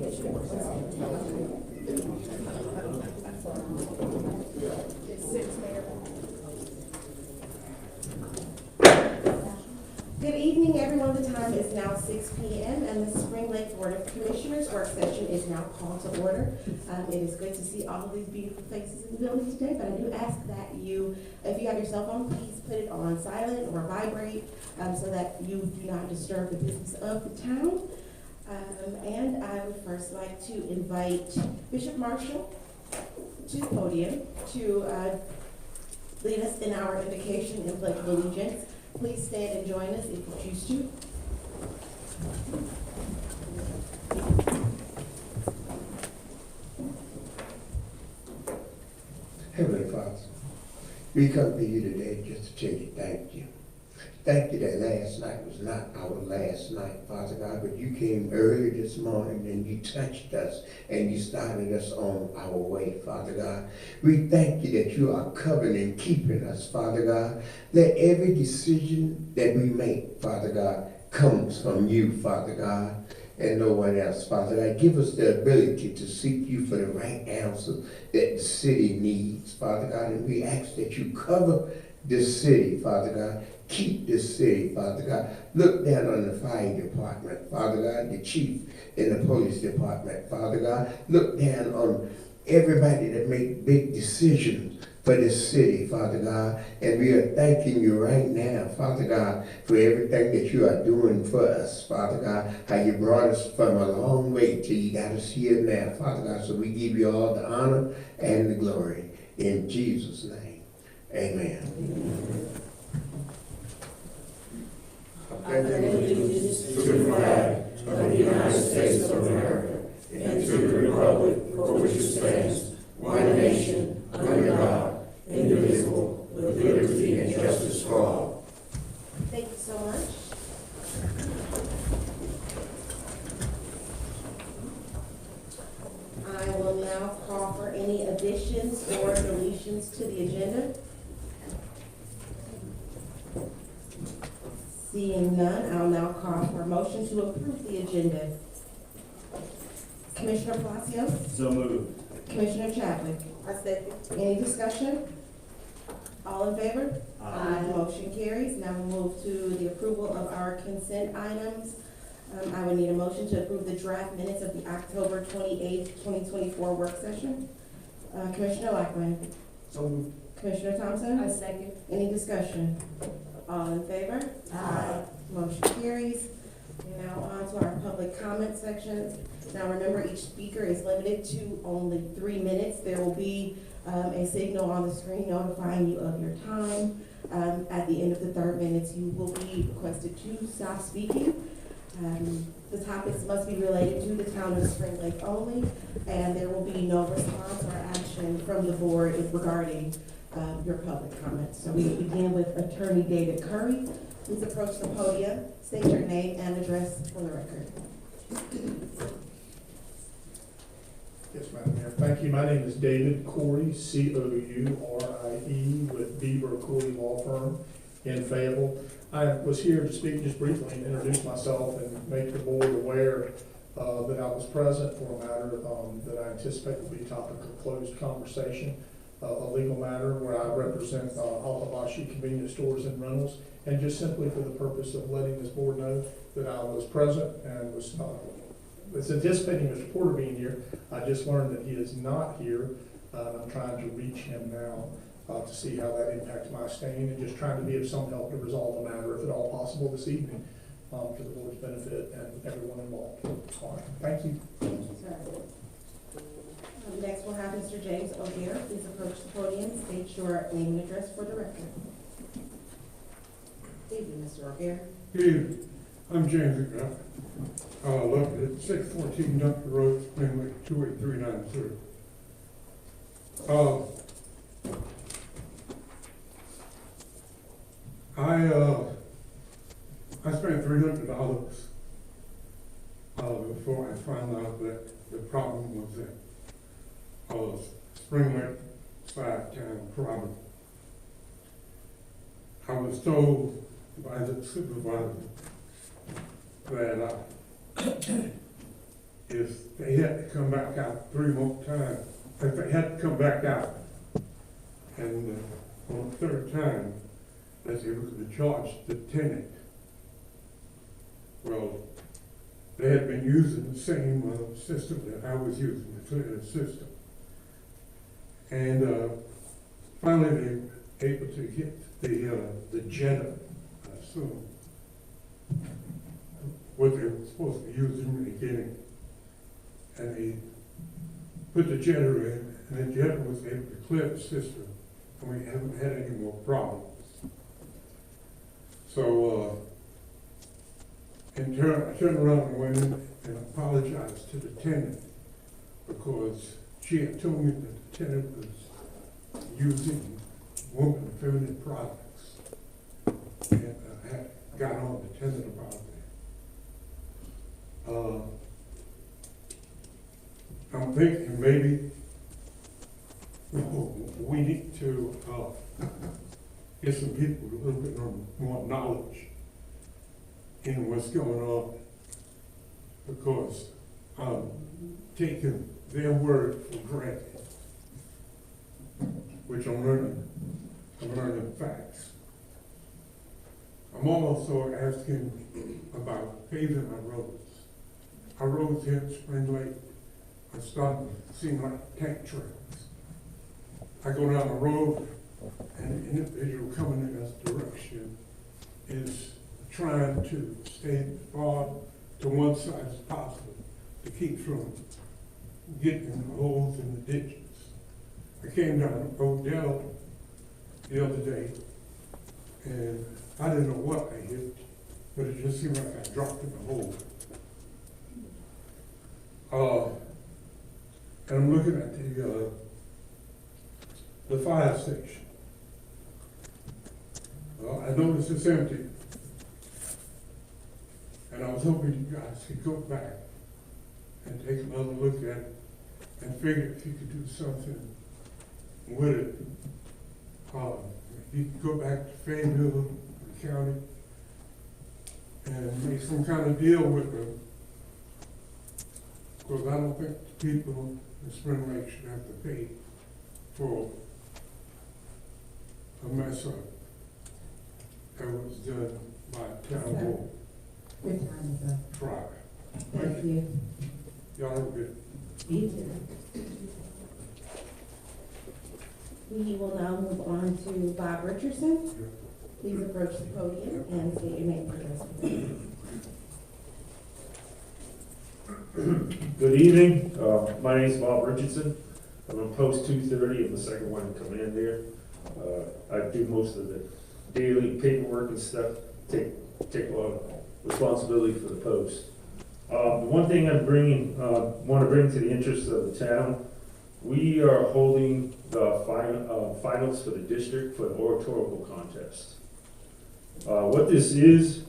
Good evening, everyone. The time is now 6 p.m. and the Spring Lake Board of Commissioners work session is now called to order. It is good to see all of these beautiful faces in the building today, but I do ask that you, if you have your cell phone, please put it on silent or vibrate so that you do not disturb the business of the town. And I would first like to invite Bishop Marshall to the podium to lead us in our invocation and pledge of allegiance. Please stand and join us if you choose to. Heavenly Father, we come to you today just to tell you thank you. Thank you that last night was not our last night, Father God, but you came early this morning and you touched us and you started us on our way, Father God. We thank you that you are covering and keeping us, Father God. That every decision that we make, Father God, comes from you, Father God, and no one else, Father God. Give us the ability to seek you for the right answer that the city needs, Father God, and we ask that you cover this city, Father God. Keep this city, Father God. Look down on the fire department, Father God, the chief in the police department, Father God. Look down on everybody that make big decisions for this city, Father God. And we are thanking you right now, Father God, for everything that you are doing for us, Father God. How you brought us from a long way till you got us here now, Father God. So we give you all the honor and the glory. In Jesus' name, amen. I pledge allegiance to the flag of the United States of America and to the republic for which it stands, one nation, under God, indivisible, with liberty and justice for all. Thank you so much. I will now call for any additions or deletions to the agenda. Seeing none, I'll now call for a motion to approve the agenda. Commissioner Palacios? So moved. Commissioner Chadwick? I second. Any discussion? All in favor? Aye. Motion carries. Now we'll move to the approval of our consent items. I would need a motion to approve the draft minutes of the October 28th, 2024 work session. Commissioner Lackman? So moved. Commissioner Thompson? I second. Any discussion? All in favor? Aye. Motion carries. Now on to our public comment section. Now remember, each speaker is limited to only 3 minutes. There will be a signal on the screen notifying you of your time. At the end of the 3rd minute, you will be requested to stop speaking. The topics must be related to the town of Spring Lake only, and there will be no response or action from the board regarding your public comments. So we will begin with Attorney David Curry. Please approach the podium, state your name and address for the record. Yes, Madam Mayor. Thank you. My name is David Courie, C-O-U-R-I-E, with Bieber Courie Law Firm in Fayetteville. I was here to speak just briefly and introduce myself and make the board aware that I was present for a matter that I anticipate will be topic of closed conversation, a legal matter where I represent Alabashi convenience stores and rentals, and just simply for the purpose of letting this board know that I was present and was anticipating Mr. Porter being here. I just learned that he is not here. I'm trying to reach him now to see how that impacts my staying, and just trying to be of some help to resolve the matter, if at all possible, this evening, for the board's benefit and everyone involved. All right. Thank you. Thank you, sir. Next we'll have Mr. James O'Gara. Please approach the podium, state your name and address for the record. Thank you, Mr. O'Gara. Good evening. I'm James O'Gara. Located at 614 Duncan Road, Spring Lake 28393. I spent $300 before I found out that the problem was that Spring Lake side town problem. I was told by the supervisor that is they had to come back out 3 more times. If they had to come back out, and on the third time, that they were going to charge the tenant. Well, they had been using the same system that I was using, the clearing system. And finally, they were able to get the jetter, I assume, what they were supposed to use in the beginning. And they put the jetter in, and the jetter was able to clear the system, and we haven't had any more problems. So, in turn, I turned around and went in and apologized to the tenant because she had told me that the tenant was using woman and feminine products. And I had got on the tenant about that. I'm thinking maybe we need to get some people with a little bit more knowledge in what's going on, because I'm taking their word for granted, which I'm learning facts. I'm also asking about paving our roads. Our roads here in Spring Lake are starting to seem like tank trails. I go down the road, and an individual coming in this direction is trying to stay as far to one side as possible to keep from getting in the holes in the ditches. I came down Odell the other day, and I didn't know what I hit, but it just seemed like I dropped in the hole. And I'm looking at the fire station. I noticed it's empty. And I was hoping you guys could go back and take another look at it and figure if you could do something with it. You could go back to Fayetteville, the county, and make some kind of deal with them. Because I don't think the people in Spring Lake should have to pay for a mess up that was done by a town hall Your time is up. tribe. Thank you. Y'all have a good. You too. We will now move on to Bob Richardson. Please approach the podium and state your name for the rest. Good evening, my name is Bob Richardson. I'm on post 230, I'm the second one to come in there. I do most of the daily paperwork and stuff, take a lot of responsibility for the post. The one thing I'm want to bring to the interest of the town, we are holding the finals for the district for the oratorical contest. What this is,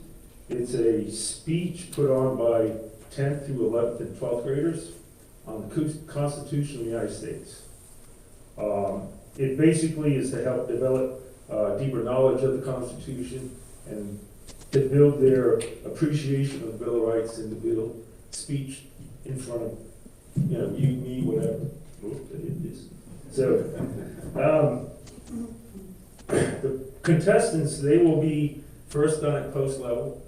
it's a speech put on by 10th through 11th and 12th graders on the Constitution of the United States. It basically is to help develop deeper knowledge of the Constitution and to build their appreciation of the Bill of Rights in the Bill speech in front of, you, me, whatever. So, the contestants, they will be first done at post level.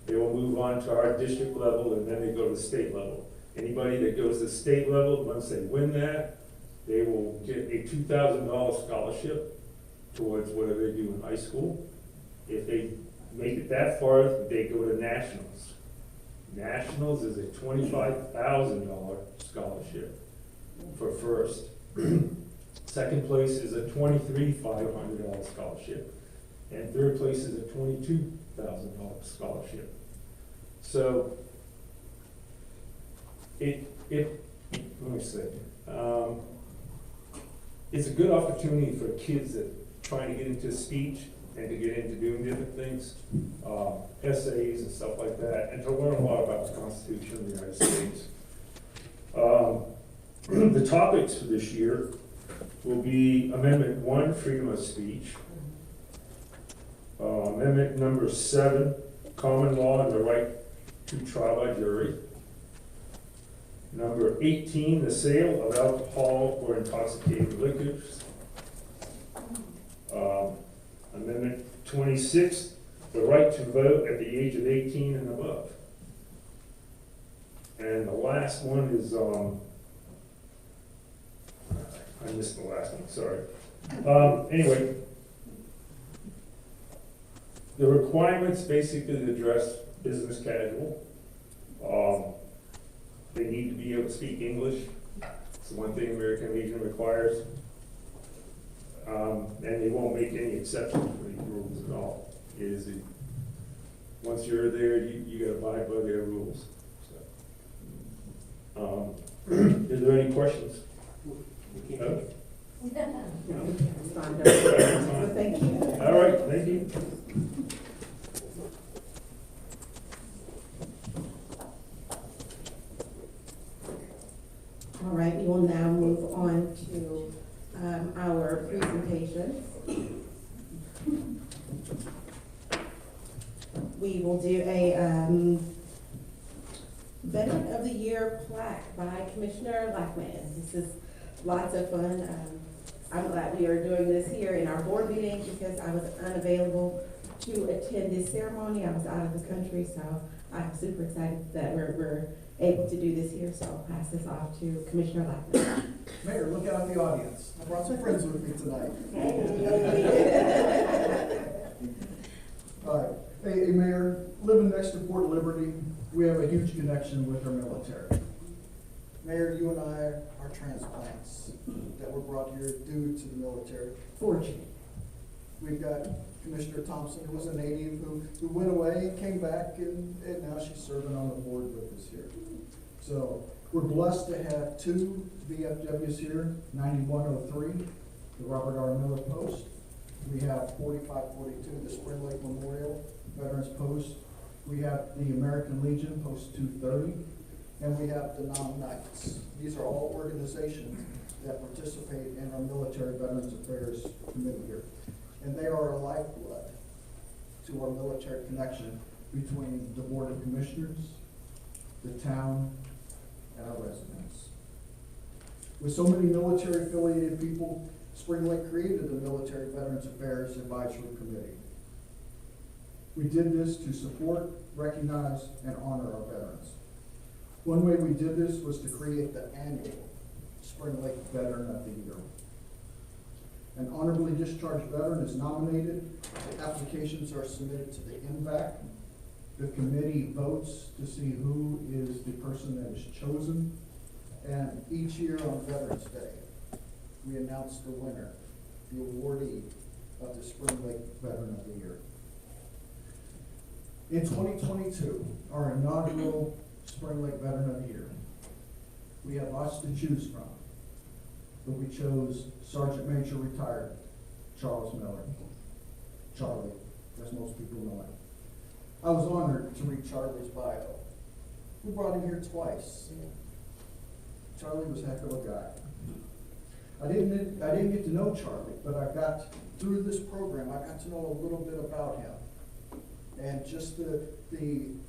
They will move on to our district level, and then they go to the state level. Anybody that goes to state level, once they win that, they will get a $2,000 scholarship towards whatever they do in high school. If they make it that far, they go to nationals. Nationals is a $25,000 scholarship for first. Second place is a $23,500 scholarship. And third place is a $22,000 scholarship. So, let me see. It's a good opportunity for kids that are trying to get into speech and to get into doing different things, essays and stuff like that, and to learn a lot about the Constitution of the United States. The topics for this year will be Amendment 1, freedom of speech. Amendment number 7, common law and the right to trial by jury. Number 18, the sale of alcohol or intoxicating liquors. Amendment 26, the right to vote at the age of 18 and above. And the last one is, I missed the last one, sorry. Anyway, the requirements basically address business casual. They need to be able to speak English. It's the one thing American Legion requires. And they won't make any exceptions for these rules at all. It is, once you're there, you gotta abide by their rules. So, is there any questions? No? It's fine, so thank you. All right, thank you. All right, we will now move on to our presentations. We will do a Veteran of the Year plaque by Commissioner Lackman. This is lots of fun. I'm glad we are doing this here in our board meeting because I was unavailable to attend this ceremony. I was out of the country, so I'm super excited that we're able to do this here. So I'll pass this off to Commissioner Lackman. Mayor, look out the audience. I brought some friends with me tonight. All right. Hey, Mayor, living next to Port Liberty, we have a huge connection with our military. Mayor, you and I are transplants that were brought here due to the military. Fortunate. We've got Commissioner Thompson, who was a native, who went away and came back, and now she's serving on the board with us here. So we're blessed to have two VFWs here, 9103, the Robert R. Miller Post. We have 4542, the Spring Lake Memorial Veterans Post. We have the American Legion, Post 230, and we have the Nam Knights. These are all organizations that participate in our Military Veterans Affairs Committee here. And they are a lifeblood to our military connection between the Board of Commissioners, the town, and our residents. With so many military affiliated people, Spring Lake created the Military Veterans Affairs Advisory Committee. We did this to support, recognize, and honor our veterans. One way we did this was to create the annual Spring Lake Veteran of the Year. An honorably discharged veteran is nominated, applications are submitted to the MVAC. The committee votes to see who is the person that is chosen. And each year on Veterans Day, we announce the winner, the awardee of the Spring Lake Veteran of the Year. In 2022, our inaugural Spring Lake Veteran of the Year, we had lots to choose from, but we chose Sergeant Major retired Charles Miller. Charlie, as most people know him. I was honored to read Charlie's bio. We brought him here twice. Charlie was a heck of a guy. I didn't get to know Charlie, but I got through this program. I got to know a little bit about him and just the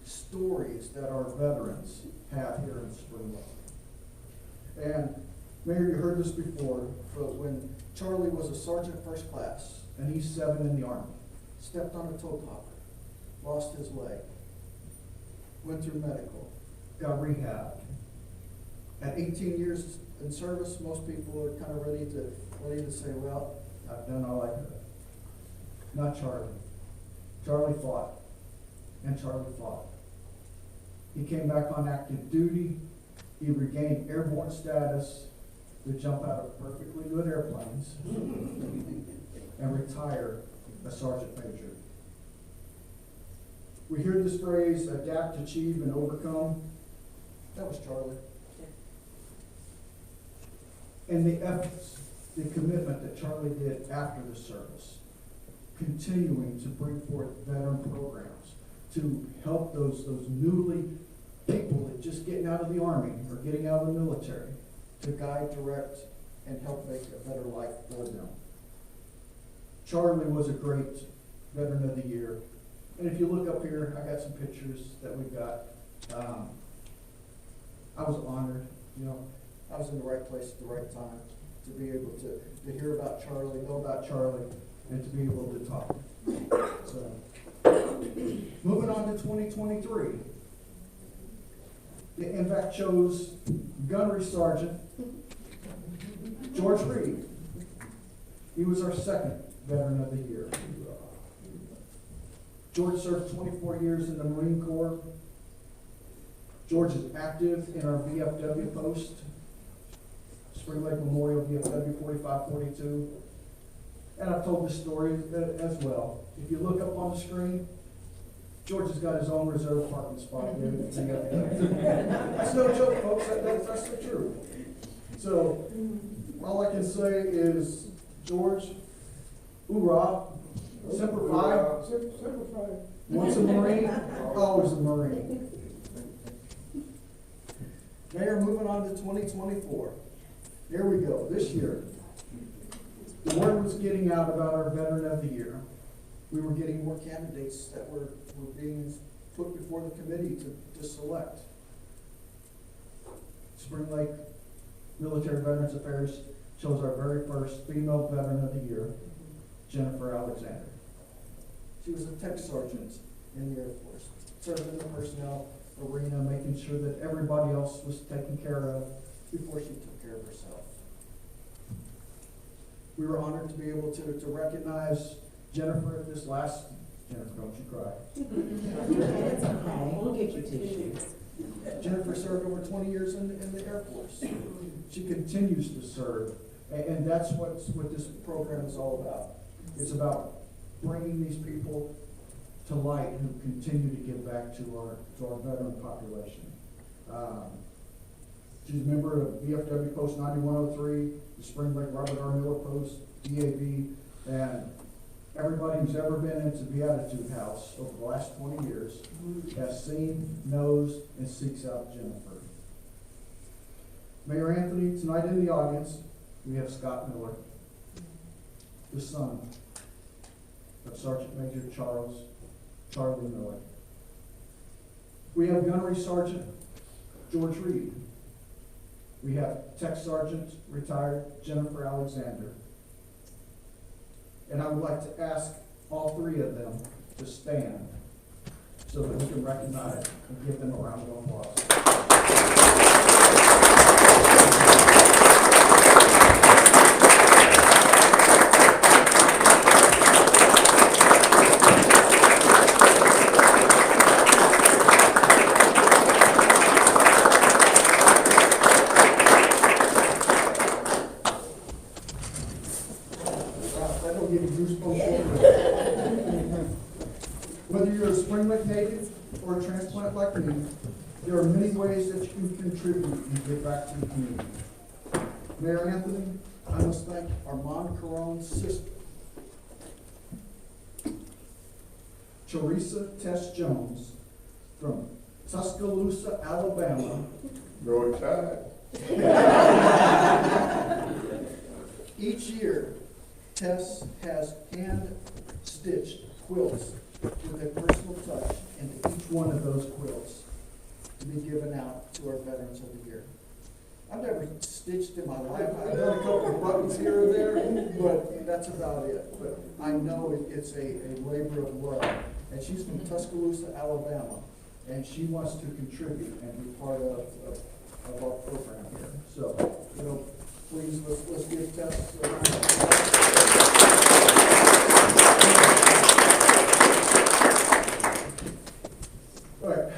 stories that our veterans have here in Spring Lake. And Mayor, you heard this before, but when Charlie was a sergeant first class and he's 7 in the Army, stepped on a toe popper, lost his leg, went through medical, got rehabbed. At 18 years in service, most people are kind of ready to say, well, I've done all I could. Not Charlie. Charlie fought, and Charlie fought. He came back on active duty. He regained airborne status to jump out of perfectly good airplanes and retire a sergeant major. We hear this phrase, adapt, achieve, and overcome. That was Charlie. And the efforts, the commitment that Charlie did after the service, continuing to bring forth veteran programs to help those newly people that just getting out of the Army or getting out of the military, to guide, direct, and help make a better life for them. Charlie was a great Veteran of the Year. And if you look up here, I got some pictures that we've got. I was honored, I was in the right place at the right time to be able to hear about Charlie, know about Charlie, and to be able to talk. So, moving on to 2023. The MVAC chose Gunnery Sergeant George Reed. He was our second Veteran of the Year. George served 24 years in the Marine Corps. George is active in our VFW post, Spring Lake Memorial VFW 4542. And I've told this story as well. If you look up on the screen, George has got his own reserve parking spot there. That's no joke, folks. That's the truth. So, all I can say is, George, hoorah, Semper Fi. Semper Fi. Once a Marine, always a Marine. Mayor, moving on to 2024. Here we go, this year. The word was getting out about our Veteran of the Year. We were getting more candidates that were being put before the committee to select. Spring Lake Military Veterans Affairs chose our very first female Veteran of the Year, Jennifer Alexander. She was a tech sergeant in the Air Force, served in the personnel arena, making sure that everybody else was taken care of before she took care of herself. We were honored to be able to recognize Jennifer at this last, Jennifer, don't you cry. It's okay, we'll get you tissues. Jennifer served over 20 years in the Air Force. She continues to serve, and that's what this program is all about. It's about bringing these people to light who continue to give back to our veteran population. She's a member of VFW Post 9103, the Spring Lake Robert R. Miller Post, DAV, and everybody who's ever been into Beatitude House over the last 20 years has seen, knows, and seeks out Jennifer. Mayor Anthony, tonight in the audience, we have Scott Miller, the son of Sergeant Major Charlie Miller. We have Gunnery Sergeant George Reed. We have Tech Sergeant retired Jennifer Alexander. And I would like to ask all three of them to stand so that we can recognize and give them a round of applause. That'll give you goosebumps. Whether you're a Spring Lake native or a transplant like me, there are many ways that you can contribute and give back to the community. Mayor Anthony, I must thank Armand Caron's sister, Teresa Tess Jones, from Tuscaloosa, Alabama. Roll Tide. Each year, Tess has hand-stitched quilts with a personal touch into each one of those quilts to be given out to our Veterans of the Year. I've never stitched in my life. I've done a couple of buttons here or there, but that's about it. But I know it's a labor of love. And she's from Tuscaloosa, Alabama, and she wants to contribute and be part of our program here. So, please, let's give Tess a round of applause. All right,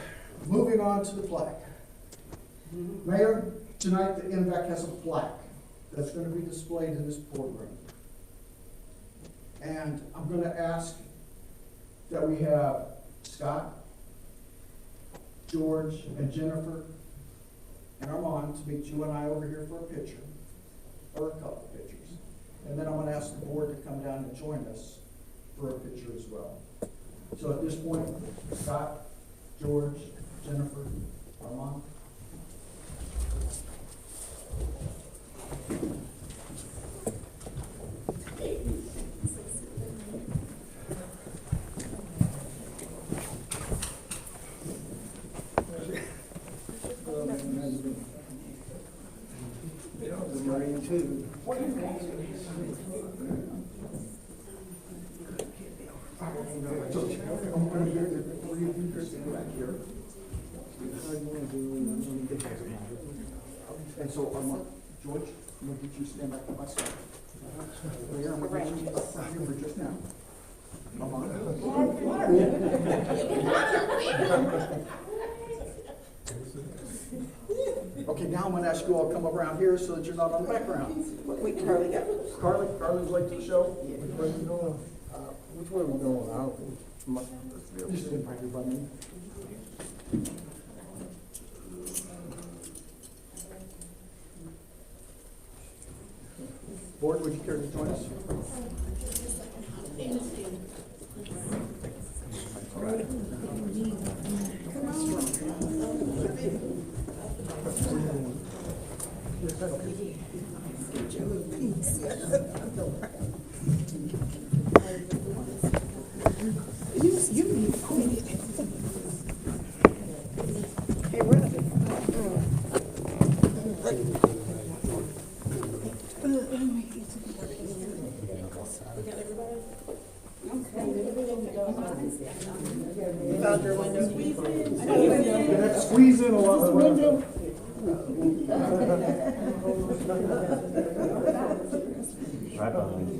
moving on to the plaque. Mayor, tonight the MVAC has a plaque that's going to be displayed in this boardroom. And I'm going to ask that we have Scott, George, and Jennifer, and Armand to meet you and I over here for a picture, or a couple pictures. And then I'm going to ask the board to come down and join us for a picture as well. So at this point, Scott, George, Jennifer, Armand. And so I want, George, I'm gonna get you to stand back to my side. Mayor, I'm gonna get you up front here for just now. Come on. Okay, now I'm gonna ask you all to come around here so that you're not on the background. Wait, Carly got. Carly's like to show? Where we going? Which way we going? Just stand right here by me. Board, would you care to join us? Squeeze in a lot. Right behind you.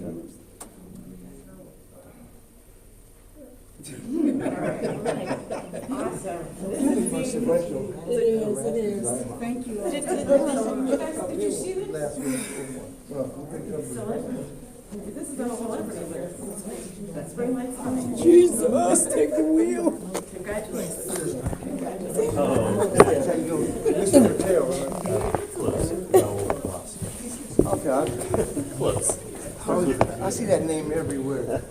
Awesome. It is. Thank you. Did you see this? This is a whole everywhere. That's Spring Lake's coming. Jesus, take the wheel. Congratulations. Mr. Patel, okay. Close. I see that name everywhere.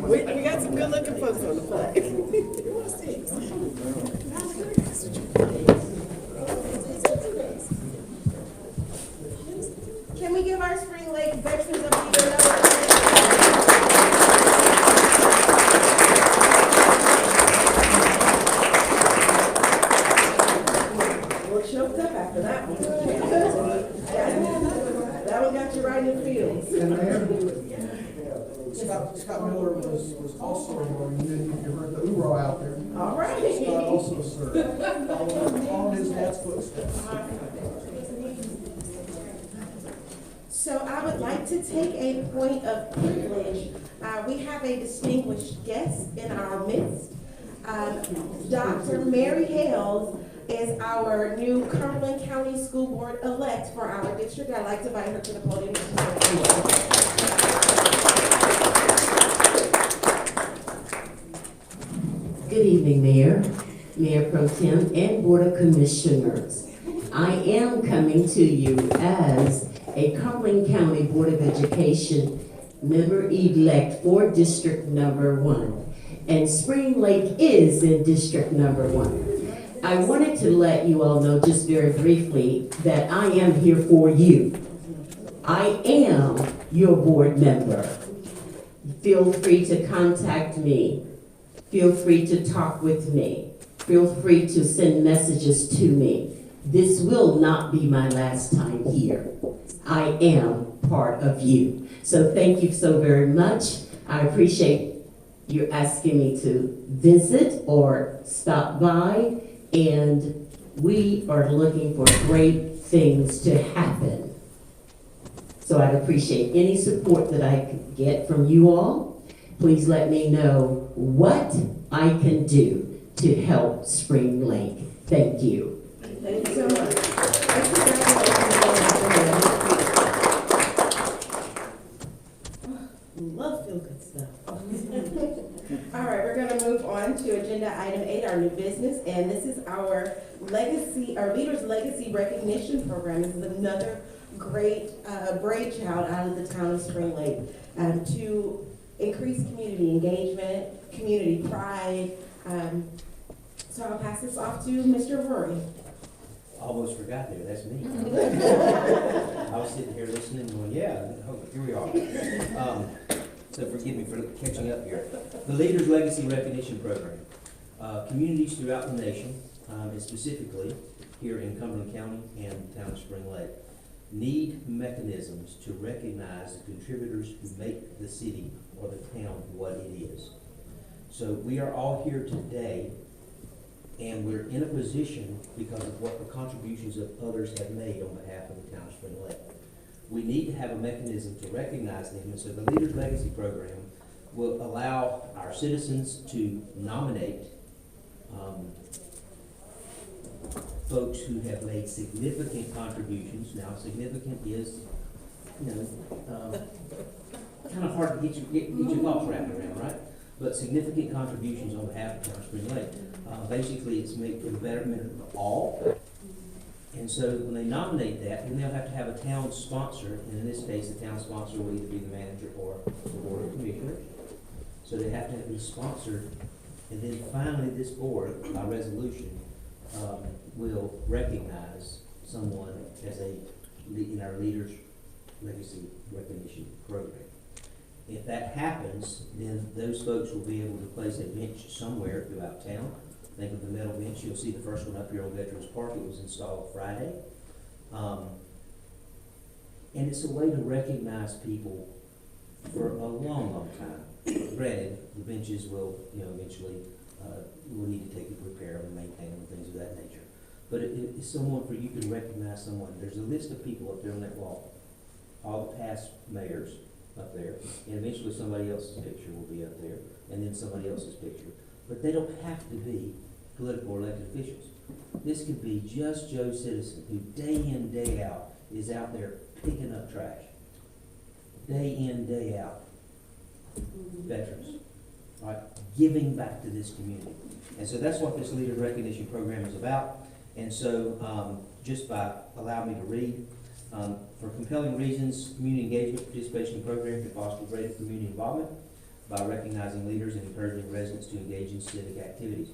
We got some good looking folks on the flag. Can we give our Spring Lake veterans of the year another? We're choked up after that one. That one got you right in the feels. And Mayor, Scott Miller was also, you heard the hoorah out there. All right. Scott also served. All in his dad's footsteps. So I would like to take a point of privilege. We have a distinguished guest in our midst. Dr. Mary Hales is our new Cumberland County School Board elect for our district. I'd like to invite her to the podium. Good evening, Mayor Pro Tem, and Board of Commissioners. I am coming to you as a Cumberland County Board of Education member-elect for District Number 1. And Spring Lake is in District Number 1. I wanted to let you all know just very briefly that I am here for you. I am your board member. Feel free to contact me. Feel free to talk with me. Feel free to send messages to me. This will not be my last time here. I am part of you. So thank you so very much. I appreciate you asking me to visit or stop by, and we are looking for great things to happen. So I'd appreciate any support that I could get from you all. Please let me know what I can do to help Spring Lake. Thank you. Thank you so much. Love feel good stuff. All right, we're going to move on to agenda item 8, our new business, and this is our legacy, our Leaders Legacy Recognition Program. This is another great brainchild out of the town of Spring Lake to increase community engagement, community pride. So I'll pass this off to Mr. Rory. Almost forgot there, that's me. I was sitting here listening, going, yeah, here we are. so forgive me for catching up here. The Leaders Legacy Recognition Program. Communities throughout the nation, and specifically here in Cumberland County and the town of Spring Lake, need mechanisms to recognize the contributors who make the city or the town what it is. So we are all here today, and we're in a position because of what the contributions of others have made on behalf of the town of Spring Lake. We need to have a mechanism to recognize them, and so the Leaders Legacy Program will allow our citizens to nominate folks who have made significant contributions. Now, significant is, kind of hard to get your thoughts wrapped around, right? But significant contributions on behalf of Town of Spring Lake. Basically, it's made for the betterment of all. And so when they nominate that, then they'll have to have a town sponsor, and in this case, the town sponsor will either be the manager or the board of commissioners. So they have to be sponsored, and then finally, this board, by resolution, will recognize someone as in our Leaders Legacy Recognition Program. If that happens, then those folks will be able to place a bench somewhere throughout town. Think of the metal bench. You'll see the first one up here on Veterans Park. It was installed Friday. And it's a way to recognize people for a long, long time. Granted, the benches will, eventually, we'll need to take good repair and maintain them and things of that nature. But it's someone where you can recognize someone. There's a list of people up there on that wall. All the past mayors up there, and eventually somebody else's picture will be up there, and then somebody else's picture. But they don't have to be political or elected officials. This could be just Joe Citizen, who day in, day out is out there picking up trash. Day in, day out. Veterans, right? Giving back to this community. And so that's what this Leader Recognition Program is about. And so just by allowing me to read, for compelling reasons, community engagement participation program to foster greater community involvement by recognizing leaders and encouraging residents to engage in civic activities.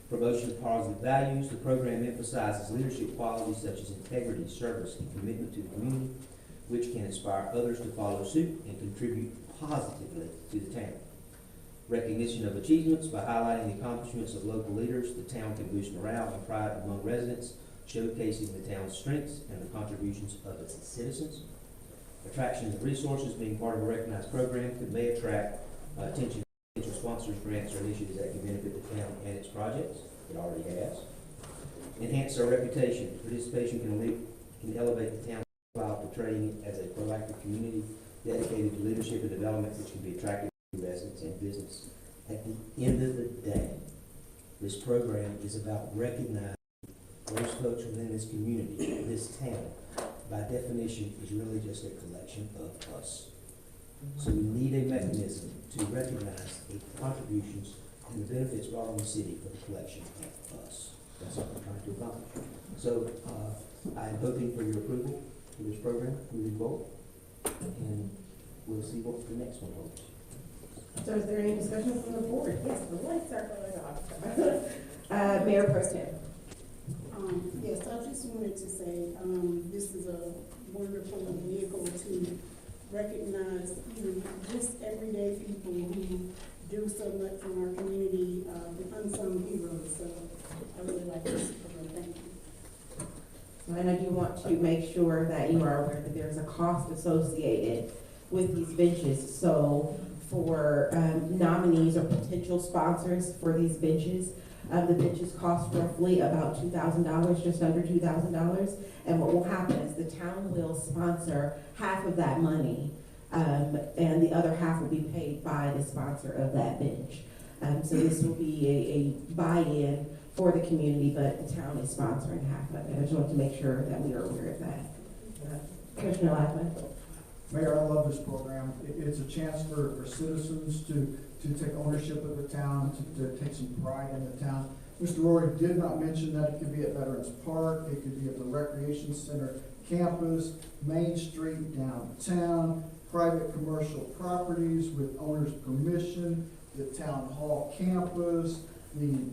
Promotion of positive values, the program emphasizes leadership qualities such as integrity, service, and commitment to the community, which can inspire others to follow suit and contribute positively to the town. Recognition of achievements by highlighting the accomplishments of local leaders, the town can boost morale and pride among residents, showcasing the town's strengths and the contributions of its citizens. Attraction of resources, being part of a recognized program, may attract attention to potential sponsors, grants, or initiatives that can benefit the town and its projects. It already has. Enhance our reputation. Participation can elevate the town while portraying it as a proactive community dedicated to leadership and development, which can be attractive to residents and business. At the end of the day, this program is about recognizing those folks within this community, this town, by definition, is really just a collection of us. So we need a mechanism to recognize the contributions and the benefits brought on the city for the collection of us. That's what we're trying to accomplish. So I am hoping for your approval for this program moving forward, and we'll see what the next one holds. So is there any discussion from the board? Yes, the lights are going off. Mayor Pro Tem. Yes, I just wanted to say, this is a wonderful vehicle to recognize, just everyday people who do so much in our community, the unsung heroes. So I really like this program. Thank you. And I do want to make sure that you are aware that there's a cost associated with these benches. So for nominees or potential sponsors for these benches, the benches cost roughly about $2,000, just under $2,000. And what will happen is the town will sponsor half of that money, and the other half will be paid by the sponsor of that bench. So this will be a buy-in for the community, but the town is sponsoring half of it. I just want to make sure that we are aware of that. Commissioner Lackman. Mayor, I love this program. It's a chance for citizens to take ownership of the town, to take some pride in the town. Mr. Rory did not mention that it could be at Veterans Park, it could be at the Recreation Center campus, Main Street, downtown, private commercial properties with owner's permission, the town hall campus, the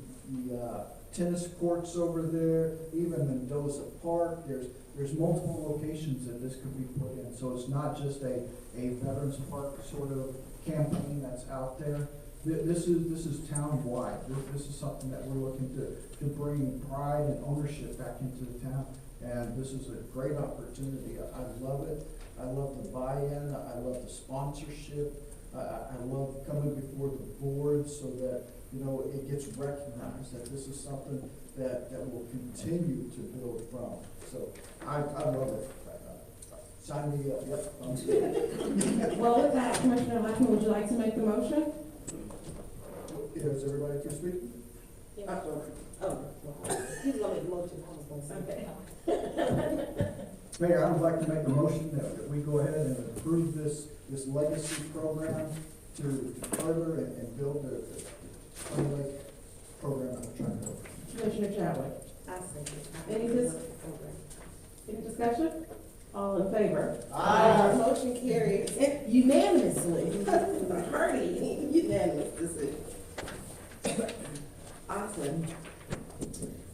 tennis courts over there, even Mendoza Park. There's multiple locations that this could be put in. So it's not just a Veterans Park sort of campaign that's out there. This is town-wide. This is something that we're looking to bring pride and ownership back into the town. And this is a great opportunity. I love it. I love the buy-in. I love the sponsorship. I love coming before the board so that, you know, it gets recognized that this is something that will continue to build from. So I love it. Sign me up. Yep. Well, with that, Commissioner Lackman, would you like to make the motion? Is everybody through speaking? He's gonna make the motion, I was gonna say. Okay. Mayor, I would like to make a motion that we go ahead and approve this legacy program to further and build the Spring Lake program I'm trying to build. Commissioner Chadwick? I second. Any discussion? All in favor? Aye. Motion carries unanimously. Hearty, unanimous decision. Awesome.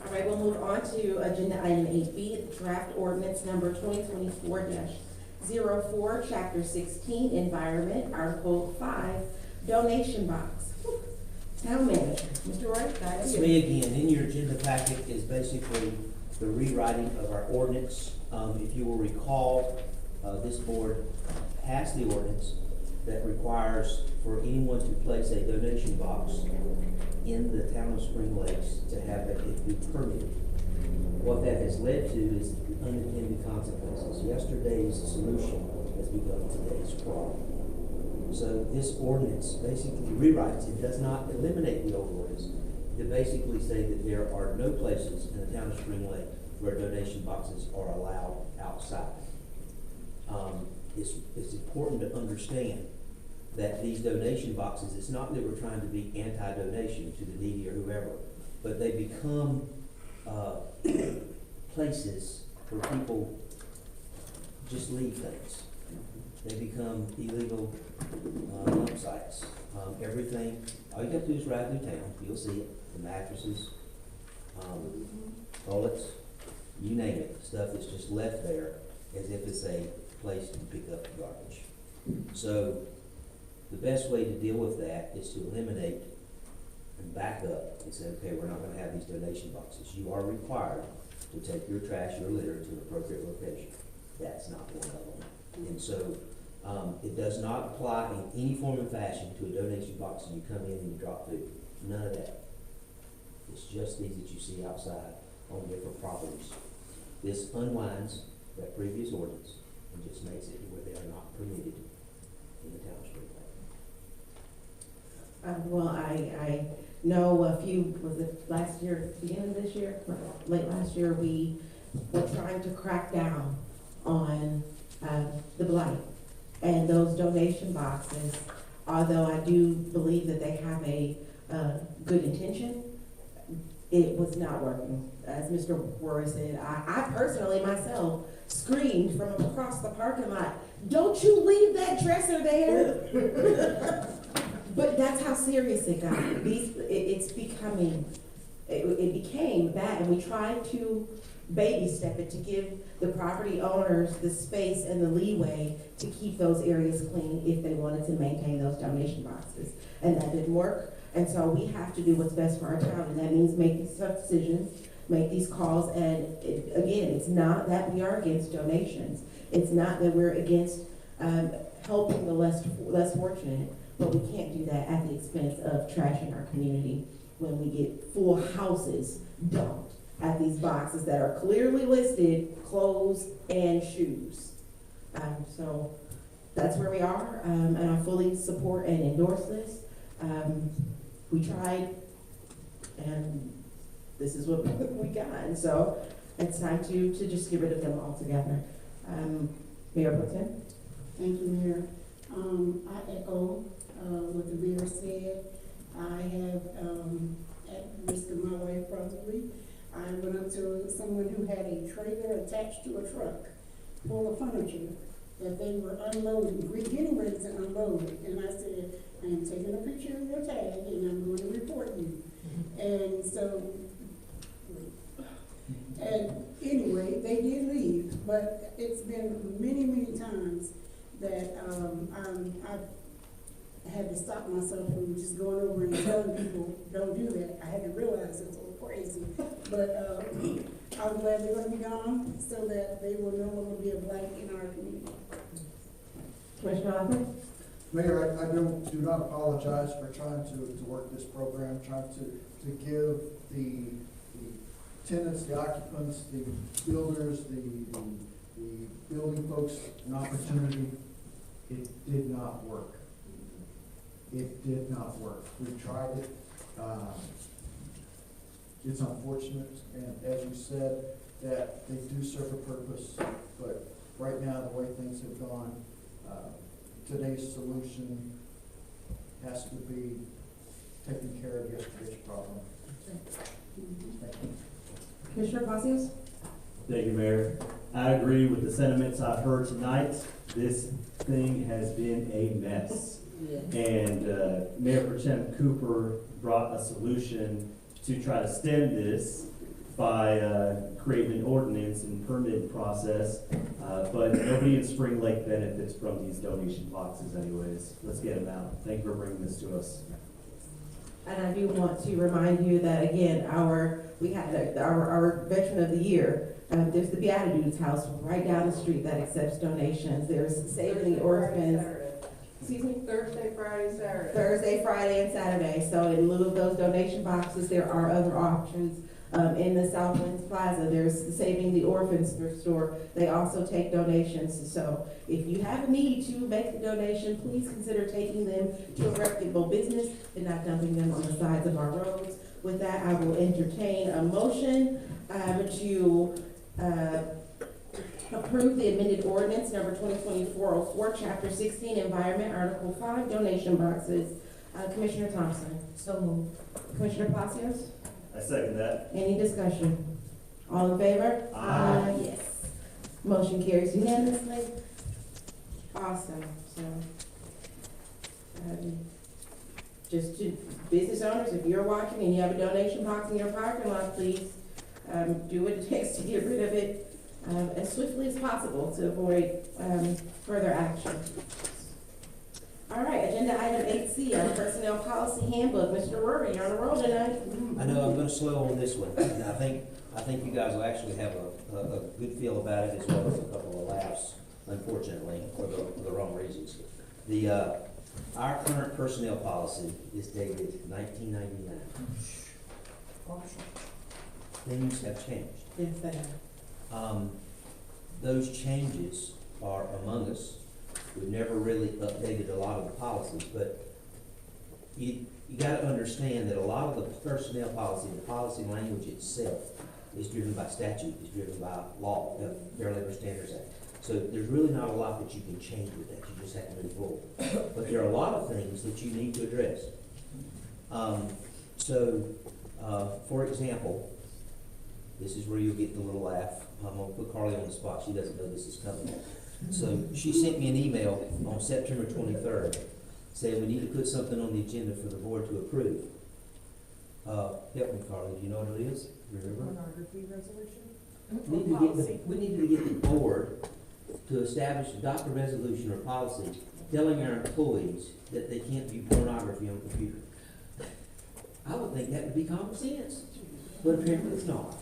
All right, we'll move on to agenda item 8B, draft ordinance number 2024-04, chapter 16, environment, article 5, donation box. Town manager, Mr. Roy, back to It's you. me again. In your agenda packet is basically the rewriting of our ordinance. If you will recall, this board passed the ordinance that requires for anyone to place a donation box in the town of Spring Lakes to have it be permitted. What that has led to is unintended consequences. Yesterday's solution has become today's problem. So this ordinance basically rewrites, it does not eliminate the old ordinance. It basically say that there are no places in the town of Spring Lake where donation boxes are allowed outside. It's important to understand that these donation boxes, it's not that we're trying to be anti-donation to the needy or whoever, but they become places where people just leave things. They become illegal dump sites. Everything, all you have to do is ride through town, you'll see it, the mattresses, toilets, you name it, stuff that's just left there as if it's a place to pick up the garbage. So the best way to deal with that is to eliminate and back up and say, okay, we're not gonna have these donation boxes. You are required to take your trash, your litter to an appropriate location. That's not one of them. And so, it does not apply in any form and fashion to a donation box and you come in and you drop food. None of that. It's just these that you see outside on different properties. This unwinds that previous ordinance and just makes it where they are not permitted in the town of Spring Lake. Well, I know a few, was it last year, beginning of this year, late last year, we were trying to crack down on the blight. And those donation boxes, although I do believe that they have a good intention, it was not working. As Mr. Roy said, I personally myself screamed from across the parking lot, "Don't you leave that dresser there!" But that's how serious it got. It became that, and we tried to baby step it to give the property owners the space and the leeway to keep those areas clean if they wanted to maintain those donation boxes. And that didn't work. And so we have to do what's best for our town, and that means make these tough decisions, make these calls, and again, it's not that we are against donations. It's not that we're against helping the less fortunate, but we can't do that at the expense of trashing our community when we get full houses dumped at these boxes that are clearly listed, clothes and shoes. So that's where we are, and I fully support and endorse this. We tried, and this is what we got, and so it's time to just get rid of them altogether. Mayor Pro Tem? Thank you, Mayor. I echo what the mayor said. I have, at risk of my life probably, I went up to someone who had a trailer attached to a truck full of furniture that they were unloading, getting ready to unload. And I said, I am taking a picture of your tag and I'm going to report you. And so, and anyway, they did leave, but it's been many, many times that I've I had to stop myself from just going over and telling people, don't do that. I had to realize it was a little crazy. But, I'm glad they're gonna be gone so that they will no longer be a blight in our community. Commissioner Hoffman? Mayor, I do not apologize for trying to work this program, trying to give the tenants, the occupants, the builders, the building folks an opportunity. It did not work. It did not work. We tried it. It's unfortunate, and as you said, that they do serve a purpose, but right now, the way things have gone, today's solution has to be taking care of yesterday's problem. Thank you. Commissioner Palacios? Thank you, Mayor. I agree with the sentiments I've heard tonight. This thing has been a mess. And Mayor Pro Tem Cooper brought a solution to try to stem this by creating an ordinance and permitting process. But nobody in Spring Lake benefits from these donation boxes anyways. Let's get them out. Thank you for bringing this to us. And I do want to remind you that, again, we had our Veteran of the Year. There's the Beatitudes House right down the street that accepts donations. There's Saving the Orphans. Excuse me? Thursday, Friday, Saturday. Thursday, Friday, and Saturday. So in lieu of those donation boxes, there are other options. In the Southlands Plaza, there's the Saving the Orphans store. They also take donations. So if you have a need to make a donation, please consider taking them to a reputable business and not dumping them on the sides of our roads. With that, I will entertain a motion to approve the amended ordinance number 2024-04, Chapter 16, Environment, Article 5, donation boxes. Commissioner Thompson. So moved. Commissioner Palacios? I second that. Any discussion? All in favor? Aye. Yes. Motion carries unanimously. Awesome, so. Just to business owners, if you're watching and you have a donation box in your parking lot, please, do what it takes to get rid of it, as swiftly as possible to avoid, further action. All right, agenda item 8C, our personnel policy handbook. Mr. Rory, you're on a roll tonight. I know I'm gonna slow on this one, and I think you guys will actually have a good feel about it, as well as a couple of laughs, unfortunately, for the wrong reasons. Our current personnel policy is dated 1999. Things have changed. Yes, they are. Those changes are among us. We've never really updated a lot of the policies, but you gotta understand that a lot of the personnel policy, the policy language itself, is driven by statute, is driven by law, the Fair Labor Standards Act. So there's really not a lot that you can change with that, you just have to move forward. But there are a lot of things that you need to address. For example, this is where you'll get the little laugh. I'm gonna put Carly on the spot, she doesn't know this is coming. So she sent me an email on September 23rd saying we need to put something on the agenda for the board to approve. Help me, Carly, do you know what it is? Remember? Pornography resolution? We need to get the board to adopt a resolution or policy telling our employees that they can't view pornography on the computer. I would think that would be common sense, but apparently it's not.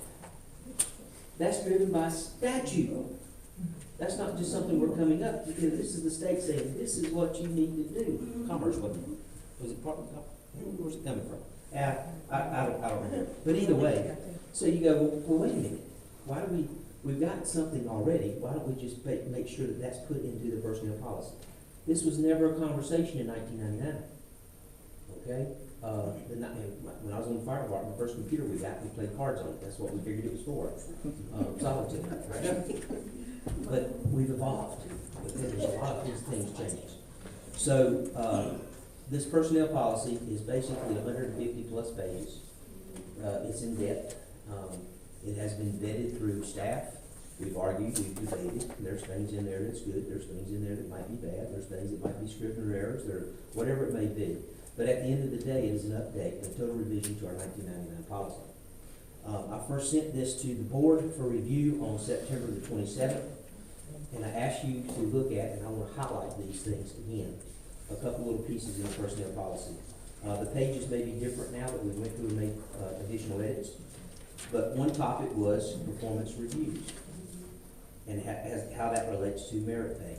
That's driven by statute. That's not just something we're coming up, because this is the state saying, this is what you need to do. Commerce, wasn't it? Was it part of, where's it coming from? I don't remember. But either way, so you go, well, wait a minute. Why do we've got something already, why don't we just make sure that that's put into the personnel policy? This was never a conversation in 1999, okay? When I was on the fire department, the first computer we got, we played cards on it, that's what we figured it was for, solitaire, right? But we've evolved, there's a lot of these things changed. So, this personnel policy is basically 150 plus pages. It's in depth. It has been vetted through staff. We've argued, we've debated. There's things in there that's good. There's things in there that might be bad. There's things that might be Scrivener errors, or whatever it may be. But at the end of the day, it is an update, a total revision to our 1999 policy. I first sent this to the board for review on September the 27th, and I asked you to look at, and I want to highlight these things again. a couple little pieces in the personnel policy. The pages may be different now that we went through and made additional edits, but one topic was performance reviews and how that relates to merit pay.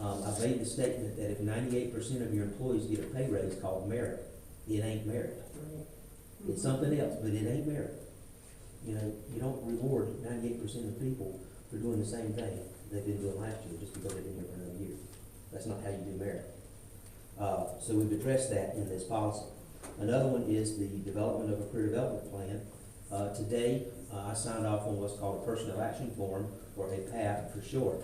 I made the statement that if 98% of your employees get a pay raise called merit, it ain't merit. It's something else, but it ain't merit. You know, you don't reward 98% of people for doing the same thing they've been doing last year just because they've been here for another year. That's not how you do merit. So we've addressed that in this policy. Another one is the development of a career development plan. Today, I signed off on what's called a personnel action form, or a PAP for short,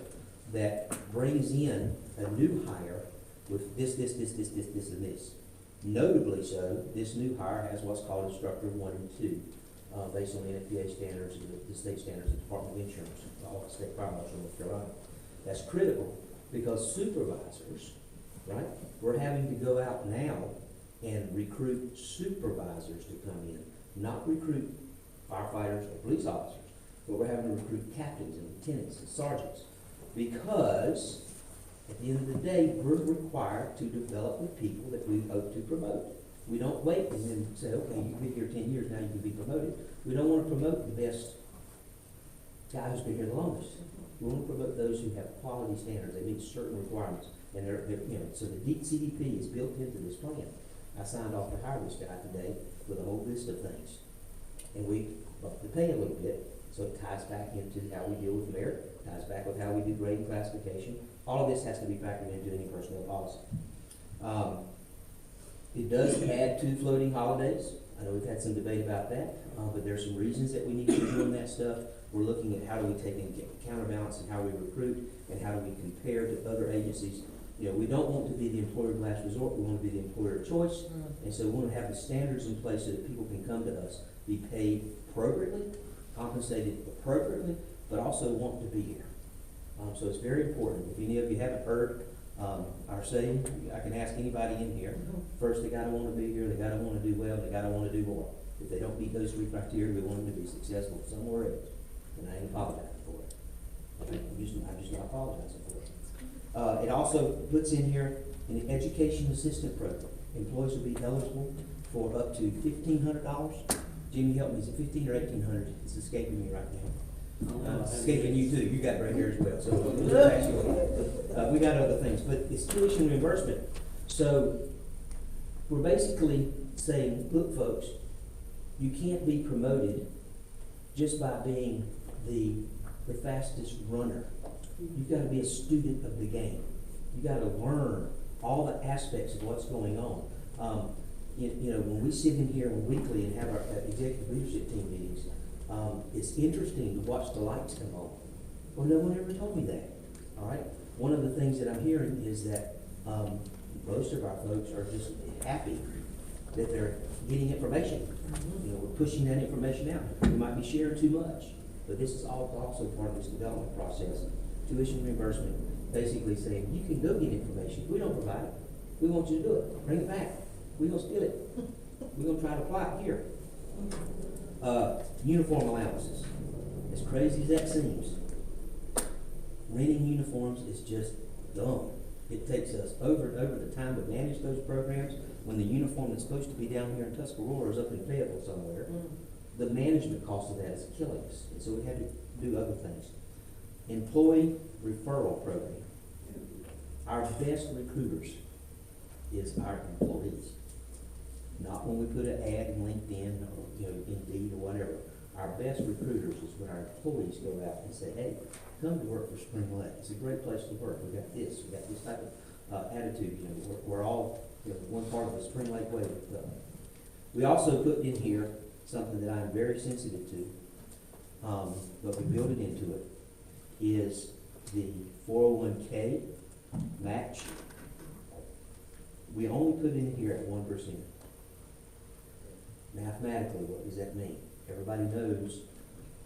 that brings in a new hire with this, and this. Notably so, this new hire has what's called instructor 1 and 2, based on the NFPA standards, the state standards of the Department of Insurance, the Office of State Fire Marshal of North Carolina. That's critical because supervisors, right, we're having to go out now and recruit supervisors to come in, not recruit firefighters or police officers, but we're having to recruit captains and lieutenants and sergeants, because at the end of the day, we're required to develop the people that we hope to promote. We don't wait and then say, okay, you've been here 10 years, now you can be promoted. We don't want to promote the best guy who's been here the longest. We want to promote those who have quality standards. They meet certain requirements, and they're you know, so the CDP is built into this plan. I signed off to hire this guy today with a whole list of things, and we bumped the pay a little bit, so it ties back into how we deal with merit, ties back with how we do grade and classification. All of this has to be factored into any personnel policy. It does add 2 floating holidays. I know we've had some debate about that, but there's some reasons that we need to be doing that stuff. We're looking at how do we take in counterbalance and how we recruit and how do we compare to other agencies. You know, we don't want to be the employer of last resort. We want to be the employer of choice. And so we want to have the standards in place so that people can come to us, be paid appropriately, compensated appropriately, but also want to be here. So it's very important. If any of you haven't heard our saying, I can ask anybody in here. First, they gotta want to be here, they gotta want to do well, they gotta want to do more. If they don't meet those 3 criteria, we want them to be successful somewhere else. And I ain't apologizing for it. Okay? I'm just not apologizing for it. It also puts in here an education assistant program. Employees will be eligible for up to $1,500. Jimmy, help me, is it 15 or 1,800? It's escaping me right now. Escaping you too, you got it right here as well, so we'll pass you on. We got other things, but it's tuition reimbursement. So we're basically saying, look folks, you can't be promoted just by being the fastest runner. You've got to be a student of the game. You've got to learn all the aspects of what's going on. You know, when we sit in here weekly and have our executive leadership team meetings, it's interesting to watch the lights come on. Well, no one ever told me that. All right. One of the things that I'm hearing is that most of our folks are just happy that they're getting information. You know, we're pushing that information out. We might be sharing too much, but this is also part of this development process. Tuition reimbursement, basically saying you can go get information. We don't provide it. We want you to do it. Bring it back. We're gonna steal it. We're gonna try to apply it here. Uniform allowances. As crazy as that seems, renting uniforms is just dumb. It takes us over and over the time to manage those programs when the uniform that's supposed to be down here in Tuscarora is up in Fayetteville somewhere. The management cost of that is killing us, and so we had to do other things. Employee referral program. Our best recruiters is our employees. Not when we put an ad in LinkedIn or Indeed or whatever. Our best recruiters is when our employees go out and say, hey, come to work for Spring Lake. It's a great place to work. We got this type of attitude. You know, we're all one part of the Spring Lake way. We also put in here something that I'm very sensitive to, but we built it into it, is the 401k match. We only put in here at 1%. Mathematically, what does that mean? Everybody knows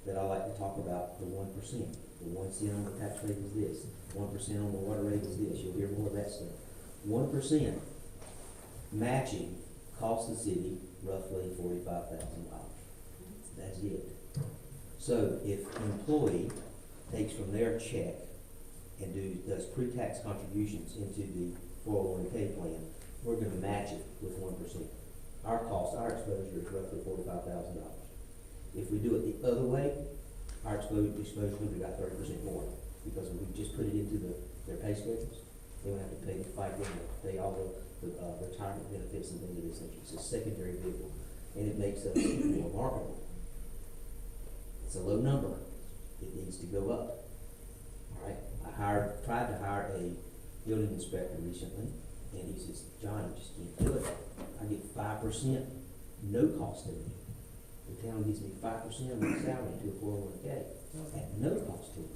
that I like to talk about the 1%. The 1 cent on the tax rate is this. 1% on the water rate is this. You'll hear more of that stuff. 1% matching costs the city roughly $45,000. That's it. So if an employee takes from their check and does pre-tax contributions into the 401k plan, we're gonna match it with 1%. Our cost, our exposure is roughly $45,000. If we do it the other way, our exposure would be about 30% more, because if we just put it into their pay schedules, they would have to pay the FICA and pay all the retirement benefits and things of this nature. It's a secondary vehicle, and it makes us more marketable. It's a low number. It needs to go up. All right. I tried to hire a building inspector recently, and he says, John, you just can't do it. I get 5% no cost to me. The town gives me 5% of my salary to a 401k at no cost to me.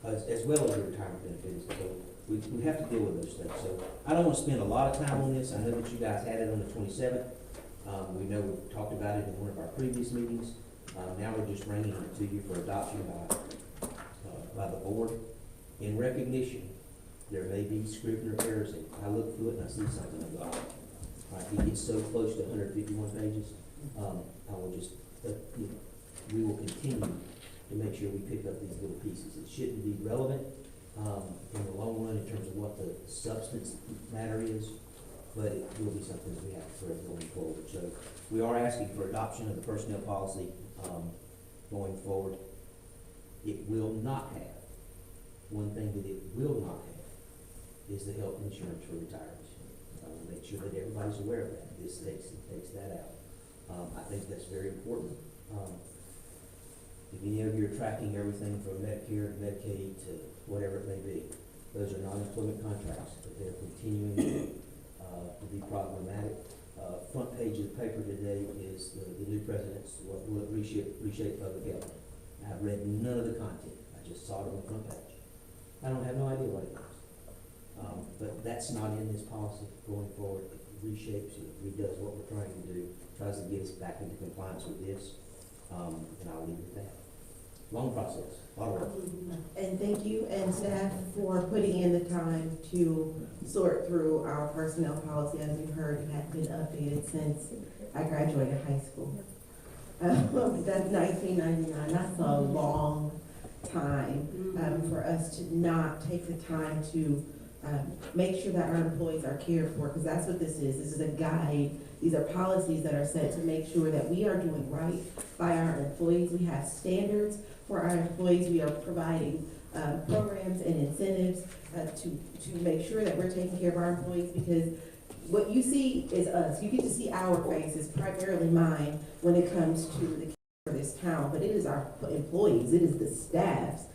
As well as the retirement benefits. So we have to deal with those things. So I don't want to spend a lot of time on this. I know that you guys had it on the 27th. We know we talked about it in one of our previous meetings. Now we're just bringing it to you for adoption by the board. In recognition, there may be scrivener errors in it. I look through it and I see something I go, all right, it gets so close to 151 pages. I will just, we will continue to make sure we pick up these little pieces. It shouldn't be relevant in the long run in terms of what the substance matter is, but it will be something that we have to correct going forward. So we are asking for adoption of the personnel policy going forward. It will not have, one thing that it will not have is the health insurance for retirees. Make sure that everybody's aware of that. This takes that out. I think that's very important. If any of you are tracking everything from Medicare, Medicaid to whatever it may be, those are non-employment contracts, but they're continuing to be problematic. Front page of the paper today is the new president's what will reshape public health. I've read none of the content. I just saw it on the front page. I don't have no idea what it is. But that's not in this policy going forward. It reshapes, it redoes what we're trying to do, tries to get us back into compliance with this, and I'll leave it at that. Long process, a lot of work. And thank you and staff for putting in the time to sort through our personnel policy. As you've heard, it had been updated since I graduated high school. That's 1999. That's a long time for us to not take the time to make sure that our employees are cared for, because that's what this is. This is a guide. These are policies that are set to make sure that we are doing right by our employees. We have standards for our employees. We are providing programs and incentives to make sure that we're taking care of our employees, because what you see is us. You get to see our faces, primarily mine, when it comes to the care of this town, but it is our employees, it is the staffs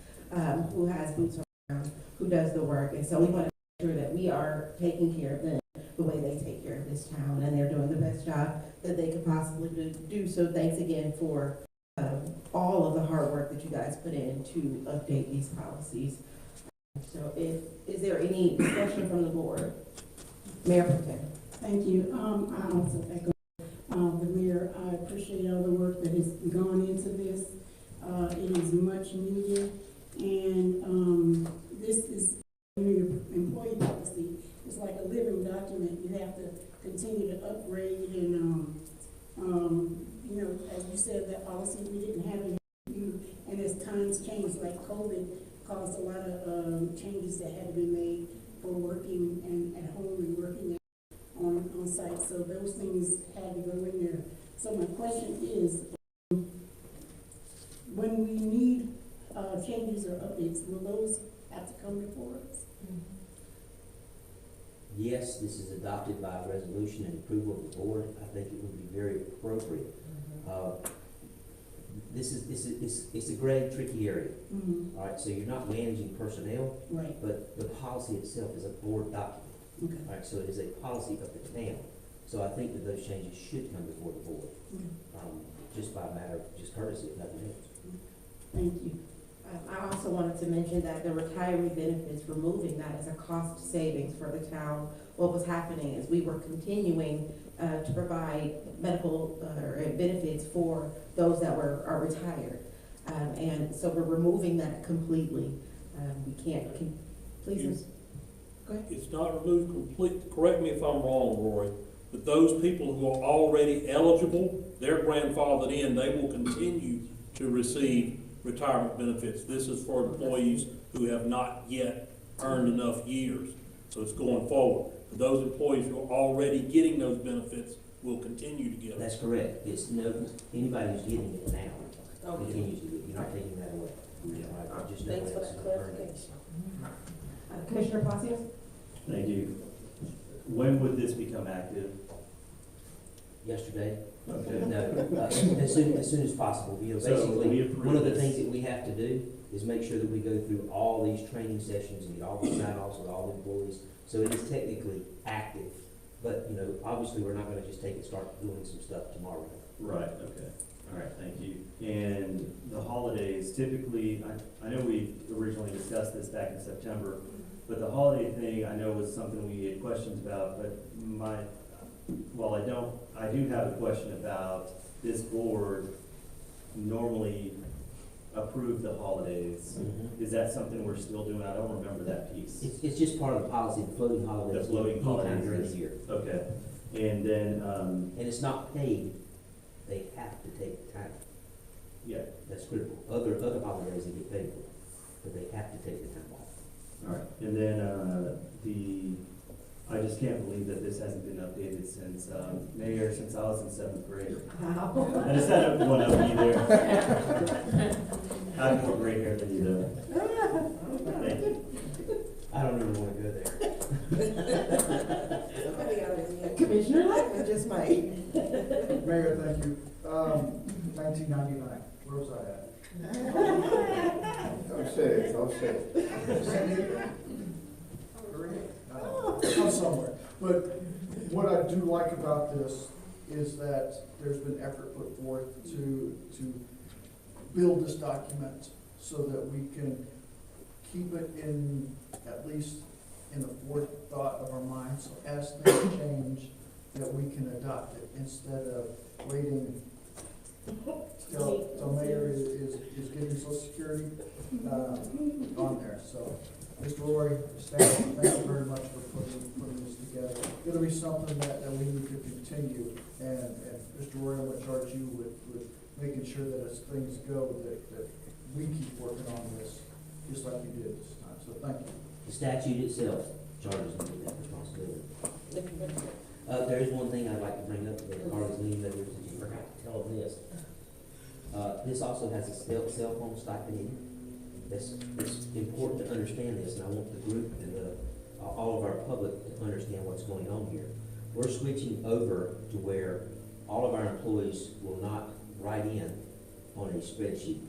who has boots on the ground, who does the work. And so we want to make sure that we are taking care of them the way they take care of this town, and they're doing the best job that they could possibly do. So thanks again for all of the hard work that you guys put in to update these policies. So is there any discussion from the board? Mayor Pro Tem. Thank you. I also echo the mayor. I appreciate all the work that has gone into this. It is much needed, and this is your employee policy. It's like a living document. You have to continue to upgrade, and you know, as you said, that policy we didn't have it. And as times change, like COVID caused a lot of changes that had to be made for working and at home and working on site. So those things had to go in there. So my question is, when we need changes or updates, will those have to come before us? Yes, this is adopted by resolution and approval of the board. I think it would be very appropriate. It's a gray, tricky area. All right, so you're not managing personnel, Right. but the policy itself is a board document. Okay. All right, so it is a policy of the town. So I think that those changes should come before the board, just by a matter of just courtesy, if nothing else. Thank you. I also wanted to mention that the retiree benefits, removing that as a cost savings for the town. What was happening is we were continuing to provide medical benefits for those that are retired. And so we're removing that completely. We can't, please, go ahead. It's not removed complete, correct me if I'm wrong, Roy, but those people who are already eligible, they're grandfathered in, they will continue to receive retirement benefits. This is for employees who have not yet earned enough years. So it's going forward. For those employees who are already getting those benefits will continue to get them. That's correct. It's no, anybody who's getting it now continues to get it. You're not taking that away. Right, just know Thanks for that's that permanent. clarification. Commissioner Passios? Thank you. When would this become active? Yesterday, Okay. no, as soon as possible. You know, So we basically, approve one of the this. things that we have to do is make sure that we go through all these training sessions and get all the sign-offs with all the employees. So it is technically active, but, you know, obviously, we're not gonna just take and start doing some stuff tomorrow. Right, okay. All right, thank you. And the holidays, typically, I know we originally discussed this back in September, but the holiday thing, I know was something we had questions about, but I do have a question about this board normally approve the holidays. Is that something we're still doing? I don't remember that piece. It's just part of the policy, the floating holidays. The floating anytime holidays during is- the year. Okay, and then, And it's not paid, they have to take time. yeah, That's critical. Other holidays they get paid for, but they have to take the time off. all right. And then, I just can't believe that this hasn't been updated since, Mayor, since I was in 7th grade. Wow. I just had one up you there. I have more gray hair than you do. Thank you. I don't even wanna go there. Somebody else. Commissioner Blackman just might. Mayor, thank you. 1999, where was I at? Don't say it, don't say it. I'm somewhere. But what I do like about this is that there's been effort put forth to build this document so that we can keep it in, at least in the forethought of our minds. So as things change, that we can adopt it instead of waiting till Mayor is getting Social Security on there. So, Mr. Roy, staff, thank you very much for putting this together. It'll be something that we need to continue, and Mr. Roy, I'm gonna charge you with making sure that as things go, that we keep working on this, just like you did this time. So thank you. The statute itself charges me with that responsibility. There is one thing I'd like to bring up that Carly's leaving, that you forgot to tell them this. This also has a cell phone stipend in it. It's important to understand this, and I want the group and all of our public to understand what's going on here. We're switching over to where all of our employees will not write in on a spreadsheet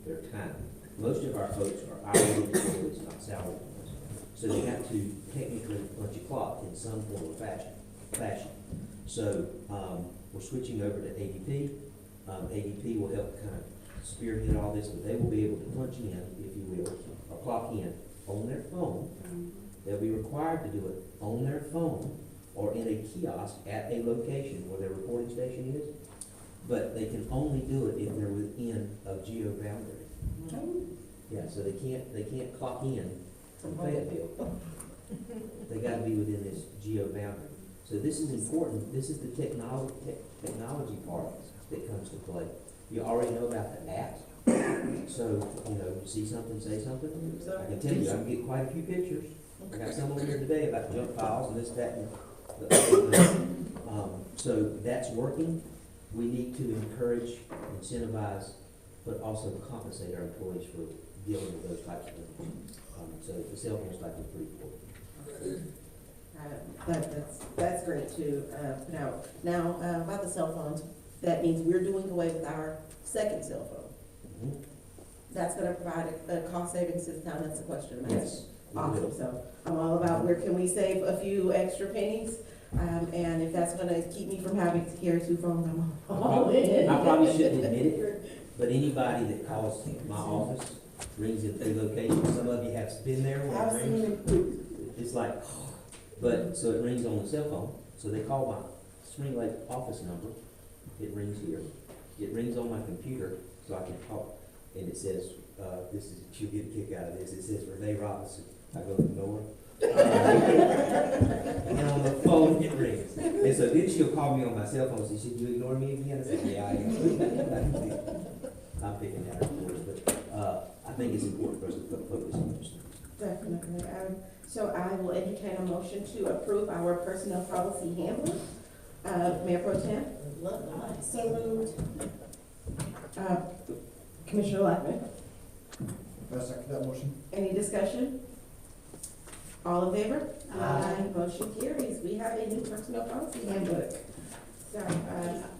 their time. Most of our folks are hourly employees, not salary employees. So they have to technically punch a clock in some form of fashion. So, we're switching over to ADP. ADP will help kind of spearhead all this, but they will be able to punch in, if you will, or clock in on their phone. They'll be required to do it on their phone or in a kiosk at a location where their reporting station is. But they can only do it if they're within a geo boundary. Yeah, so they can't clock in from Fayetteville. They gotta be within this geo boundary. So this is important. This is the technology part that comes to play. You already know about the apps. So, you know, see something, say something. I can tell you, I can get quite a few pictures. I got some over here today about junk files and this, that, and the other thing. So that's working. We need to encourage, incentivize, but also compensate our employees for dealing with those types of things. So the cell phone stuff is pretty important. That's great to put out. Now, about the cell phones, that means we're doing away with our second cell phone. Mhm. That's gonna provide a cost savings to the town, that's the question. I'm asking. Yes. Awesome, so I'm all about where can we save a few extra pennies? And if that's gonna keep me from having to carry two phones, I'm all in. I probably shouldn't admit it, but anybody that calls my office rings in 3 locations. Some of you have been there when I've it seen rings. it. It's like, but, so it rings on the cell phone, so they call my Spring Lake office number, it rings here. It rings on my computer, so I can talk, and it says, she'll get a kick out of this, it says Renee Robinson. I go ignore her. And on the phone, it rings. And so then she'll call me on my cell phone, she said, you ignore me again? I said, yeah, I am. I'm picking that up, of course, but, I think it's important for us to focus on those things. Definitely. So I will entertain a motion to approve our personnel policy handbook. Mayor Pro Tem? So moved. Commissioner Blackman? I second that motion. Any discussion? All in favor? Aye. Motion carries. We have a new personnel policy handbook. So,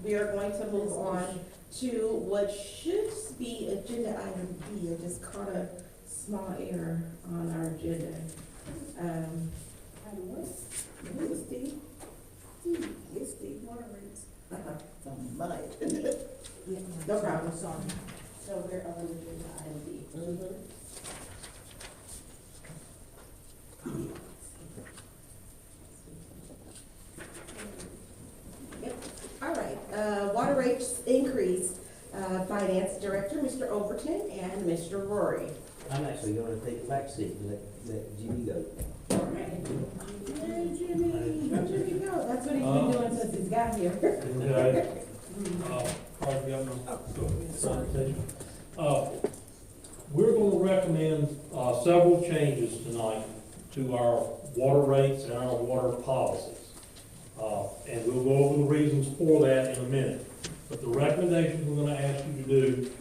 we are going to move on to what should be agenda item B. I just caught a small error on our agenda. Item what? Who is Steve? Steve, it's Steve Water rates. No problem. Sorry. So we're on agenda item B. All right, water rates increase, Finance Director, Mr. Overton, and Mr. Rory. I'm actually gonna take the back seat and let Jimmy go. All right. Hey, Jimmy, let Jimmy go. That's what he's been doing since he's got here. Okay. We're going to recommend several changes tonight to our water rates and our water policies. And we'll go over the reasons for that in a minute. But the recommendations we're going to ask you to do,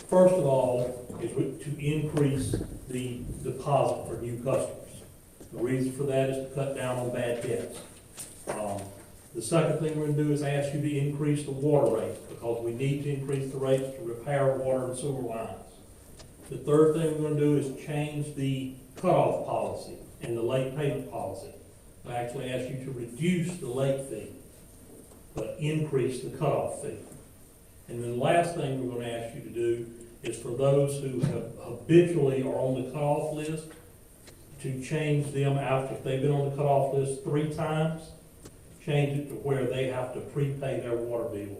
first of all, is to increase the deposit for new customers. The reason for that is to cut down on bad debts. The second thing we're going to do is ask you to increase the water rates, because we need to increase the rates to repair water and sewer lines. The third thing we're going to do is change the cutoff policy and the late payment policy. I actually ask you to reduce the late fee, but increase the cutoff fee. And then the last thing we're going to ask you to do is for those who have habitually are on the cutoff list, to change them after they've been on the cutoff list 3 times, change it to where they have to prepay their water bill.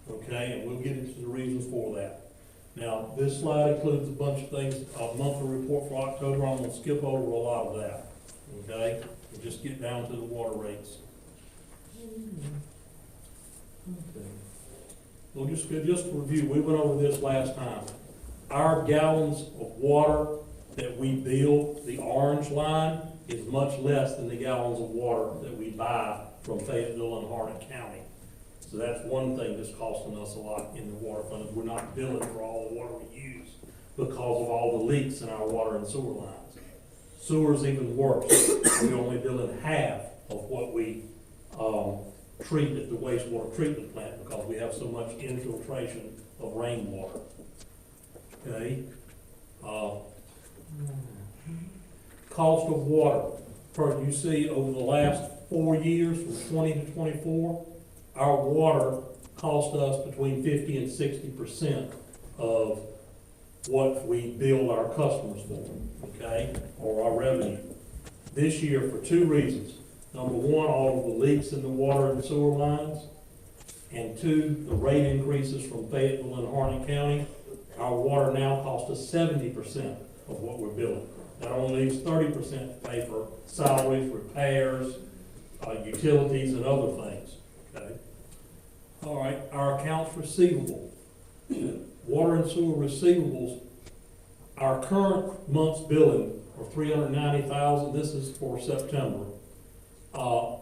Okay, and we'll get into the reasons for that. Now, this slide includes a bunch of things, a monthly report for October. I'm going to skip over a lot of that. Okay, we'll just get down to the water rates. Okay. Well, just to review, we went over this last time. Our gallons of water that we bill, the orange line, is much less than the gallons of water that we buy from Fayetteville and Harnett County. So that's one thing that's costing us a lot in the water fund, is we're not billing for all the water we use because of all the leaks in our water and sewer lines. Sewer's even worse. We're only billing half of what we treat at the wastewater treatment plant because we have so much infiltration of rainwater. Okay? Cost of water. Per you see over the last 4 years, from 20 to 24, our water cost us between 50 and 60% of what we bill our customers for, okay, or our revenue. This year for 2 reasons. Number one, all of the leaks in the water and sewer lines, and 2, the rate increases from Fayetteville and Harnett County. Our water now costs us 70% of what we're billing. That only leaves 30% to pay for salaries, repairs, utilities, and other things. Okay. All right, our accounts receivable. Water and sewer receivables, our current month's billing of $390,000, this is for September,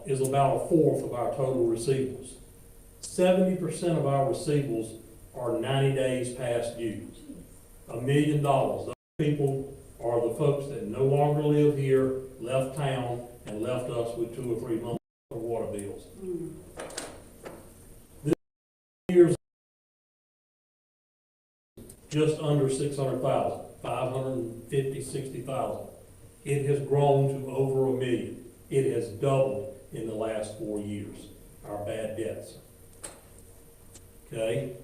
is about 1/4 of our total receivables. 70% of our receivables are 90 days past due. $1 million. Those people are the folks that no longer live here, left town, and left us with 2 or 3 months of water bills. This year's just under 600,000, 550, 60,000. It has grown to over $1 million. It has doubled in the last 4 years, our bad debts. Okay?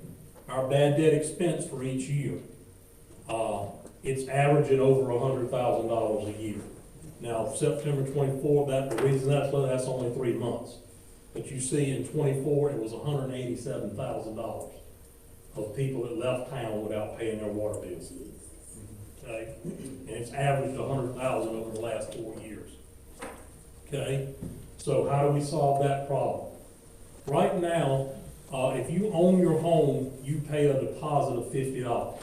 Our bad debt expense for each year, it's averaging over $100,000 a year. Now, September 24, the reason that's only 3 months. But you see in 24, it was $187,000 of people that left town without paying their water bills. Okay? And it's averaged $100,000 over the last 4 years. Okay? So how do we solve that problem? Right now, if you own your home, you pay a deposit of $50.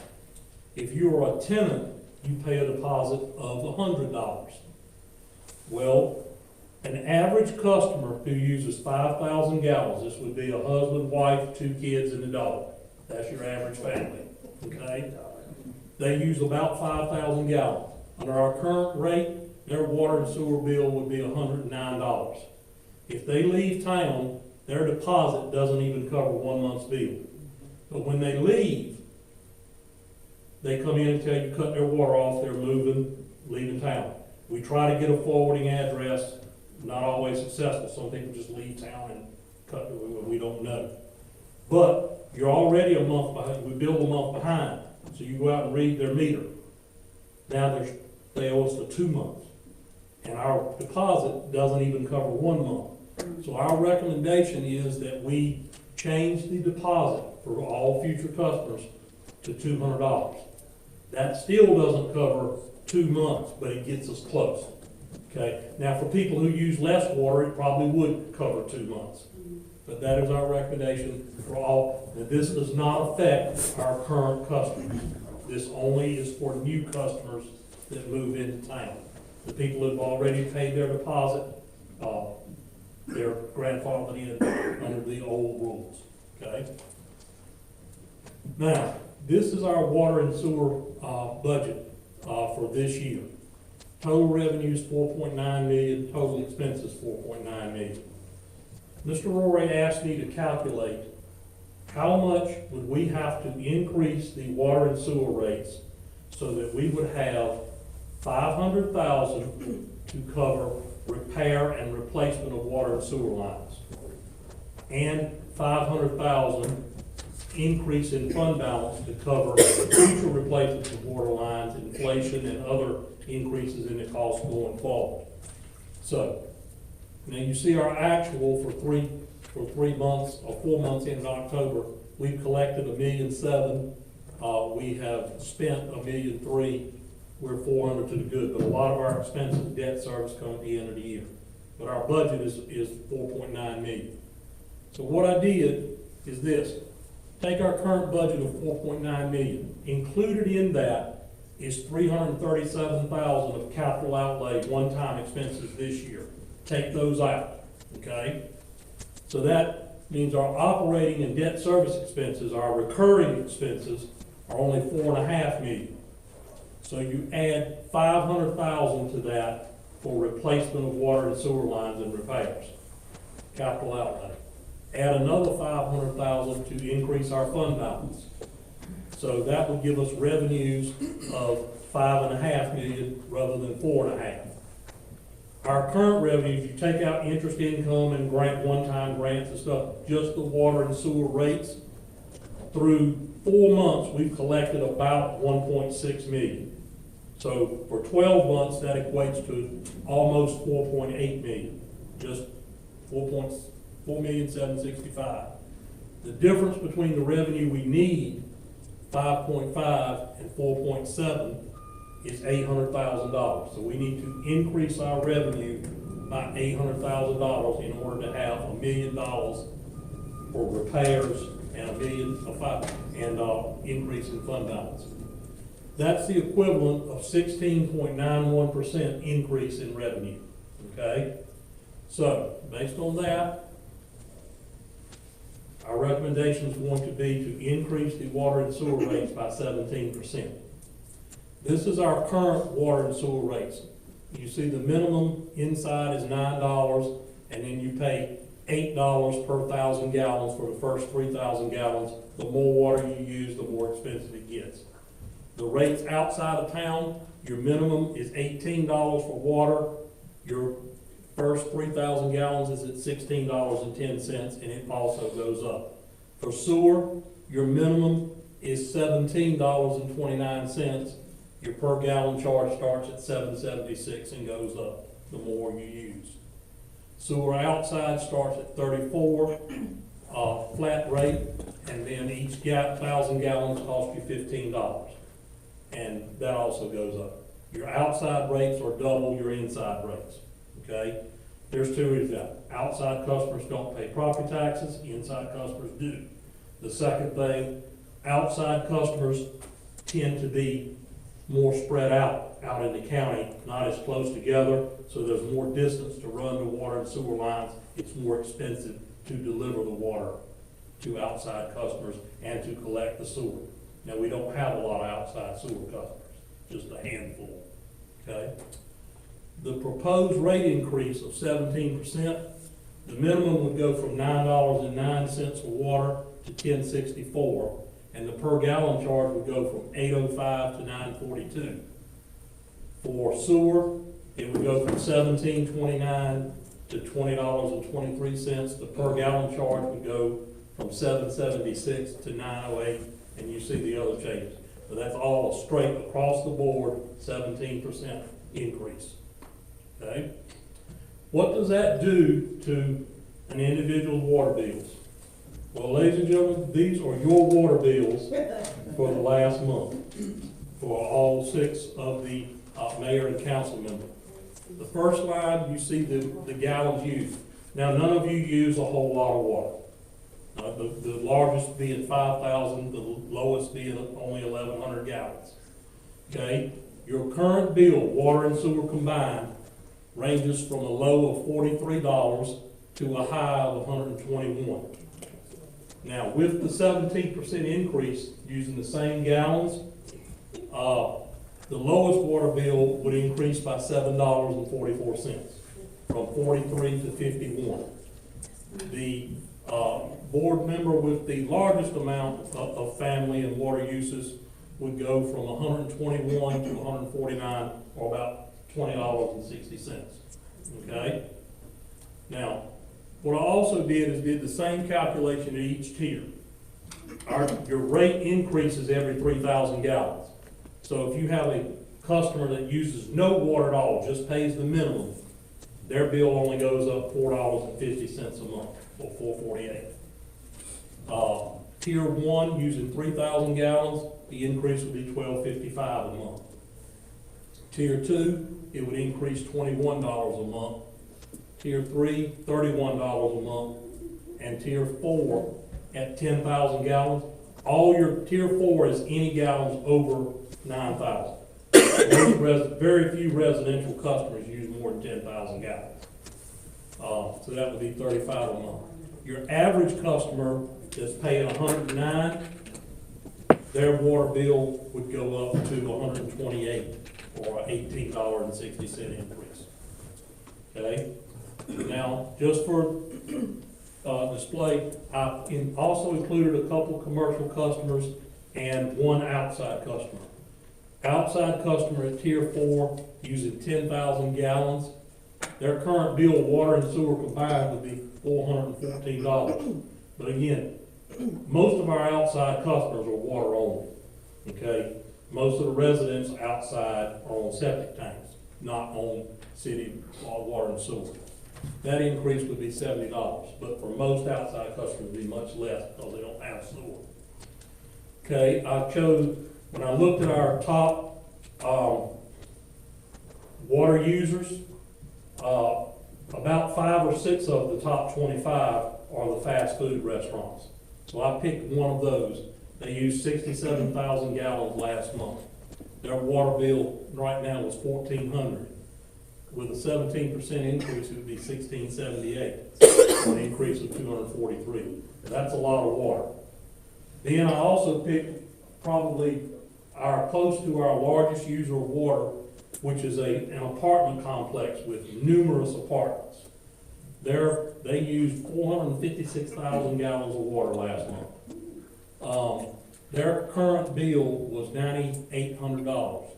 If you're a tenant you pay a deposit of $100. Well, an average customer who uses 5,000 gallons, this would be a husband, wife, 2 kids, and a dog. That's your average family, okay? They use about 5,000 gallons. Under our current rate, their water and sewer bill would be $109. If they leave town, their deposit doesn't even cover 1 month's bill. But when they leave, they come in and tell you cut their water off, they're leaving town. We try to get a forwarding address, not always successful. Some people just leave town and cut, we don't know. But you're already a month behind, we bill a month behind, so you go out and read their meter. Now they owe us for 2 months, and our deposit doesn't even cover 1 month. So our recommendation is that we change the deposit for all future customers to $200. That still doesn't cover 2 months, but it gets us close. Okay, now for people who use less water, it probably would cover 2 months. But that is our recommendation for all. Now, this does not affect our current customers. This only is for new customers that move into town. The people who've already paid their deposit, they're grandfathered in under the old rules, okay? Now, this is our water and sewer budget for this year. Total revenue is $4.9 million, total expenses $4.9 million. Mr. Rory asked me to calculate how much would we have to increase the water and sewer rates so that we would have $500,000 to cover repair and replacement of water and sewer lines, and $500,000 increase in fund balance to cover future replacements of water lines, inflation, and other increases in the cost going forward. So, now you see our actual for 3 months, or 4 months in October, we've collected $1.7 million. We have spent $1.3 million. We're $400,000 to the good, but a lot of our expenses, debt service, come at the end of the year. But our budget is $4.9 million. So what I did is this: take our current budget of $4.9 million. Included in that is $337,000 of capital outlay, one-time expenses this year. Take those out, okay? So that means our operating and debt service expenses, our recurring expenses, are only $4.5 million. So you add $500,000 to that for replacement of water and sewer lines and repairs, capital outlay. Add another $500,000 to increase our fund balance. So that would give us revenues of $5.5 million rather than $4.5 million. Our current revenues, you take out interest income and one-time grants and stuff, just the water and sewer rates, through 4 months, we've collected about $1.6 million. So for 12 months, that equates to almost $4.8 million, just $4,765,000. The difference between the revenue we need, 5.5 and 4.7, is $800,000. So we need to increase our revenue by $800,000 in order to have $1 million for repairs and increase in fund balance. That's the equivalent of 16.91% increase in revenue, okay? So, based on that, our recommendation is going to be to increase the water and sewer rates by 17%. This is our current water and sewer rates. You see the minimum inside is $9, and then you pay $8 per 1,000 gallons for the first 3,000 gallons. The more water you use, the more expensive it gets. The rates outside of town, your minimum is $18 for water. Your first 3,000 gallons is at $16.10, and it also goes up. For sewer, your minimum is $17.29. Your per gallon charge starts at $7.76 and goes up the more you use. Sewer outside starts at $34 flat rate, and then each 1,000 gallons costs you $15. And that also goes up. Your outside rates are double your inside rates, okay? There's two reasons that. Outside customers don't pay property taxes, inside customers do. The second thing, outside customers tend to be more spread out in the county, not as close together, so there's more distance to run the water and sewer lines. It's more expensive to deliver the water to outside customers and to collect the sewer. Now, we don't have a lot of outside sewer customers, just a handful, okay? The proposed rate increase of 17%, the minimum would go from $9.09 for water to $10.64, and the per gallon charge would go from $8.05 to $9.42. For sewer, it would go from $17.29 to $20.23. The per gallon charge would go from $7.76 to $9.08, and you see the other changes. So that's all straight across the board, 17% increase. Okay? What does that do to an individual's water bills? Well, ladies and gentlemen, these are your water bills for the last month for all 6 of the mayor and council members. The first line, you see the gallons used. Now, none of you use a whole lot of water. The largest being 5,000, the lowest being only 1,100 gallons. Okay? Your current bill, water and sewer combined, ranges from a low of $43 to a high of $121. Now, with the 17% increase using the same gallons, the lowest water bill would increase by $7.44 from 43 to 51. The board member with the largest amount of family and water uses would go from 121 to 149, or about $20.60. Okay? Now, what I also did the same calculation at each tier. Your rate increases every 3,000 gallons. So if you have a customer that uses no water at all, just pays the minimum, their bill only goes up $4.50 a month, or $4.48. Tier 1, using 3,000 gallons, the increase would be $12.55 a month. Tier 2, it would increase $21 a month. Tier 3, $31 a month. And Tier 4, at 10,000 gallons, all your Tier 4 is any gallons over 9,000. Very few residential customers use more than 10,000 gallons. So that would be $35 a month. Your average customer that's paying $109, their water bill would go up to $128, or an $18.60 increase. Okay? Now, just for display, I also included a couple of commercial customers and one outside customer. Outside customer at Tier 4 using 10,000 gallons, their current bill of water and sewer combined would be $414. But again, most of our outside customers are water only. Okay? Most of the residents outside are on septic tanks, not on city water and sewer. That increase would be $70, but for most outside customers, it would be much less because they don't have sewer. Okay, I chose, when I looked at our top water users, about 5 or 6 of the top 25 are the fast food restaurants. So I picked one of those. They used 67,000 gallons last month. Their water bill right now was $1,400. With a 17% increase, it would be $1,678, an increase of 243. That's a lot of water. Then I also picked probably close to our largest user of water, which is an apartment complex with numerous apartments. They used 456,000 gallons of water last month. Their current bill was $9,800.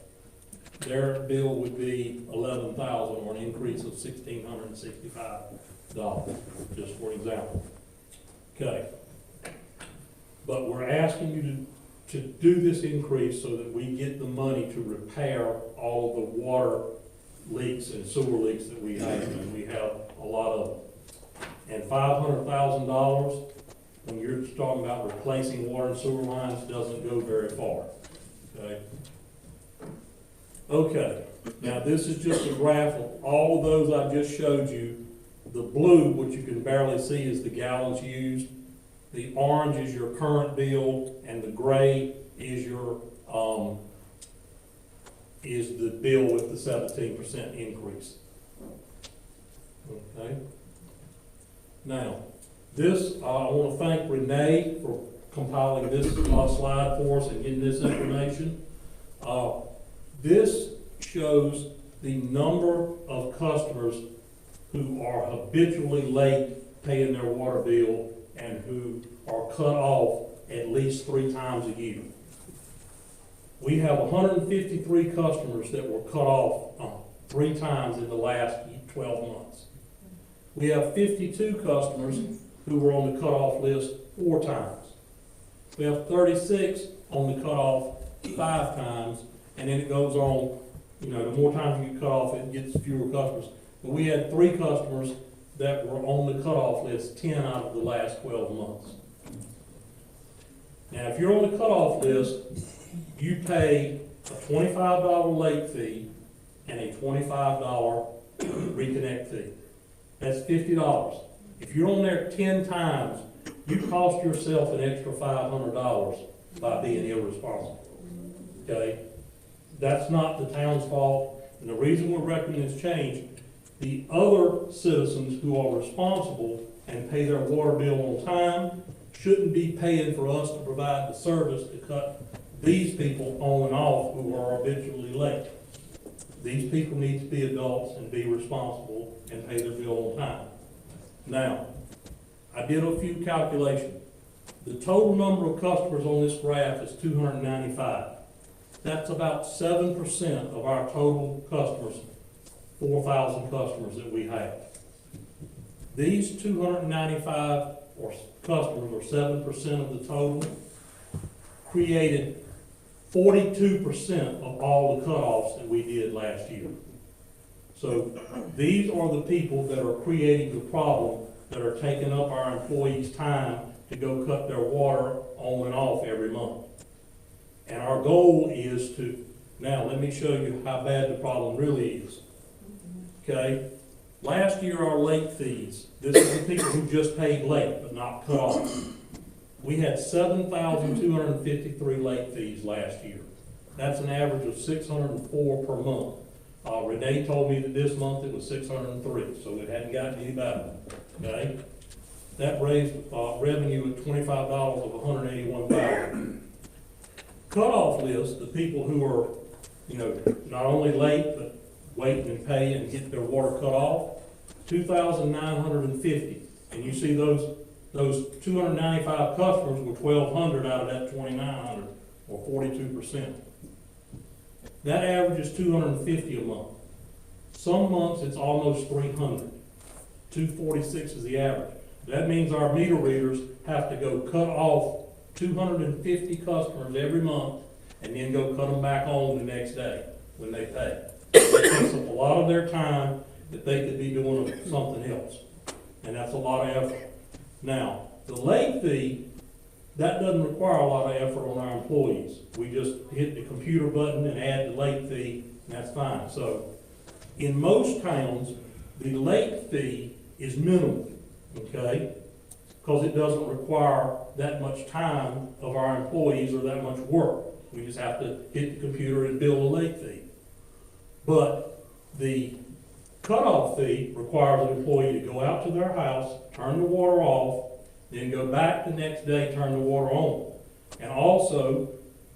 Their bill would be $11,000, or an increase of $1,665, just for example. Okay. But we're asking you to do this increase so that we get the money to repair all of the water leaks and sewer leaks that we have, and we have a lot of them. And $500,000, when you're talking about replacing water and sewer lines, doesn't go very far. Okay. Okay, now this is just a graph of all of those I just showed you. The blue, which you can barely see, is the gallons used. The orange is your current bill, and the gray is your is the bill with the 17% increase. Okay? Now, this, I want to thank Renee for compiling this slide for us and getting this information. This shows the number of customers who are habitually late paying their water bill and who are cut off at least 3 times a year. We have 153 customers that were cut off 3 times in the last 12 months. We have 52 customers who were on the cutoff list 4 times. We have 36 on the cutoff 5 times, and then it goes on, you know, the more times you get cut off, it gets fewer customers. But we had 3 customers that were on the cutoff list 10 out of the last 12 months. Now, if you're on the cutoff list, you pay a $25 late fee and a $25 reconnect fee. That's $50. If you're on there 10 times, you cost yourself an extra $500 by being irresponsible. Okay? That's not the town's fault, and the reason we're recommending this change, the other citizens who are responsible and pay their water bill on time shouldn't be paying for us to provide the service to cut these people on and off who are habitually late. These people need to be adults and be responsible and pay their bill on time. Now, I did a few calculations. The total number of customers on this graph is 295. That's about 7% of our total customers, 4,000 customers that we have. These 295 customers, or 7% of the total, created 42% of all the cutoffs that we did last year. So these are the people that are creating the problem, that are taking up our employees' time to go cut their water on and off every month. And our goal is to, now let me show you how bad the problem really is. Okay? Last year, our late fees, this is the people who just paid late but not cut off. We had 7,253 late fees last year. That's an average of 604 per month. Renee told me that this month it was 603, so it hadn't gotten any better. Okay? That raised revenue at $25 of $181,000. Cutoff list, the people who are, you know, not only late but waiting and pay and get their water cut off, 2,950. And you see those 295 customers were 1,200 out of that 2,900, or 42%. That average is 250 a month. Some months it's almost 300. 246 is the average. That means our meter readers have to go cut off 250 customers every month and then go cut them back on the next day when they pay. It takes up a lot of their time that they could be doing something else. And that's a lot of effort. Now, the late fee, that doesn't require a lot of effort on our employees. We just hit the computer button and add the late fee, and that's fine. So, in most towns, the late fee is minimal, okay? Because it doesn't require that much time of our employees or that much work. We just have to hit the computer and bill a late fee. But the cutoff fee requires an employee to go out to their house, turn the water off, then go back the next day, turn the water on. And also,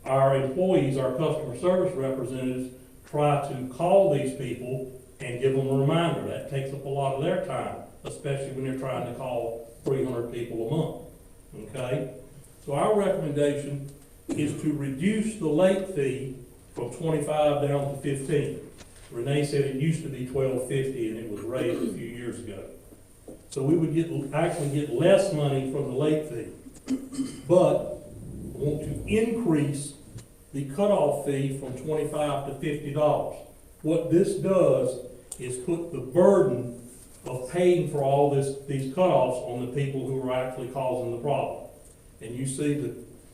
our employees, our customer service representatives, try to call these people and give them a reminder. That takes up a lot of their time, especially when they're trying to call 300 people a month, okay? So our recommendation is to reduce the late fee from 25 down to 15. Renee said it used to be $12.50 and it was raised a few years ago. So we would actually get less money from the late fee, but want to increase the cutoff fee from $25 to $50. What this does is put the burden of paying for all these cutoffs on the people who are actually causing the problem. And you see the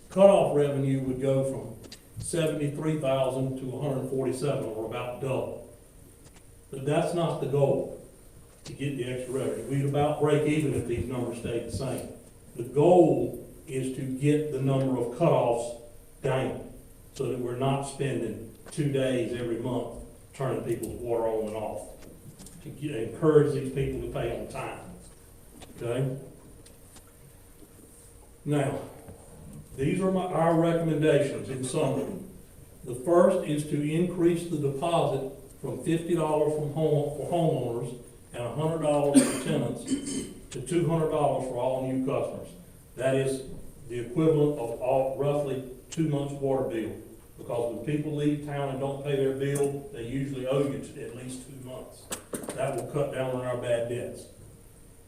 cutoff revenue would go from $73,000 to $147,000, or about double. But that's not the goal, to get the extra revenue. We'd about break even if these numbers stayed the same. The goal is to get the number of cutoffs down. so that we're not spending 2 days every month turning people's water on and off, to encourage these people to pay on time, okay? Now, these are our recommendations in summary. The first is to increase the deposit from $50 for homeowners and $100 for tenants to $200 for all new customers. That is the equivalent of roughly 2 months' water bill. Because when people leave town and don't pay their bill, they usually owe you at least 2 months. That will cut down on our bad debts.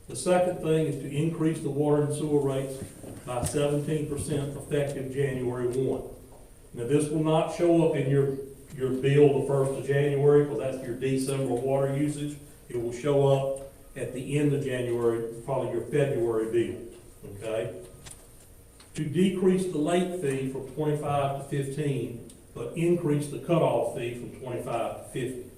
The second thing is to increase the water and sewer rates by 17% effective January 1. Now, this will not show up in your bill the 1st of January, because that's your December water usage. It will show up at the end of January, probably your February bill, okay? To decrease the late fee from 25 to 15, but increase the cutoff fee from 25 to 50.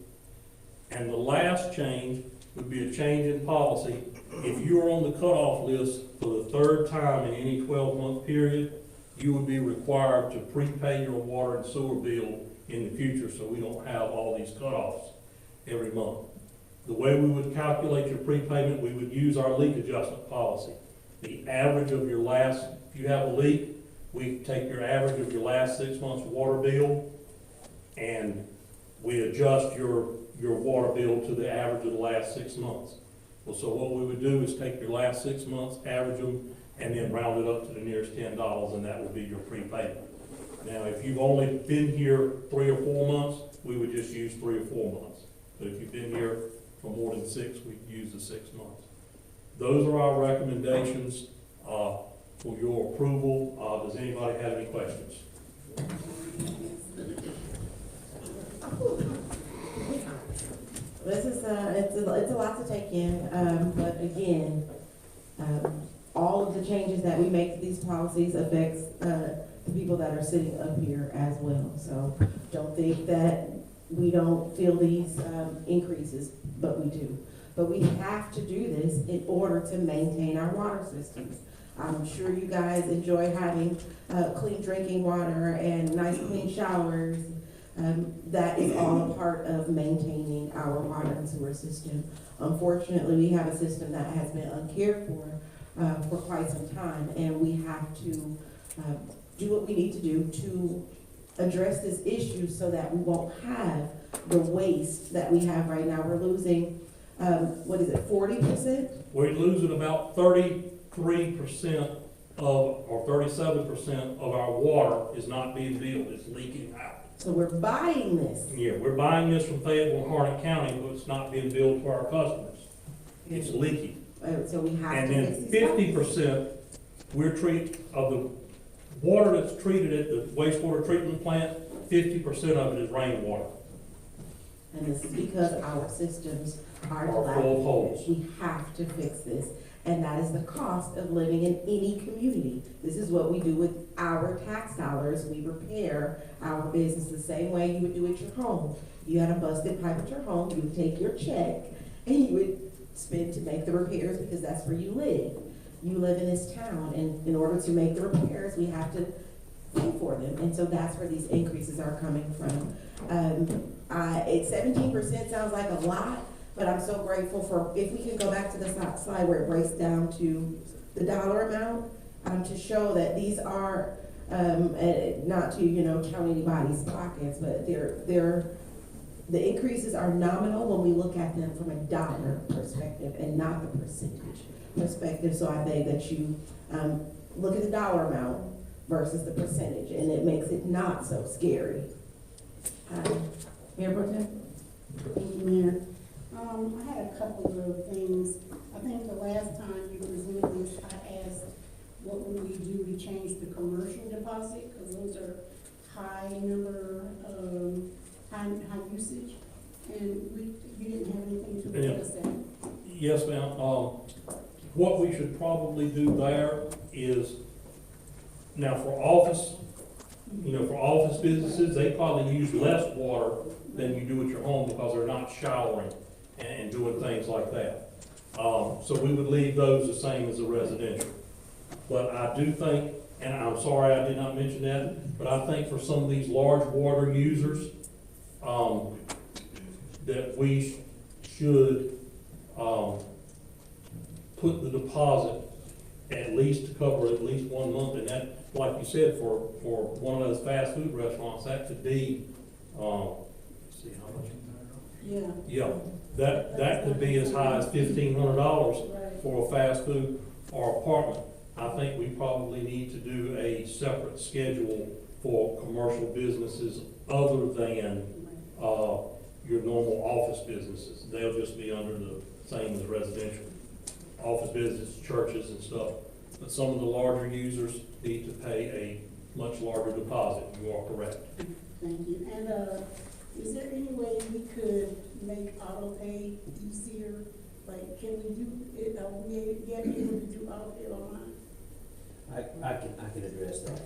And the last change would be a change in policy. If you're on the cutoff list for the 3rd time in any 12-month period, you would be required to prepay your water and sewer bill in the future, so we don't have all these cutoffs every month. The way we would calculate your prepayment, we would use our leak adjustment policy. The average of your last, if you have a leak, we take your average of your last 6 months' water bill, and we adjust your water bill to the average of the last 6 months. Well, so what we would do is take your last 6 months, average them, and then round it up to the nearest $10, and that would be your prepayment. Now, if you've only been here 3 or 4 months, we would just use 3 or 4 months. But if you've been here for more than 6, we'd use the 6 months. Those are our recommendations for your approval. Does anybody have any questions? This is, it's a lot to take in, but again, all of the changes that we make to these policies affects, the people that are sitting up here as well. So don't think that we don't feel these, increases, but we do. But we have to do this in order to maintain our water systems. I'm sure you guys enjoy having, clean drinking water and nice clean showers. That is all a part of maintaining our water and sewer system. Unfortunately, we have a system that has been uncared for quite some time, and we have to do what we need to do to address this issue so that we won't have the waste that we have right now. We're losing, 40%? We're losing about 33% or 37% of our water is not being billed, it's leaking out. So we're buying this. Yeah, we're buying this from Fayetteville and Harnett County, but it's not being billed to our customers. It's leaking. So we have And to then fix these 50%, of the water that's treated at the wastewater treatment plant, 50% of it is rainwater. And this is because our systems are Are lacking. full of holes. We have to fix this. And that is the cost of living in any community. This is what we do with our tax dollars. We repair our business the same way you would do at your home. You had a busted pipe at your home, you would take your check and you would spend to make the repairs because that's where you live. You live in this town, and in order to make the repairs, we have to pay for them. And so that's where these increases are coming from. 17% sounds like a lot, but I'm so grateful for, if we can go back to the slide where it breaks down to the dollar amount, to show that these are, not to, count anybody's pockets, but the increases are nominal when we look at them from a dollar perspective and not the percentage perspective. So I beg that you, look at the dollar amount versus the percentage, and it makes it not so scary. Mayor Pro Tem? Thank you, Mayor. I had a couple of things. I think the last time you presented this, I asked, what would we do to change the commercial deposit? Because those are high number, high usage. And you didn't have anything to address that. Yes, ma'am. What we should probably do there is, now for office businesses, they probably use less water than you do at your home because they're not showering and doing things like that. So we would leave those the same as the residential. But I do think and I'm sorry I did not mention that, but I think for some of these large water users, that we should, put the deposit at least to cover at least 1 month, and that, like you said, for one of those fast food restaurants, that could be, let's see how much. Yeah. Yeah, that could be as high as $1,500 Right. for a fast food or apartment. I think we probably need to do a separate schedule for commercial businesses other than, your normal office businesses. They'll just be under the same as residential. Office business, churches and stuff. But some of the larger users need to pay a much larger deposit. You are correct. Thank you. And, is there any way we could make auto pay easier? Like, can we do it, we get able to do auto pay online? I can address that.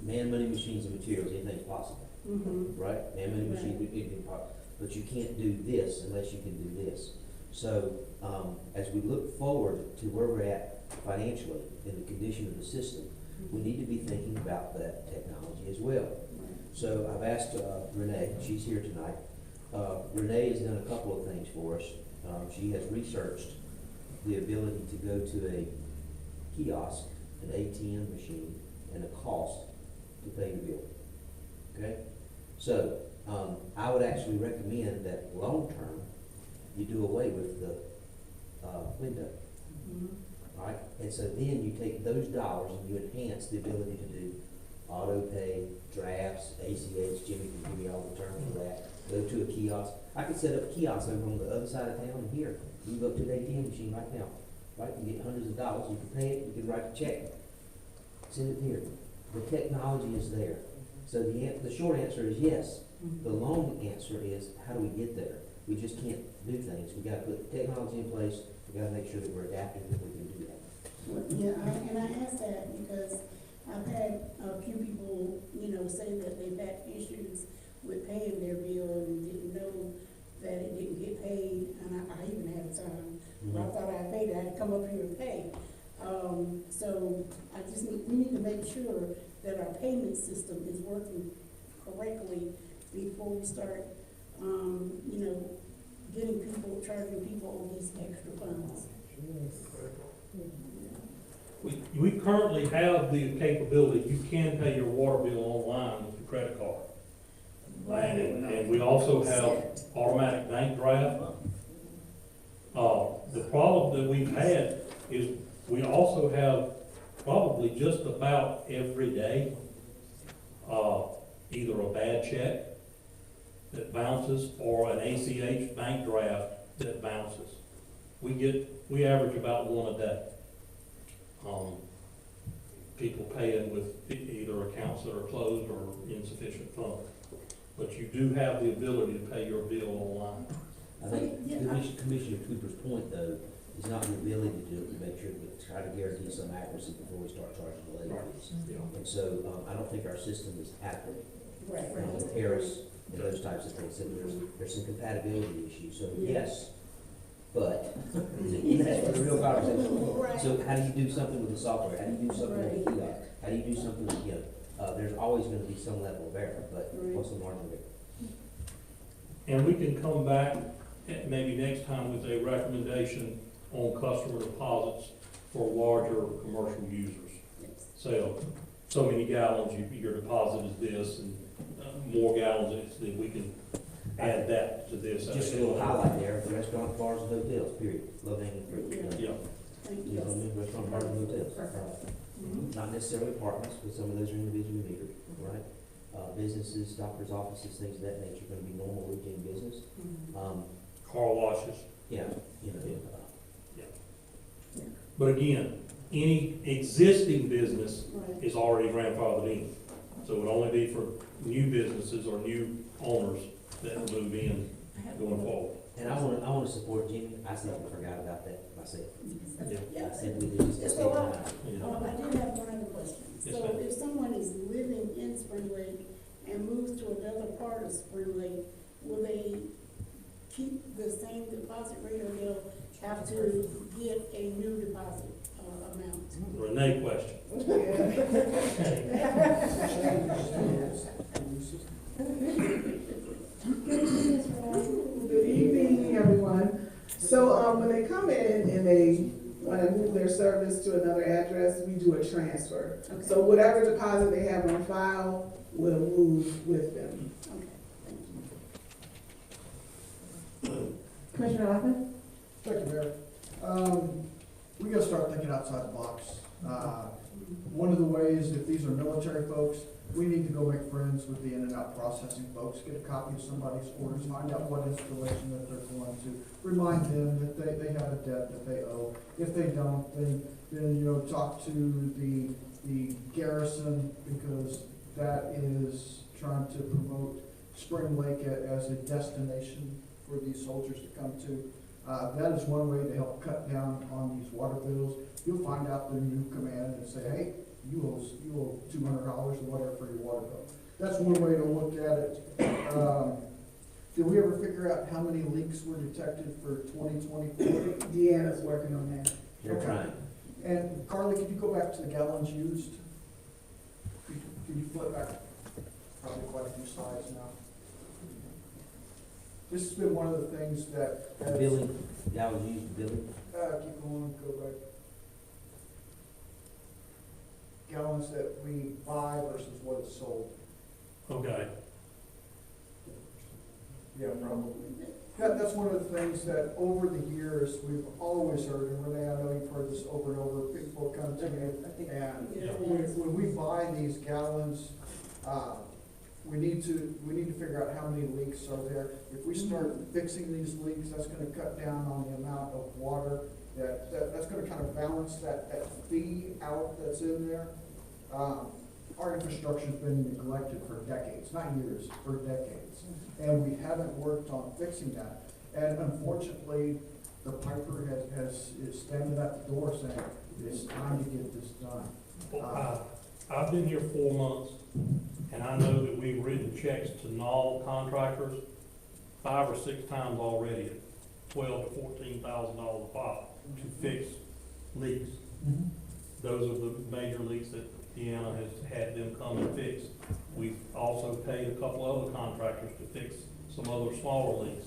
Man, money, machines, and materials, anything's possible, Mm-hmm. right? Man, money, machines, anything possible. But you can't do this unless you can do this. So, as we look forward to where we're at financially in the condition of the system, we need to be thinking about that technology as well. So I've asked Renee, she's here tonight. Renee has done a couple of things for us. She has researched the ability to go to a kiosk, an ATM machine, and a cost to pay your bill. Okay? So, I would actually recommend that long-term, you do away with the window. Right? And so then you take those dollars and you enhance the ability to do auto pay, drafts, ACH, Jimmy can give me all the terms for that. Go to a kiosk. I could set up a kiosk over on the other side of town and here. You can go to the ATM machine right now. Right? You get hundreds of dollars. You can pay it. You can write a check. Send it here. The technology is there. So the short answer is yes. The long answer is how do we get there? We just can't do things. We got to put the technology in place. We got to make sure that we're adaptive and we can do that. Yeah, and I asked that because I've had a few people, say that they've had issues with paying their bill and didn't know that it didn't get paid, and I even had a time where I thought I paid it, I had to come up here and pay. So we need to make sure that our payment system is working correctly before we start, charging people all these extra funds. We currently have the capability, you can pay your water bill online with your credit card. And we also have automatic bank draft. The problem that we've had is we also have probably just about every day, either a bad check that bounces or an ACH bank draft that bounces. We average about one a day. People paying with either accounts that are closed or insufficient funds. But you do have the ability to pay your bill online. I think Commissioner Cooper's point, though, is not the ability to do it, to make sure that try to guarantee some accuracy before we start charging the late fees. And so, I don't think our system is adequate. With Harris and those types of things, so there's some compatibility issues, so yes, but, that's where the real conversation is. So how do you do something with the software, how do you do something with the kiosk, how do you do something with, there's always gonna be some level of error, but what's the margin of error? And we can come back maybe next time with a recommendation on customer deposits for larger commercial users. Say, so many gallons, your deposit is this, and more gallons, we can add that to this. Just a little highlight there, the restaurant, bars, and hotels, period, low hanging fruit. Yeah. You know what I mean, restaurant, bars, and hotels. Not necessarily apartments, but some of those are individually metered, right? Businesses, doctor's offices, things of that nature, are gonna be normal routine business. Car washes. Yeah, But again, any existing business is already grandfathered in. So it would only be for new businesses or new owners that move in going forward. and I wanna support Jimmy, I simply forgot about that myself. Yeah. I simply did just. So, I did have one other question. Yes, So ma'am. if someone is living in Spring Lake and moves to another part of Spring Lake, will they keep the same deposit rate, or they'll have to get a new deposit amount. Renee question. Good evening, everyone. So, when they come in and they want to move their service to another address, we do a transfer. Okay. So whatever deposit they have on file will move with them. Okay, thank you. Commissioner Hoffman? Thank you, Mayor. We gotta start thinking outside the box. One of the ways, if these are military folks, we need to go make friends with the in and out processing folks, get a copy of somebody's orders, find out what installation that they're going to, remind them that they have a debt that they owe. If they don't, then, you know, talk to the garrison, because that is trying to promote Spring Lake as a destination for these soldiers to come to. That is one way to help cut down on these water bills. You'll find out the new command and say, hey, you owe $200 or whatever for your water bill. That's one way to look at it. Did we ever figure out how many leaks were detected for 2024? Deanna's working on that. They're trying. And Carly, could you go back to the gallons used? Could you flip back probably quite a few slides now? This has been one of the things that has. Billy, that was used, Billy. Keep going, go back. Gallons that we buy versus what is sold. Okay. Yeah, probably. That's one of the things that over the years, we've always heard, and Renee, I know you've heard this over and over, people come to me, and when we buy these gallons, we need to figure out how many leaks are there. If we start fixing these leaks, that's gonna cut down on the amount of water that's gonna kind of balance that fee out that's in there. Our infrastructure's been neglected for decades, not years, for decades. And we haven't worked on fixing that. And unfortunately, the piper is standing at the door saying, it's time to get this done. I've been here 4 months, and I know that we've written checks to Knoll contractors 5 or 6 times already, at $12,000 to $14,000 a pop to fix leaks. Mm-hmm. Those are the major leaks that Deanna has had them come and fix. We've also paid a couple other contractors to fix some other smaller leaks.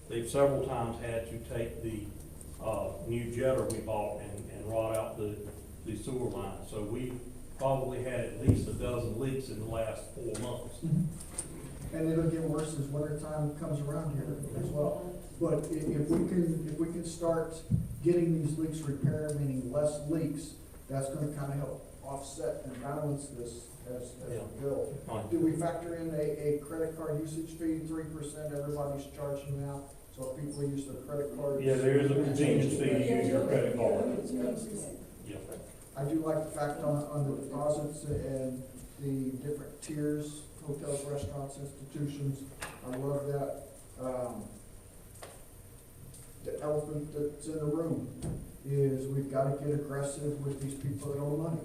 They've several times had to take the new jetter we bought and rot out the sewer line. So we probably had at least a dozen leaks in the last 4 months. And it'll get worse as winter time comes around here as well. But if we can start getting these leaks repaired, meaning less leaks, that's gonna kind of help offset and balance this as a bill. Fine. Do we factor in a credit card usage fee, 3% everybody's charging now? So if people use their credit cards. Yeah, there is a convenience fee to use your credit card. Yeah. I do like the fact on the deposits and the different tiers, hotels, restaurants, institutions. I love that. The elephant that's in the room is we've got to get aggressive with these people that owe money.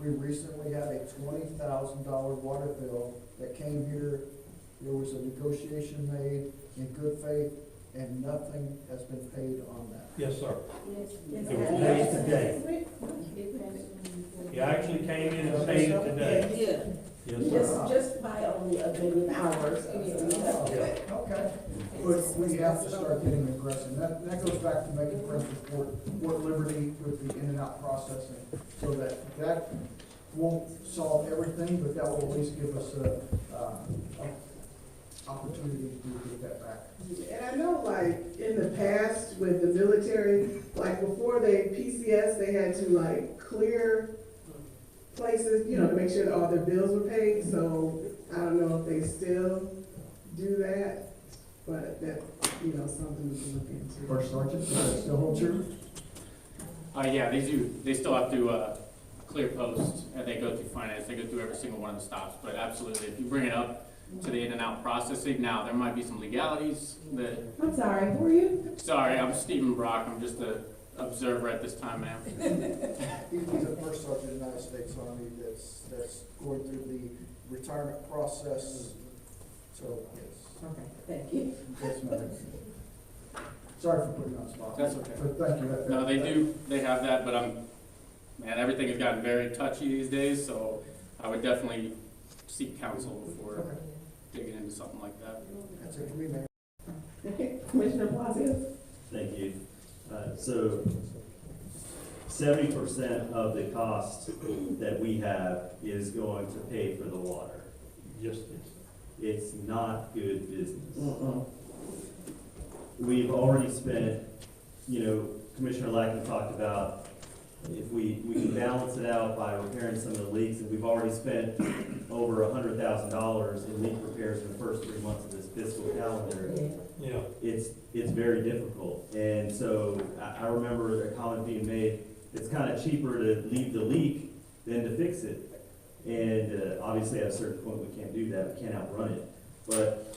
We recently had a $20,000 water bill that came here. There was a negotiation made in good faith, and nothing has been paid on that. Yes, sir. Yes. It was paid today. He actually came in and paid it today. Yes, sir. Just by only a million hours. Okay, but we have to start getting aggressive. That goes back to making friends with Port Liberty with the in and out processing, so that won't solve everything, but that will at least give us a opportunity to get that back. And I know, like, in the past with the military, like, before PCS, they had to, like, clear places, you know, to make sure that all their bills were paid. So I don't know if they still do that, but that, you know, something we can look into. First Sergeant, does that still hold true? Yeah, they do. They still have to clear posts, and they go through finance. They go through every single one of the stops. But absolutely, if you bring it up to the in and out processing, now there might be some legalities that. I'm sorry, who are you? Sorry, I'm Stephen Brock. I'm just a observer at this time, ma'am. He's a First Sergeant in the United States Army that's going through the retirement process. So yes. Okay, thank you. Yes, ma'am. Sorry for putting you on the spot. That's okay. But thank you. No, they have that, but man, everything has gotten very touchy these days, so I would definitely seek counsel before Okay. digging into something like that. That's it for me, Mayor. Commissioner Palacios? Thank you. So 70% of the cost that we have is going to pay for the water. Yes, It's not good business. We've already spent, Commissioner Lackman talked about if we can balance it out by repairing some of the leaks, and we've already spent over $100,000 in leak repairs in the first 3 months of this fiscal calendar. yeah. It's very difficult. And so I remember a comment being made, it's kind of cheaper to leave the leak than to fix it. And obviously at a certain point, we can't do that, we can't outrun it. But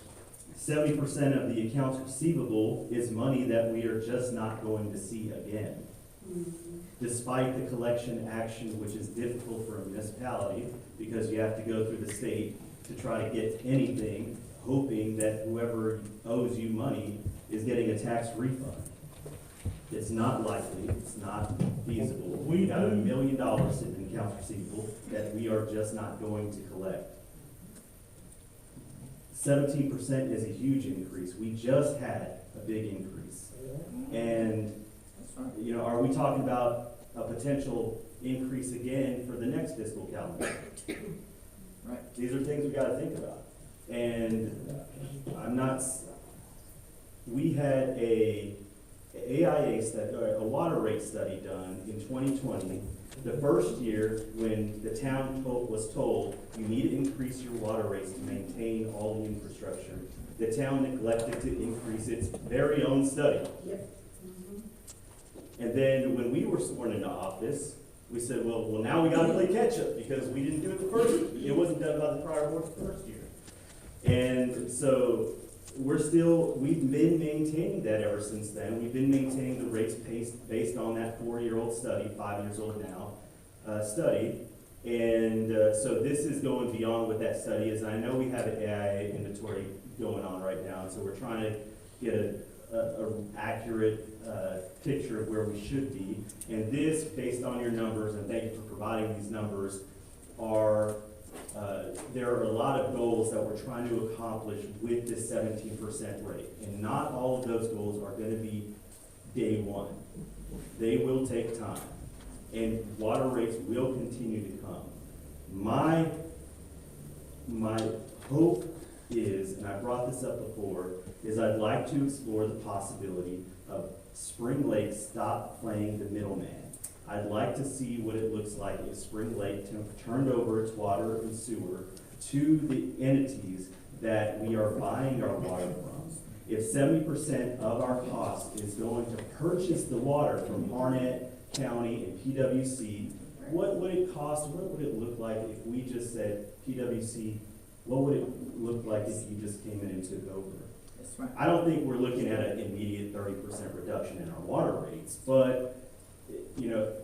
70% of the accounts receivable is money that we are just not going to see again. Despite the collection action, which is difficult for a municipality, because you have to go through the state to try to get anything, hoping that whoever owes you money is getting a tax refund. It's not likely, it's not feasible. We got $1 million sitting in accounts receivable that we are just not going to collect. 17% is a huge increase. We just had a big increase. And, are we talking about a potential increase again for the next fiscal calendar? Right. These are things we gotta think about. And we had a AIA study, or a water rate study done in 2020. The first year when the town was told, you need to increase your water rates to maintain all the infrastructure, the town neglected to increase its very own study. Yep. And then when we were sworn into office, we said, well, now we gotta play catch up because we didn't do it the first, it wasn't done by the prior board the first year. And so we've been maintaining that ever since then. We've been maintaining the rates based on that 4-year-old study, 5 years old now, study. And so this is going beyond what that study is. And I know we have an AIA inventory going on right now, and so we're trying to get an accurate picture of where we should be. And this, based on your numbers, and thank you for providing these numbers, there are a lot of goals that we're trying to accomplish with this 17% rate. And not all of those goals are going to be day one. They will take time. And water rates will continue to come. My hope is, and I brought this up before, is I'd like to explore the possibility of Spring Lake stop playing the middleman. I'd like to see what it looks like if Spring Lake turned over its water and sewer to the entities that we are buying our water from. If 70% of our cost is going to purchase the water from Harnett County and PWC, what would it cost, what would it look like if we just said, PWC, what would it look like if you just came in and took over? That's right. I don't think we're looking at an immediate 30% reduction in our water rates, but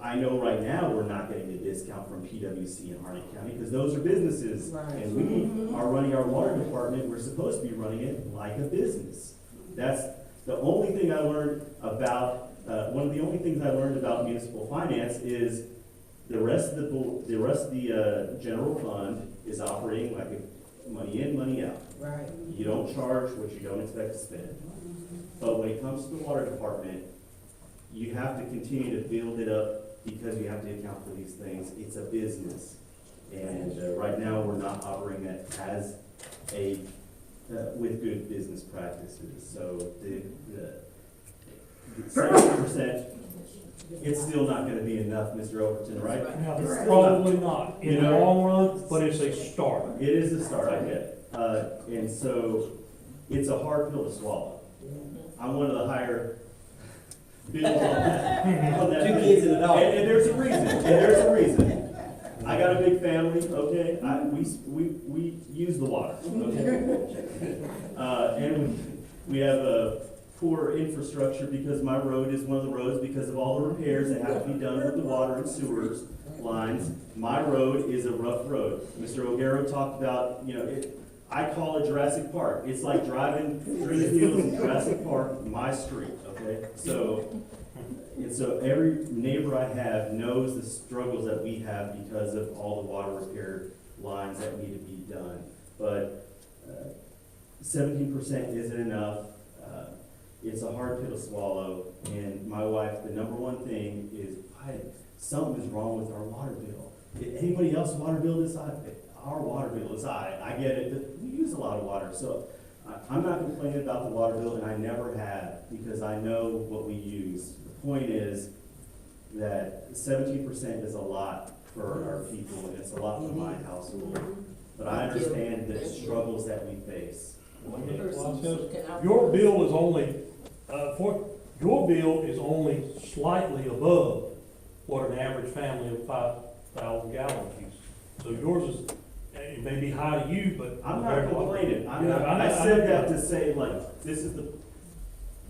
I know right now we're not getting a discount from PWC in Harnett County because those are businesses. Right. And we are running our water department, we're supposed to be running it like a business. That's the only thing I learned about, one of the only things I learned about municipal finance is the rest of the general fund is operating like a money in, money out. Right. You don't charge what you don't expect to spend. But when it comes to the water department, you have to continue to build it up because you have to account for these things. It's a business. And right now, we're not operating it as with good business practices. So the 70%, it's still not going to be enough, Mr. Overton, right? Now, probably not in the long run, but it's a start. It is a start, I get it. And so it's a hard pill to swallow. I'm one of the higher bills on that. 2 kids and a dog. And there's a reason. I got a big family, okay? We use the water, okay? And we have a poor infrastructure because my road is one of the roads because of all the repairs that have to be done with the water and sewers lines. My road is a rough road. Mr. O'Gara talked about, I call it Jurassic Park. It's like driving through the fields in Jurassic Park, my street, okay? So every neighbor I have knows the struggles that we have because of all the water repair lines that need to be done. But 17% isn't enough. It's a hard pill to swallow. And my wife, the number one thing is, something is wrong with our water bill. If anybody else's water bill is high, our water bill is high. I get it, but we use a lot of water. So I'm not complaining about the water bill, and I never have, because I know what we use. The point is that 17% is a lot for our people, and it's a lot for my household. But I understand the struggles that we face. Your bill is only, your bill is only slightly above what an average family of 5,000 gallons uses. So yours is, it may be high to you, but. I'm not complaining. I said that to say, like, this is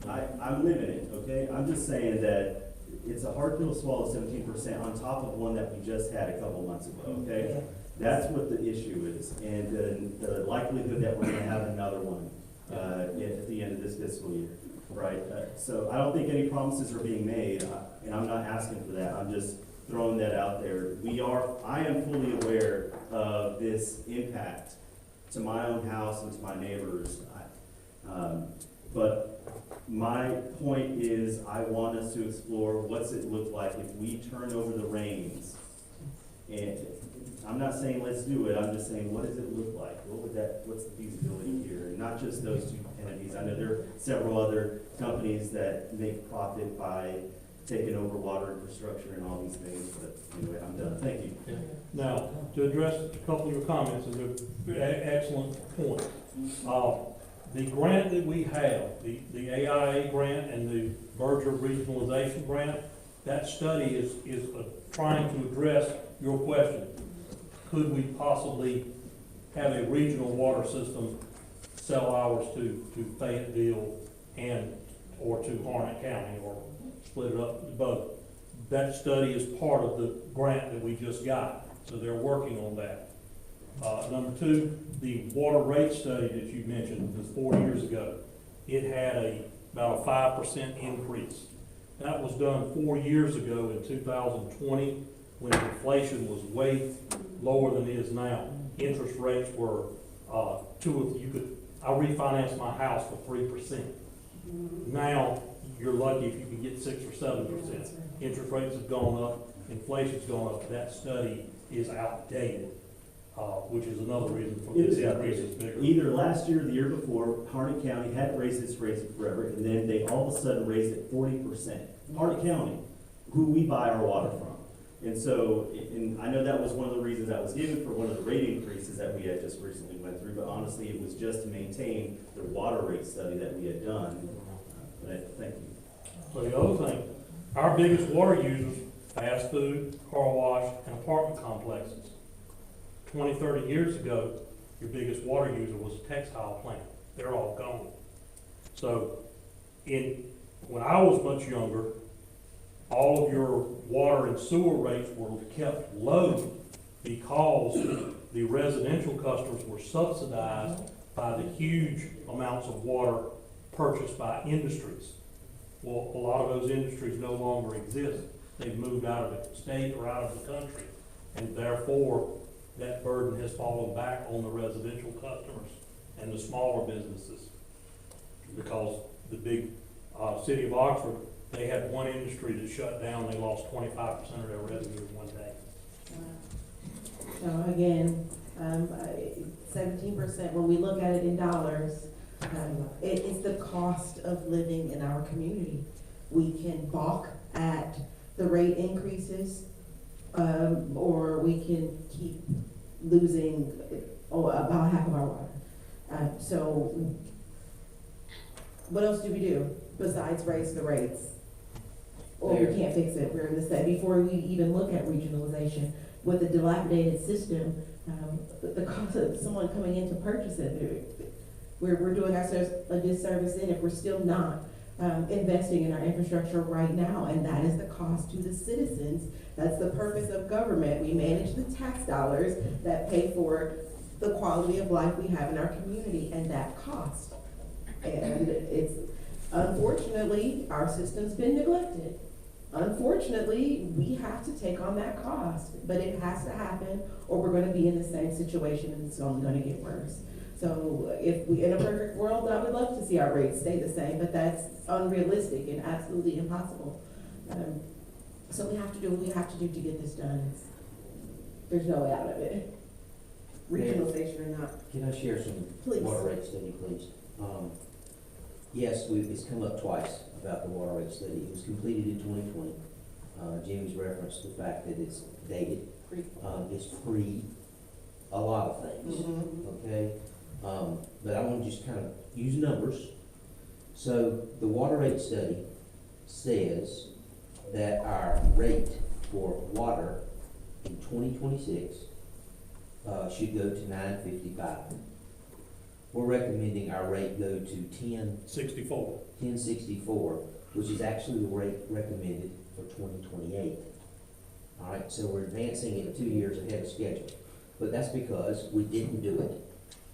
I'm living it, okay? I'm just saying that it's a hard pill to swallow, 17%, on top of one that we just had a couple months ago, okay? That's what the issue is, and the likelihood that we're gonna have another one at the end of this fiscal year, right? So I don't think any promises are being made, and I'm not asking for that. I'm just throwing that out there. I am fully aware of this impact to my own house and to my neighbors. But my point is, I want us to explore what's it look like if we turn over the reins. And I'm not saying let's do it, I'm just saying, what does it look like? What's the feasibility here? And not just those two entities. I know there are several other companies that make profit by taking over water infrastructure and all these things, but anyway, I'm done. Thank you. Now, to address a couple of your comments, and they're excellent points. The grant that we have, the AIA grant and the Merger Regionalization grant, that study is trying to address your question. Could we possibly have a regional water system sell ours to Fayetteville or to Harnett County, or split it up to both? That study is part of the grant that we just got, so they're working on that. Number two, the water rate study that you mentioned was 4 years ago. It had about a 5% increase. That was done 4 years ago in 2020, when inflation was way lower than it is now. Interest rates were I refinanced my house for 3%. Now you're lucky if you can get 6 or 7%. Interest rates have gone up, inflation's gone up. That study is outdated, which is another reason for this increase is bigger. Either last year or the year before, Harnett County hadn't raised its rates forever, and then they all of a sudden raised it 40%. Harnett County, who we buy our water from. And so, and I know that was one of the reasons that was given for one of the rate increases that we had just recently went through, but honestly, it was just to maintain the water rate study that we had done. But thank you. So the other thing, our biggest water users, fast food, car wash, and apartment complexes. 20, 30 years ago, your biggest water user was a textile plant. They're all gone. So when I was much younger, all of your water and sewer rates were kept low because the residential customers were subsidized by the huge amounts of water purchased by industries. Well, a lot of those industries no longer exist. They've moved out of the state or out of the country, and therefore that burden has fallen back on the residential customers and the smaller businesses, because the big city of Oxford, they had one industry that shut down. They lost 25% of their revenue in one day. So again, 17%, when we look at it in dollars, it is the cost of living in our community. We can balk at the rate increases, or we can keep losing about half of our water. So what else do we do besides raise the rates? Or we can't fix it. We're in the state. Before we even look at regionalization, with a dilapidated system, the cost of someone coming in to purchase it, we're doing ourselves a disservice if we're still not investing in our infrastructure right now, and that is the cost to the citizens. That's the purpose of government. We manage the tax dollars that pay for the quality of life we have in our community and that cost. And it's, unfortunately, our system's been neglected. Unfortunately, we have to take on that cost, but it has to happen or we're gonna be in the same situation and it's only gonna get worse. So if we, in a perfect world, I would love to see our rates stay the same, but that's unrealistic and absolutely impossible. So we have to do what we have to do to get this done. There's no way out of it. Regionalization or not. Can I share some Please. water rate study, please? Yes, it's come up twice about the water rate study. It was completed in 2020. Jimmy's referenced the fact that it's dated. It's pre a lot of things, okay? But I want to just kind of use numbers. So the water rate study says that our rate for water in 2026 should go to $9.55. We're recommending our rate go to $10.64, which is actually the rate recommended for 2028. All right, so we're advancing it 2 years ahead of schedule. But that's because we didn't do it,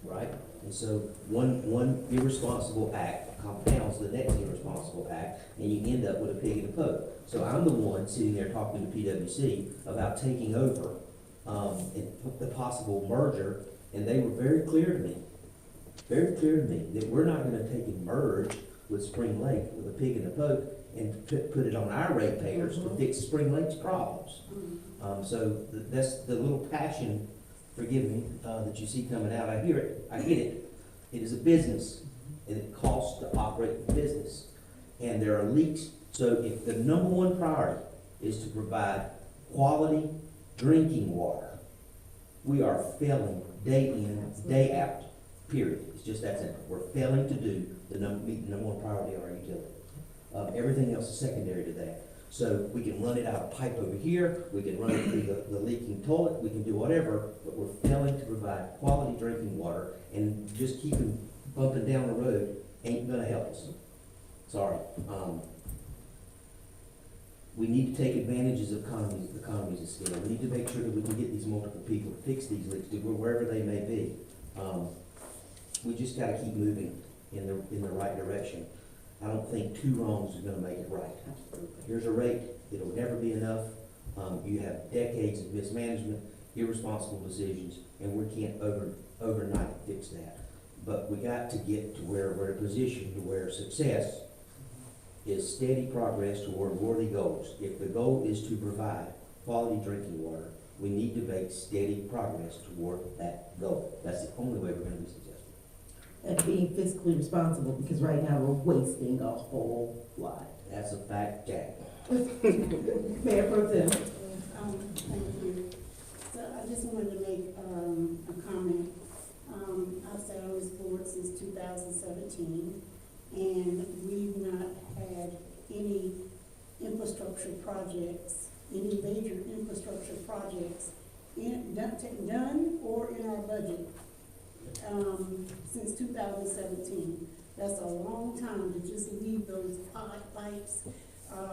right? And so one irresponsible act compounds the next irresponsible act, and you end up with a pig in a poke. So I'm the one sitting there talking to PwC about taking over and the possible merger, and they were very clear to me that we're not gonna take and merge with Spring Lake with a pig in a poke and put it on our ratepayers to fix Spring Lake's problems. So that's the little passion, forgive me, that you see coming out. I hear it, I get it. It is a business, and it costs to operate the business. And there are leaks. So if the number one priority is to provide quality drinking water, we are failing day in, day out, period. It's just that simple. We're failing to do meet the number one priority of our utility. Everything else is secondary to that. So we can run it out of pipe over here, we can run it through the leaking toilet, we can do whatever, but we're failing to provide quality drinking water, and just keeping bumping down the road ain't gonna help us. Sorry. We need to take advantages of economies of scale. We need to make sure that we can get these multiple people to fix these leaks, wherever they may be. We just gotta keep moving in the right direction. I don't think two wrongs is gonna make it right. Here's a rate, it'll never be enough. You have decades of mismanagement, irresponsible decisions, and we can't overnight fix that. But we got to get to where we're in a position to where success is steady progress toward worthy goals. If the goal is to provide quality drinking water, we need to make steady progress toward that goal. That's the only way we're gonna be successful. And being fiscally responsible, because right now we're wasting a whole lot. That's a fact, Jack. Mayor Pro Tem. Thank you. So I just wanted to make a comment. I've sat on this board since 2017, and we've not had any infrastructure projects, any major infrastructure projects done or in our budget since 2017. That's a long time to just leave those pipes,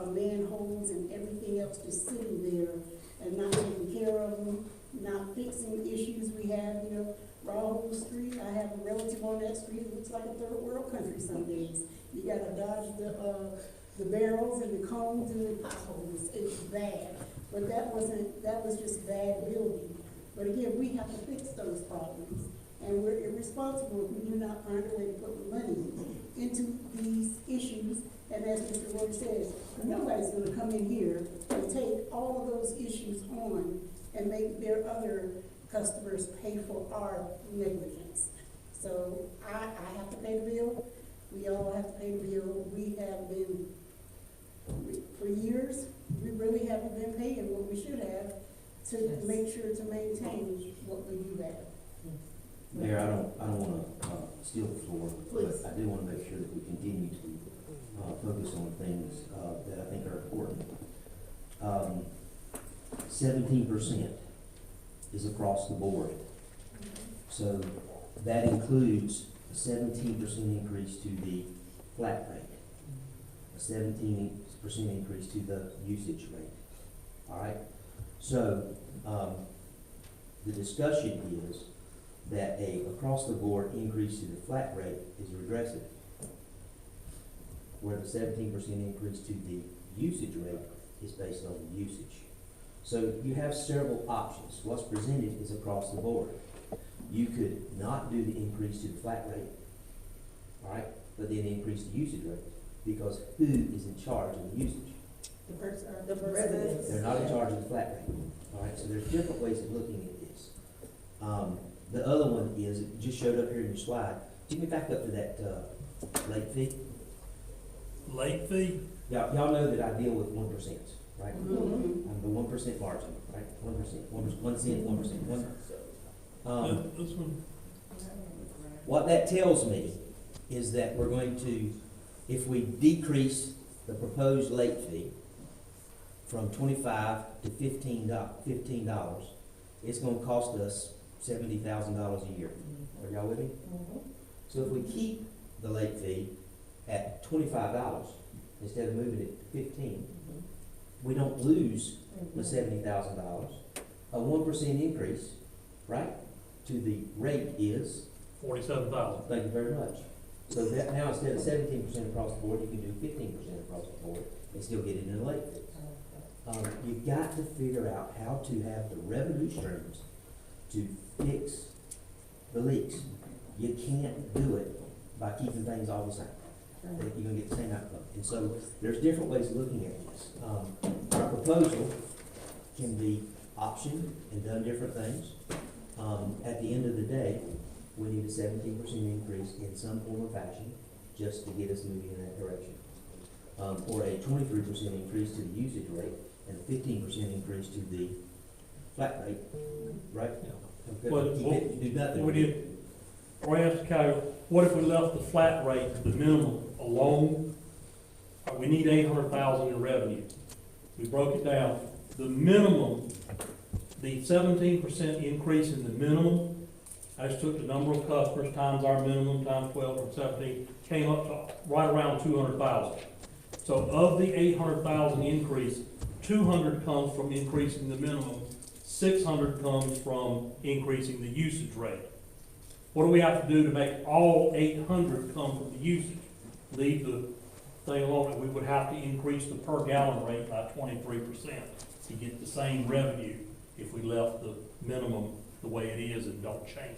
manholes, and everything else just sitting there and not taking care of them, not fixing issues we have. You know, Raoul Street, I have a relative on that street. It looks like a third world country some days. You gotta dodge the barrels and the cones and the potholes. It's bad. But that was just bad building. But again, we have to fix those problems. And we're irresponsible if we do not find a way to put money into these issues. And as Mr. Roy says, nobody's gonna come in here and take all of those issues on and make their other customers pay for our negligence. So I have to pay the bill. We all have to pay the bill. We have been, for years, we really haven't been paying what we should have to make sure to maintain what we do have. Mayor, I don't want to steal the floor, but I do want to make sure that we continue to focus on things that I think are important. 17% is across the board. So that includes a 17% increase to the flat rate, a 17% increase to the usage rate. All right? So the discussion is, that a across-the-board increase to the flat rate is regressive, where the 17% increase to the usage rate is based on the usage. So you have several options. What's presented is across the board. You could not do the increase to the flat rate, all right, but then increase the usage rate, because who is in charge of the usage? The residents. They're not in charge of the flat rate, all right, so there's different ways of looking at this. The other one is, it just showed up here in your slide. Take me back up to that, late fee. Late fee? Y'all know that I deal with 1%, right? Mhm. I'm the 1% margin, right? 1%, 1%, 1%. This one, What that tells me is that we're going to, if we decrease the proposed late fee from $25 to $15, it's gonna cost us $70,000 a year. Are y'all with me? So if we keep the late fee at $25 instead of moving it to $15, we don't lose the $70,000. A 1% increase, right, to the rate is, $47,000. thank you very much. So that now instead of 17% across the board, you can do 15% across the board and still get it in the late fees. You've got to figure out how to have the revenue streams to fix the leaks. You can't do it by keeping things all the same. You're gonna get the same outcome. And so there's different ways of looking at this. Our proposal can be optioned and done different things. At the end of the day, we need a 17% increase in some form or fashion just to get us moving in that direction. Or a 23% increase to the usage rate and a 15% increase to the flat rate, right? Well, Keep it, do nothing. we did, or ask Kyle, what if we left the flat rate, the minimum alone? We need 800,000 in revenue. We broke it down. The minimum, the 17% increase in the minimum, I just took the number of customers times our minimum times 12 or 17, came up to right around 200,000. So of the 800,000 increase, 200 comes from increasing the minimum, 600 comes from increasing the usage rate. What do we have to do to make all 800 come from the usage? Leave the thing alone, and we would have to increase the per gallon rate by 23% to get the same revenue if we left the minimum the way it is and don't change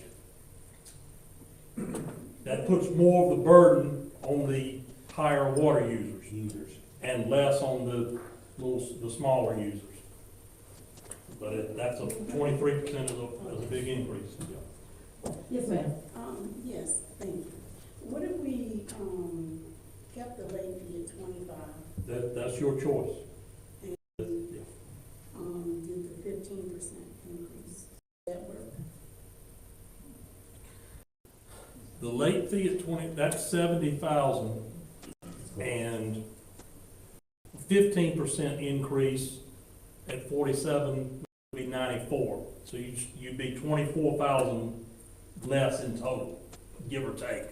it. That puts more of the burden on the higher water users and less on the smaller users. But that's a 23% is a big increase. Yes, ma'am. Yes, thank you. What if we, kept the late fee at 25? That's your choice. Did the 15% increase? That work? The late fee at 20, that's 70,000, and 15% increase at 47 would be 94. So you'd be 24,000 less in total, give or take.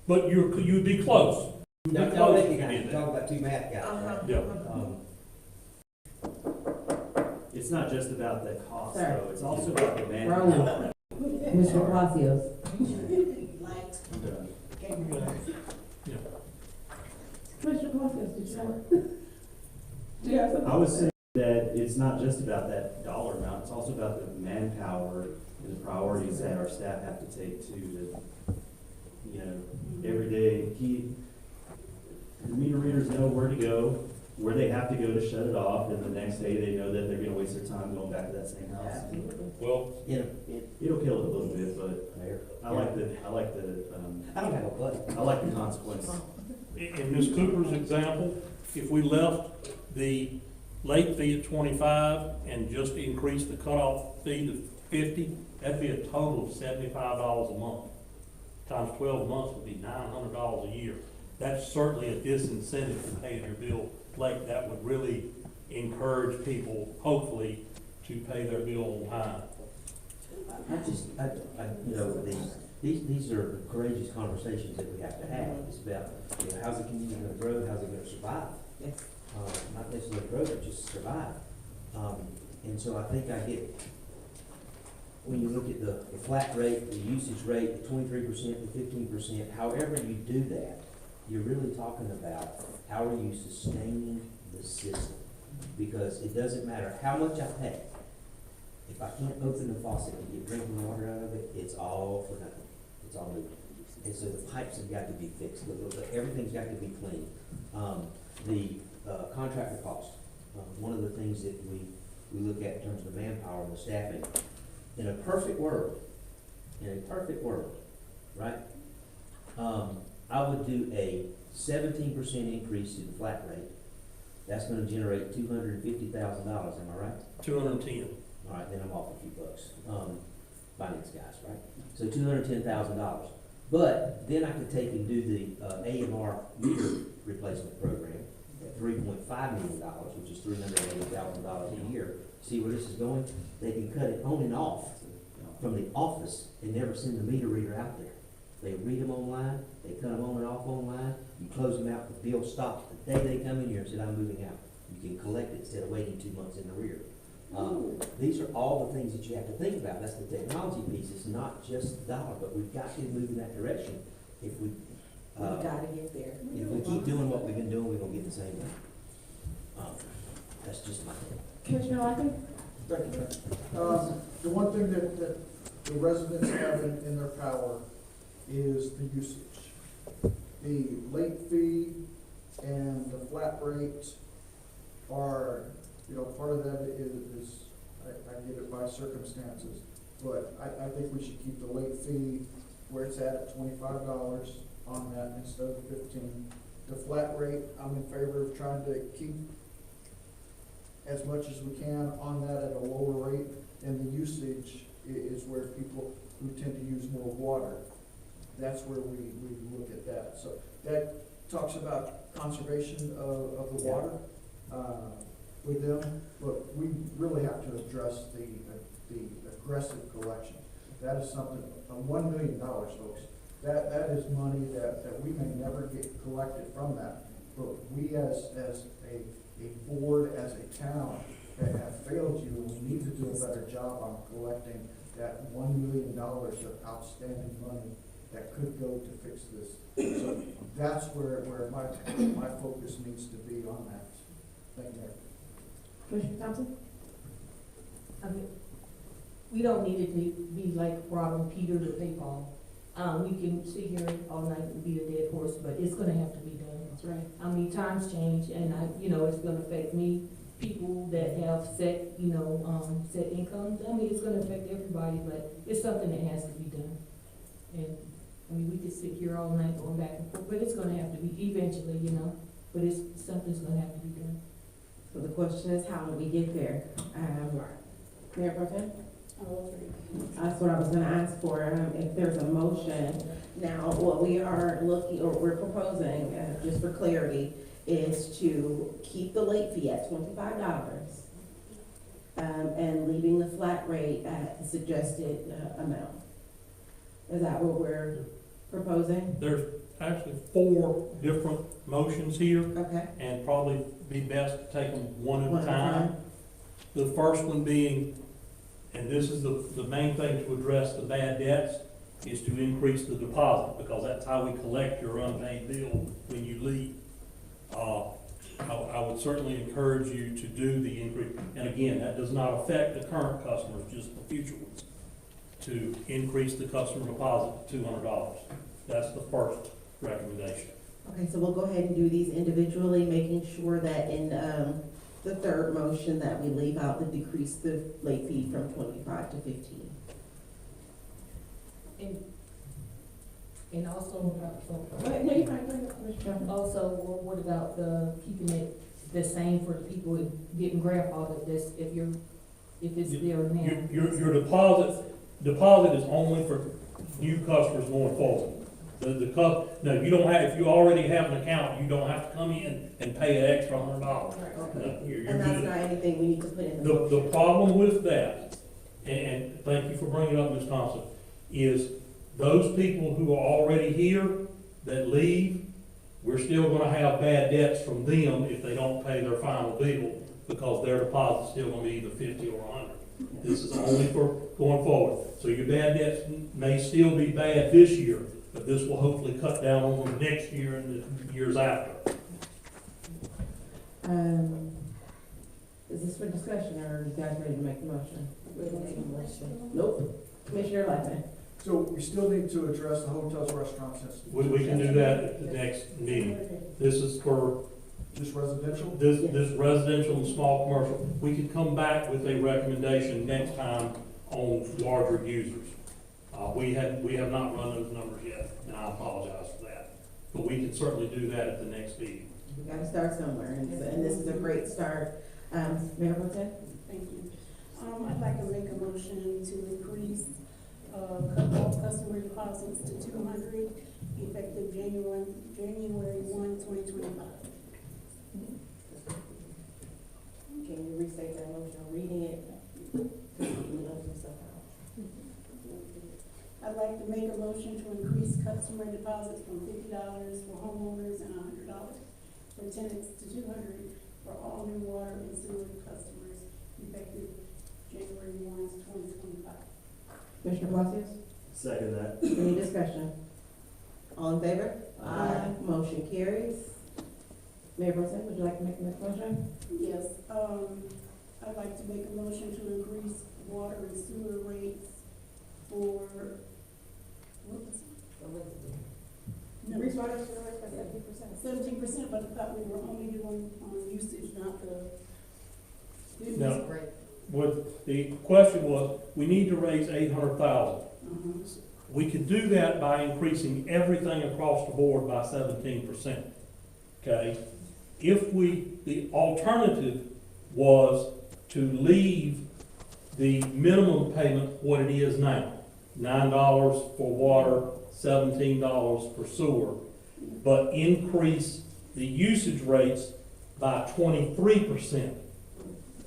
But you'd be close. Don't close let if me you did that. talk about two math guys. Yeah. It's not just about the cost, Sir. though, it's also about the Roland. manpower. Mr. Palacios. I'm done. Mr. Palacios, did you have? Yeah. I would say that it's not just about that dollar amount, it's also about the manpower and the priorities that our staff have to take to, every day keep, the meter readers know where to go, where they have to go to shut it off, and the next day they know that they're gonna waste their time going back to that same house. Well, It'll kill it a little bit, but I like the I don't have a buddy. I like the consequence. in Ms. Cooper's example, if we left the late fee at 25 and just increased the cutoff fee to 50, that'd be a total of $75 a month. Times 12 months would be $900 a year. That's certainly a disincentive to pay their bill late. That would really encourage people, hopefully, to pay their bill on time. These are courageous conversations that we have to have. It's about, how's the community gonna grow, how's it gonna survive? Yes. Not necessarily grow, but just survive. And so I think I get when you look at the flat rate, the usage rate, the 23%, the 15%, however you do that, you're really talking about how are you sustaining the system? Because it doesn't matter how much I pay, if I can't open the faucet and get drinking water out of it, it's all for nothing. It's all moot. And so the pipes have got to be fixed, everything's got to be clean. The contractor cost, one of the things that we look at in terms of the manpower and the staffing, in a perfect world, right? I would do a 17% increase to the flat rate. That's gonna generate $250,000, am I right? 210. All right, then I'm off a few bucks. Finance guys, right? So $210,000. But then I could take and do the AMR meter replacement program at $3.5 million, which is $380,000 a year. See where this is going? They can cut it on and off from the office and never send the meter reader out there. They read them online, they cut them on and off online, you close them out, the bill stops the day they come in here and say, I'm moving out. You can collect it instead of waiting 2 months in the rear. These are all the things that you have to think about. That's the technology piece. It's not just the dollar, but we've got to move in that direction. If we gotta get there. if we keep doing what we've been doing, we're gonna get the same way. That's just my thing. Commissioner Lockton? Thank you. The one thing that the residents have in their power is the usage. The late fee and the flat rate are, part of that is I get it by circumstances, but I think we should keep the late fee where it's at $25 on that instead of $15. The flat rate, I'm in favor of trying to keep as much as we can on that at a lower rate, and the usage is where people who tend to use more water, that's where we look at that. So that talks about conservation of the water with them, but we really have to address the aggressive collection. That is something, $1 million, folks, that is money that we may never get collected from that, but we as a board, as a town, that have failed you, and we need to do a better job on collecting that $1 million of outstanding money that could go to fix this. So that's where my focus needs to be on that. Thank you. Commissioner Thompson? We don't need it to be like Rob and Peter to pay Paul. We can sit here all night and beat a dead horse, but it's gonna have to be done. That's right. Times change, and it's gonna affect me, people that have set, set incomes. It's gonna affect everybody, but it's something that has to be done. And we could sit here all night going back and forth, but it's gonna have to be eventually, but something's gonna have to be done. So the question is, how do we get there? Mayor Pro Tem? That's what I was gonna ask for, if there's a motion. Now, what we are we're proposing, just for clarity, is to keep the late fee at $25, and leaving the flat rate at the suggested amount. Is that what we're proposing? There's actually 4 different motions here, Okay. and probably be best to take them one at a time. The first one being, and this is the main thing to address the bad debts, is to increase the deposit, because that's how we collect your unpaid bill when you leave. I would certainly encourage you to do the increase, and again, that does not affect the current customers, just the future ones, to increase the customer deposit to $200. That's the first recommendation. Okay, so we'll go ahead and do these individually, making sure that in the third motion that we leave out the decrease the late fee from 25 to 15. And also, No, you're fine. also, what about keeping it the same for the people getting grandfathered, if it's there now? Your deposit is only for new customers going forward. No, you don't have, if you already have an account, you don't have to come in and pay an extra $100. No, you're And that's good. not anything we need to put in the motion. The problem with that, and thank you for bringing it up, Ms. Thompson, is those people who are already here that leave, we're still gonna have bad debts from them if they don't pay their final bill, because their deposit's still gonna be either 50 or 100. This is only for going forward. So your bad debts may still be bad this year, but this will hopefully cut down on them next year and the years after. Is this for discussion, or are you guys ready to make the motion? Nope. Commissioner Lackman. So we still need to address the hotels, restaurants, and We can do that at the next meeting. This is for just residential? this residential and small commercial. We could come back with a recommendation next time on larger users. We have not run those numbers yet, and I apologize for that. But we can certainly do that at the next meeting. We gotta start somewhere, and this is a great start. Mayor Pro Tem? Thank you. I'd like to make a motion to increase, customer deposits to 200, effective January 1, 2025. Can you restate that motion? I'm reading it. I'd like to make a motion to increase customer deposits from $50 for homeowners and $100 for tenants to $200 for all new water and sewer customers, effective January 1, 2025. Commissioner Palacios? Second that. Any discussion? All in favor? Aye. Motion carries. Mayor Pro Tem, would you like to make the next motion? Yes, I'd like to make a motion to increase water and sewer rates for, what was it? Increase water and sewer rates by 17%. 17%, but I thought we were only doing on usage, not the. No. What the question was, we need to raise 800,000. We could do that by increasing everything across the board by 17%. Okay? The alternative was to leave the minimum payment what it is now, $9 for water, $17 for sewer, but increase the usage rates by 23%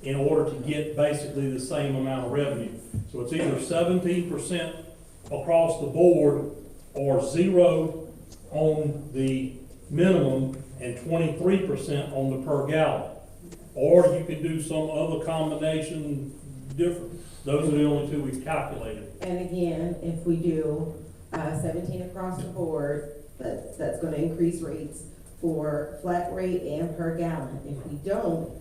in order to get basically the same amount of revenue. So it's either 17% across the board or 0 on the minimum and 23% on the per gallon. Or you can do some other combination different. Those are the only two we've calculated. And again, if we do 17 across the board, that's gonna increase rates for flat rate and per gallon. If we don't,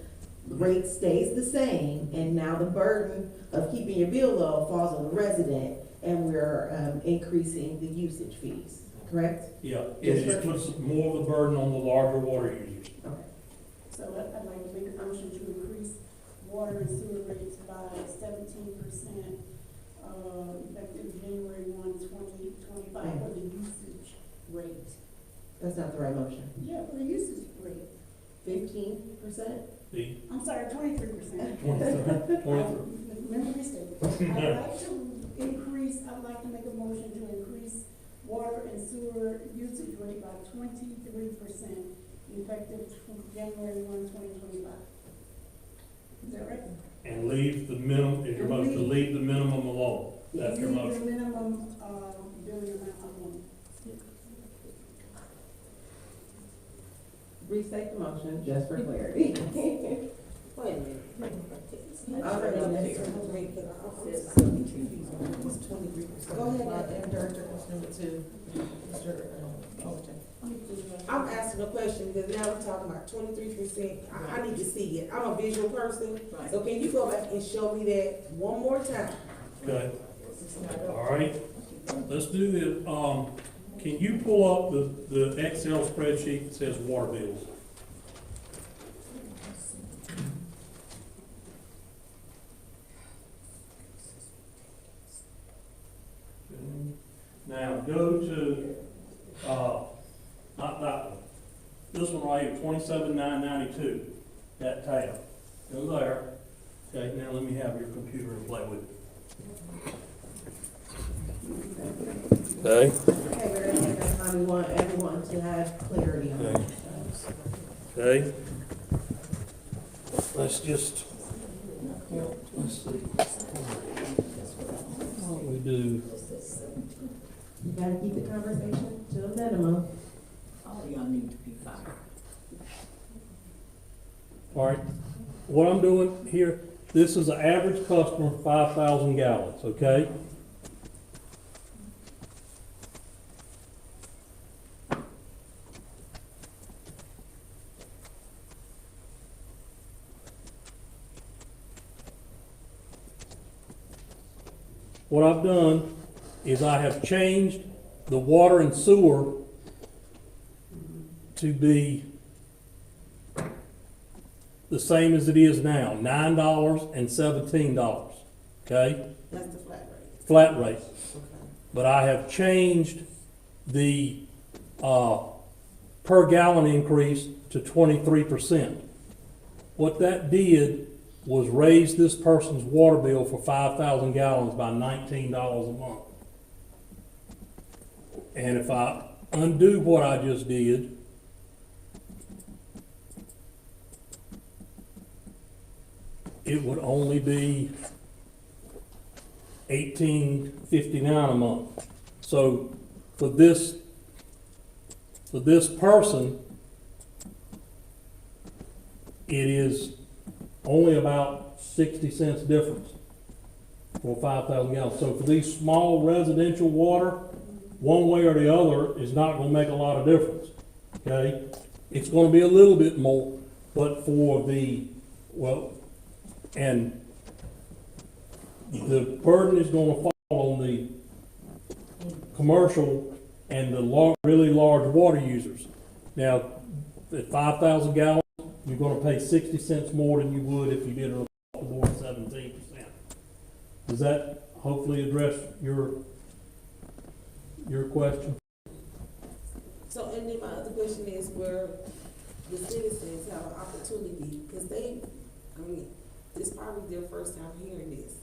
the rate stays the same, and now the burden of keeping your bill low falls on the resident, and we're increasing the usage fees, correct? Yeah, it just puts more of the burden on the larger water users. Okay. So I'd like to make a motion to increase water and sewer rates by 17%, effective January 1, 2025 for the usage rate. That's not the right motion. Yeah, for the usage rate. 15%? I'm sorry, 23%. 23. Remember mistake. I'd like to make a motion to increase water and sewer usage rate by 23%, effective January 1, 2025. Is that right? And leave the minimum, is your motion to leave the minimum alone? That's your Leave motion. the minimum, billing amount alone. Restate the motion, just for clarity. Wait a minute. Go ahead, and Director, number 2, Mr. Overton. I'm asking a question because now we're talking about 23%. I need to see it. I'm a visual person. So can you go back and show me that one more time? Okay. All right. Let's do this. Can you pull up the Excel spreadsheet that says water bills? Now go to, not that one, this one right here, 27,992, that tab. Go there. Okay, now let me have your computer and play with it. Okay. Okay, we're gonna take that time. We want everyone to have clarity on Okay. this. Okay. Let's just, let's see. What we do. You gotta keep the conversation to a minimum. All y'all need to be fired. All right. What I'm doing here, This is an average customer, 5,000 gallons, okay? What I've done is I have changed the water and sewer to be the same as it is now, $9 and $17, okay? That's the flat rate. Flat rate. Okay. But I have changed the, per gallon increase to 23%. What that did was raise this person's water bill for 5,000 gallons by $19 a month. And if I undo what I just did, it would only be $18.59 a month. So for this person, it is only about 60 cents difference for 5,000 gallons. So for these small residential water, one way or the other is not going to make a lot of difference. Okay, it's going to be a little bit more, but for the, well, and the burden is going to fall on the commercial and the really large water users. Now, at 5,000 gallons, you're going to pay 60 cents more than you would if you did it across the board 17%. Does that hopefully address your question? So, and then my other question is where the citizens have an opportunity, because they, I mean, this is probably their first time hearing this.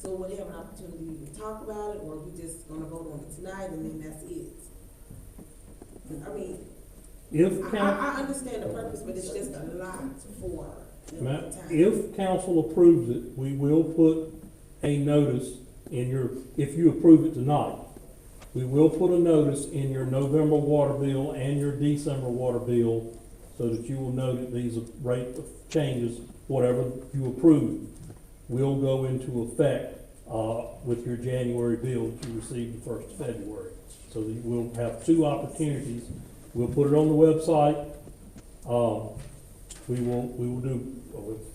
So will they have an opportunity to talk about it, or are we just gonna vote on it tonight and then that's it? 'Cause, I mean, I understand the purpose, but it's just a lot for the time. If council approves it, we will put a notice in your, if you approve it tonight, we will put a notice in your November water bill and your December water bill so that you will know that these rate changes, whatever you approve, will go into effect with your January bill that you received the 1st of February. So that you will have two opportunities. We'll put it on the website. We will do,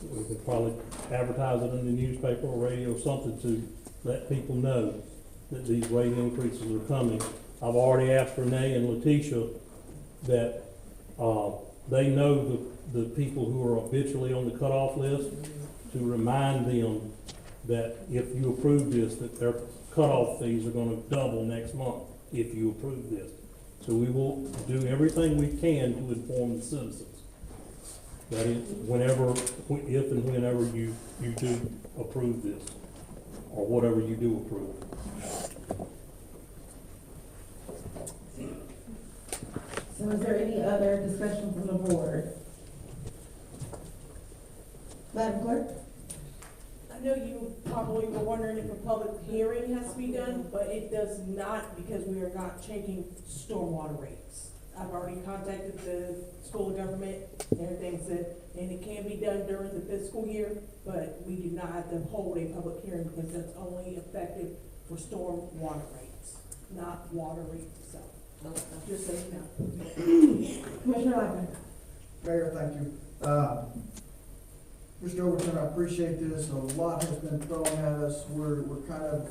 we can probably advertise it in the newspaper or radio or something to let people know that these rate increases are coming. I've already asked Renee and Letitia that they know the people who are habitually on the cutoff list to remind them that if you approve this, that their cutoff fees are going to double next month if you approve this. So we will do everything we can to inform the citizens. That is, whenever, if and whenever you do approve this, or whatever you do approve. So is there any other discussion from the board? Madam Clerk? I know you probably were wondering if a public hearing has to be done, but it does not, because we are not changing stormwater rates. I've already contacted the school of government, everything said, and it can be done during the fiscal year, but we do not have to hold a public hearing because that's only effective for stormwater rates, not water rates itself. Just so you know. Commissioner Lyman? Mayor, thank you. Mr. Overton, I appreciate this. A lot has been thrown at us. We're kind of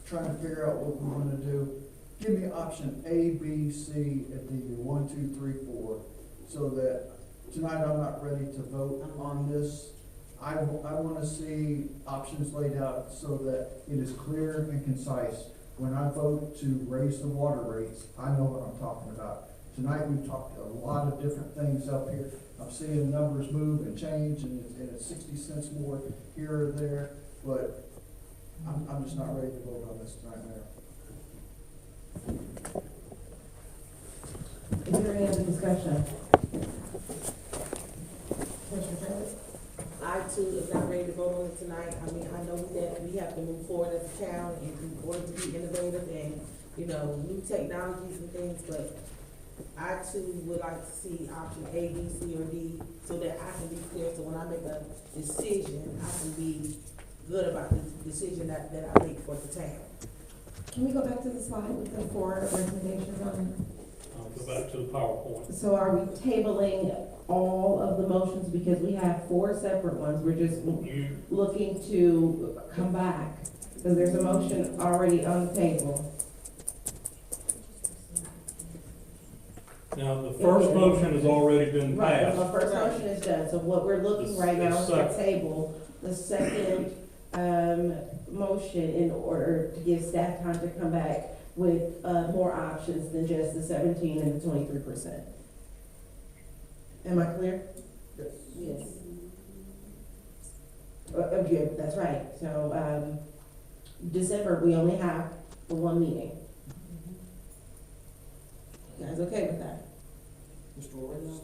trying to figure out what we want to do. Give me option A, B, C at the 1, 2, 3, 4, so that tonight I'm not ready to vote on this. I want to see options laid out so that it is clear and concise. When I vote to raise the water rates, I know what I'm talking about. Tonight we've talked a lot of different things up here. I'm seeing numbers move and change, and it's 60 cents more here or there, but I'm just not ready to vote on this tonight, Mayor. Is there any other discussion? Commissioner Travis? I too am not ready to vote on it tonight. I mean, I know that we have to move forward as a town in order to be innovative and, you know, new technologies and things, but I too would like to see option A, B, C, or D, so that I can be clear, so when I make a decision, I can be good about the decision that I make for the town. Can we go back to the slide with the 4 recommendations on it? I'll go back to the PowerPoint. So are we tabling all of the motions because we have 4 separate ones? We're just looking to come back because there's a motion already on the table. Now, the first motion has already been Right, passed. the first motion is done, so what we're looking right now is to Second. table the second, motion in order to give staff time to come back with, more options than just the 17 and the 23%. Am I clear? Yes. Yeah, that's right, so, December, we only have the 1 meeting. You guys okay with that? Mr. Roy, does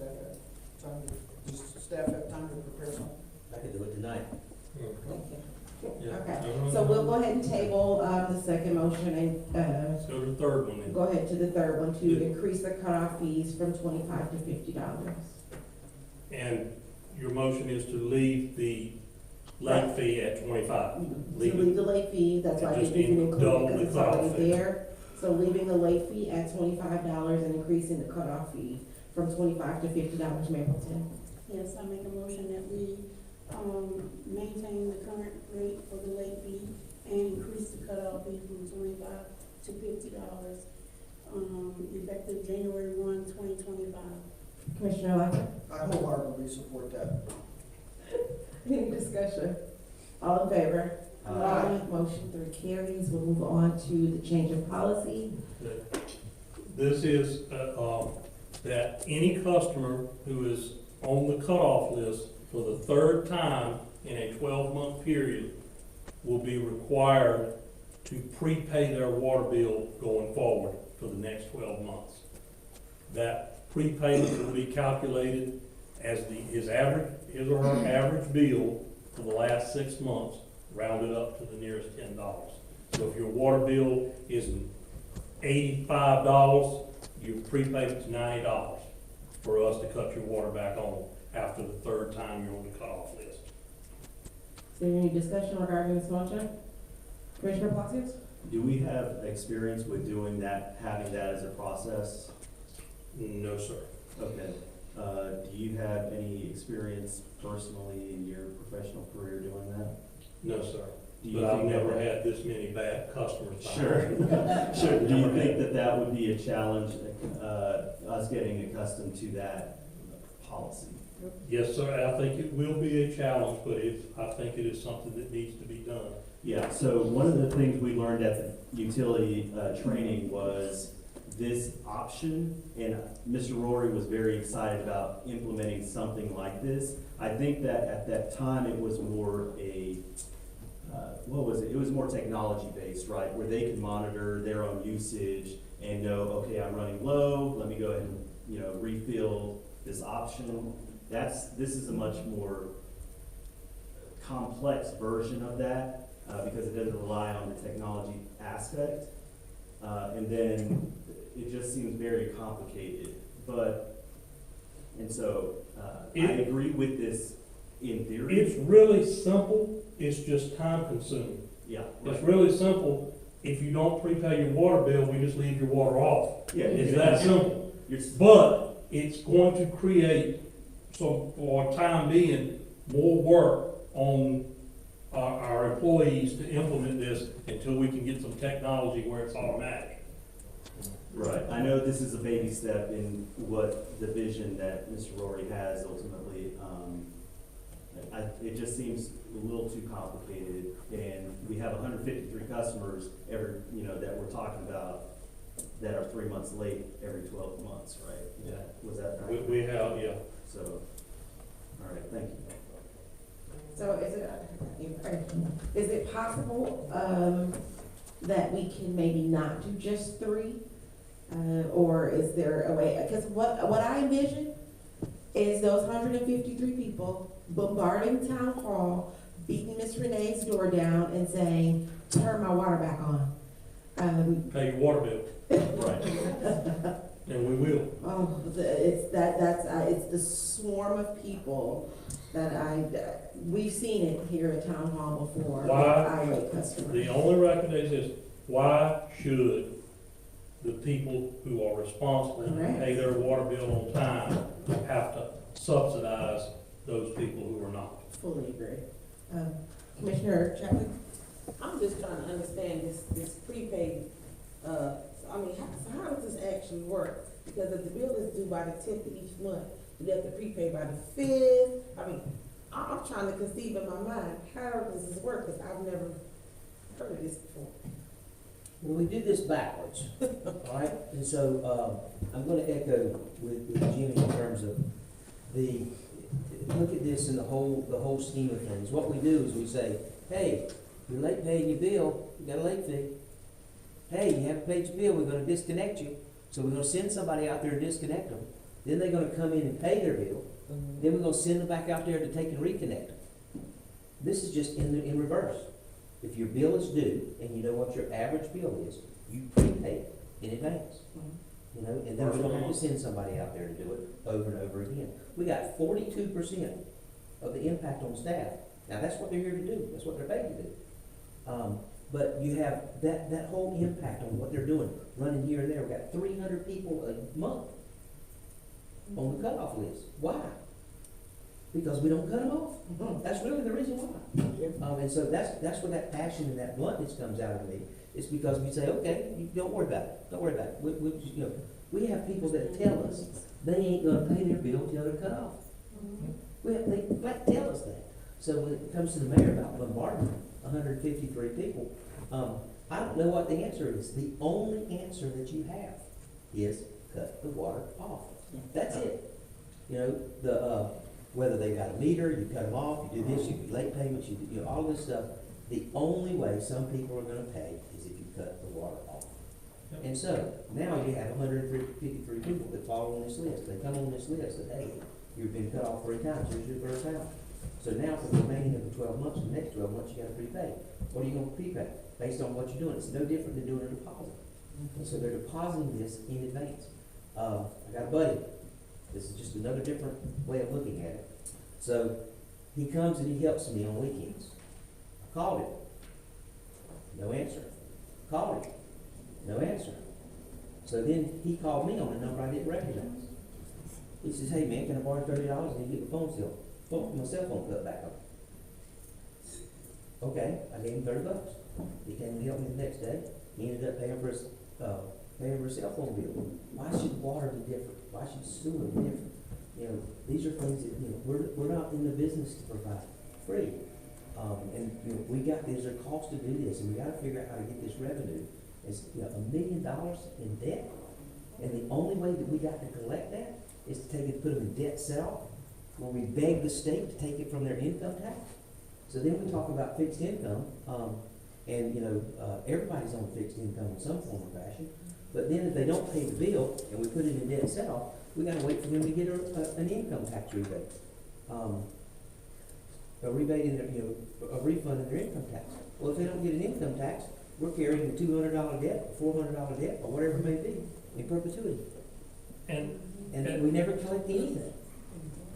staff have time to prepare something? I could do it tonight. Yeah. Okay, so we'll go ahead and table, the second motion and, Let's go to the third one then. go ahead to the third one to increase the cutoff fees from $25 to $50. And your motion is to leave the late fee at 25. To leave the late fee, that's why I Just didn't include double it because the it's cutoff already fee. there. So leaving the late fee at $25 and increasing the cutoff fee from $25 to $50, Mayor Pro Tem. Yes, I make a motion that we, maintain the current rate for the late fee and increase the cutoff fee from $25 to $50, effective January 1, 2025. Commissioner Locke? I wholeheartedly support that. Any discussion? All in favor? Aye. Motion 3 carries. We'll move on to the change of policy. This is, that any customer who is on the cutoff list for the third time in a 12-month period will be required to prepay their water bill going forward for the next 12 months. That prepayment will be calculated as his or her average bill for the last 6 months, rounded up to the nearest $10. So if your water bill is $85, your prepayment's $90 for us to cut your water back on after the third time you're on the cutoff list. Is there any discussion regarding this motion? Commissioner Potts? Do we have experience with doing that, having that as a process? No, sir. Okay. Do you have any experience personally in your professional career doing that? No, sir. Do you But I've think never that- had this many bad customers. Sure. Sure. Do you think that that would be a challenge, us getting accustomed to that policy? Yes, sir. I think it will be a challenge, but I think it is something that needs to be done. Yeah, so one of the things we learned at the utility training was this option, and Mr. Rory was very excited about implementing something like this. I think that at that time, it was more a, what was it? It was more technology-based, right? Where they could monitor their own usage and know, okay, I'm running low, let me go ahead and, refill this option. This is a much more complex version of that, because it doesn't rely on the technology aspect. And then it just seems very complicated. And so I agree with this in theory. It's really simple. It's just time consuming. Yeah. It's really simple. If you don't prepay your water bill, we just leave your water off. Yeah, It's that simple. But it's going to create, so for a time being, more work on our employees to implement this until we can get some technology where it's automatic. Right. I know this is a baby step in what the vision that Mr. Rory has ultimately. It just seems a little too complicated, and we have 153 customers that we're talking about that are 3 months late every 12 months, right? Yeah. Was that right? We have, yeah. So, all right, thank you. So is it possible, that we can maybe not do just 3? Or is there a way, because what I envision is those 153 people bombarding town hall, beating Miss Renee's door down and saying, turn my water back on. Pay your water bill. Right. And we will. Oh, it's the swarm of people that we've seen it here at Town Hall before. Why? Irate customers. The only recommendation is, why should the people who are responsible and pay their water bill on time have to subsidize those people who are not? Fully agree. Commissioner Chapman? I'm just trying to understand this prepaid, I mean, how does this actually work? Because if the bill is due by the 10th of each month, do they have to prepay by the 5th? I mean, I'm trying to conceive in my mind, how does this work? Because I've never heard of this before. Well, we do this backwards, all right? And so, I'm gonna echo with Jimmy in terms of look at this in the whole scheme of things. What we do is we say, hey, you're late paying your bill, you got a late fee. Hey, you haven't paid your bill, we're gonna disconnect you. So we're gonna send somebody out there to disconnect them. Then they're gonna come in and pay their bill. Then we're gonna send them back out there to take and reconnect them. This is just in reverse. If your bill is due and you know what your average bill is, you prepay it in advance. You know, and then we don't have to send somebody out there to do it over and over again. We got 42% of the impact on staff. Now that's what they're here to do. That's what they're paid to do. But you have that whole impact on what they're doing, running here and there. We got 300 people a month on the cutoff list. Why? Because we don't cut them off. That's really the reason why. And so that's where that passion and that bluntness comes out of me. It's because we say, okay, you don't worry about it. Don't worry about it. We have people that tell us they ain't gonna pay their bill till they're cut off. They flat tell us that. So when it comes to the mayor about bombarding 153 people, I don't know what the answer is. The only answer that you have is cut the water off. That's it. You know, whether they got a meter, you cut them off, you do this, you do late payments, you do all this stuff. The only way some people are gonna pay is if you cut the water off. And so, now you have 153 people that fall on this list. They come on this list that, hey, you've been cut off 3 times, here's your first time. So now for the remaining of the 12 months, the next 12 months, you gotta prepay. What are you gonna prepay? Based on what you're doing. It's no different than doing a deposit. And so they're depositing this in advance. I got a buddy. This is just another different way of looking at it. So, he comes and he helps me on weekends. I called him. No answer. Called him. No answer. So then he called me on a number I didn't recognize. He says, hey man, can I borrow $30 and get my my cell phone cut back on? Okay, I gave him $30. He came and helped me the next day. He ended up paying for a cell phone bill. Why should water be different? Why should sewer be different? You know, these are things that, you know, we're not in the business to provide free. And you know, there's a cost to do this, and we gotta figure out how to get this revenue. It's, you know, $1 million in debt. And the only way that we got to collect that is to take it, put them in debt set-off, where we beg the state to take it from their income tax. So then we talk about fixed income, and you know, everybody's on fixed income in some form or fashion. But then if they don't pay the bill and we put it in debt set-off, we gotta wait for them to get an income tax rebate. A rebate in their, you know, a refund in their income tax. Well, if they don't get an income tax, we're carrying a $200 debt, $400 debt, or whatever it may be, in perpetuity. And we never collect anything.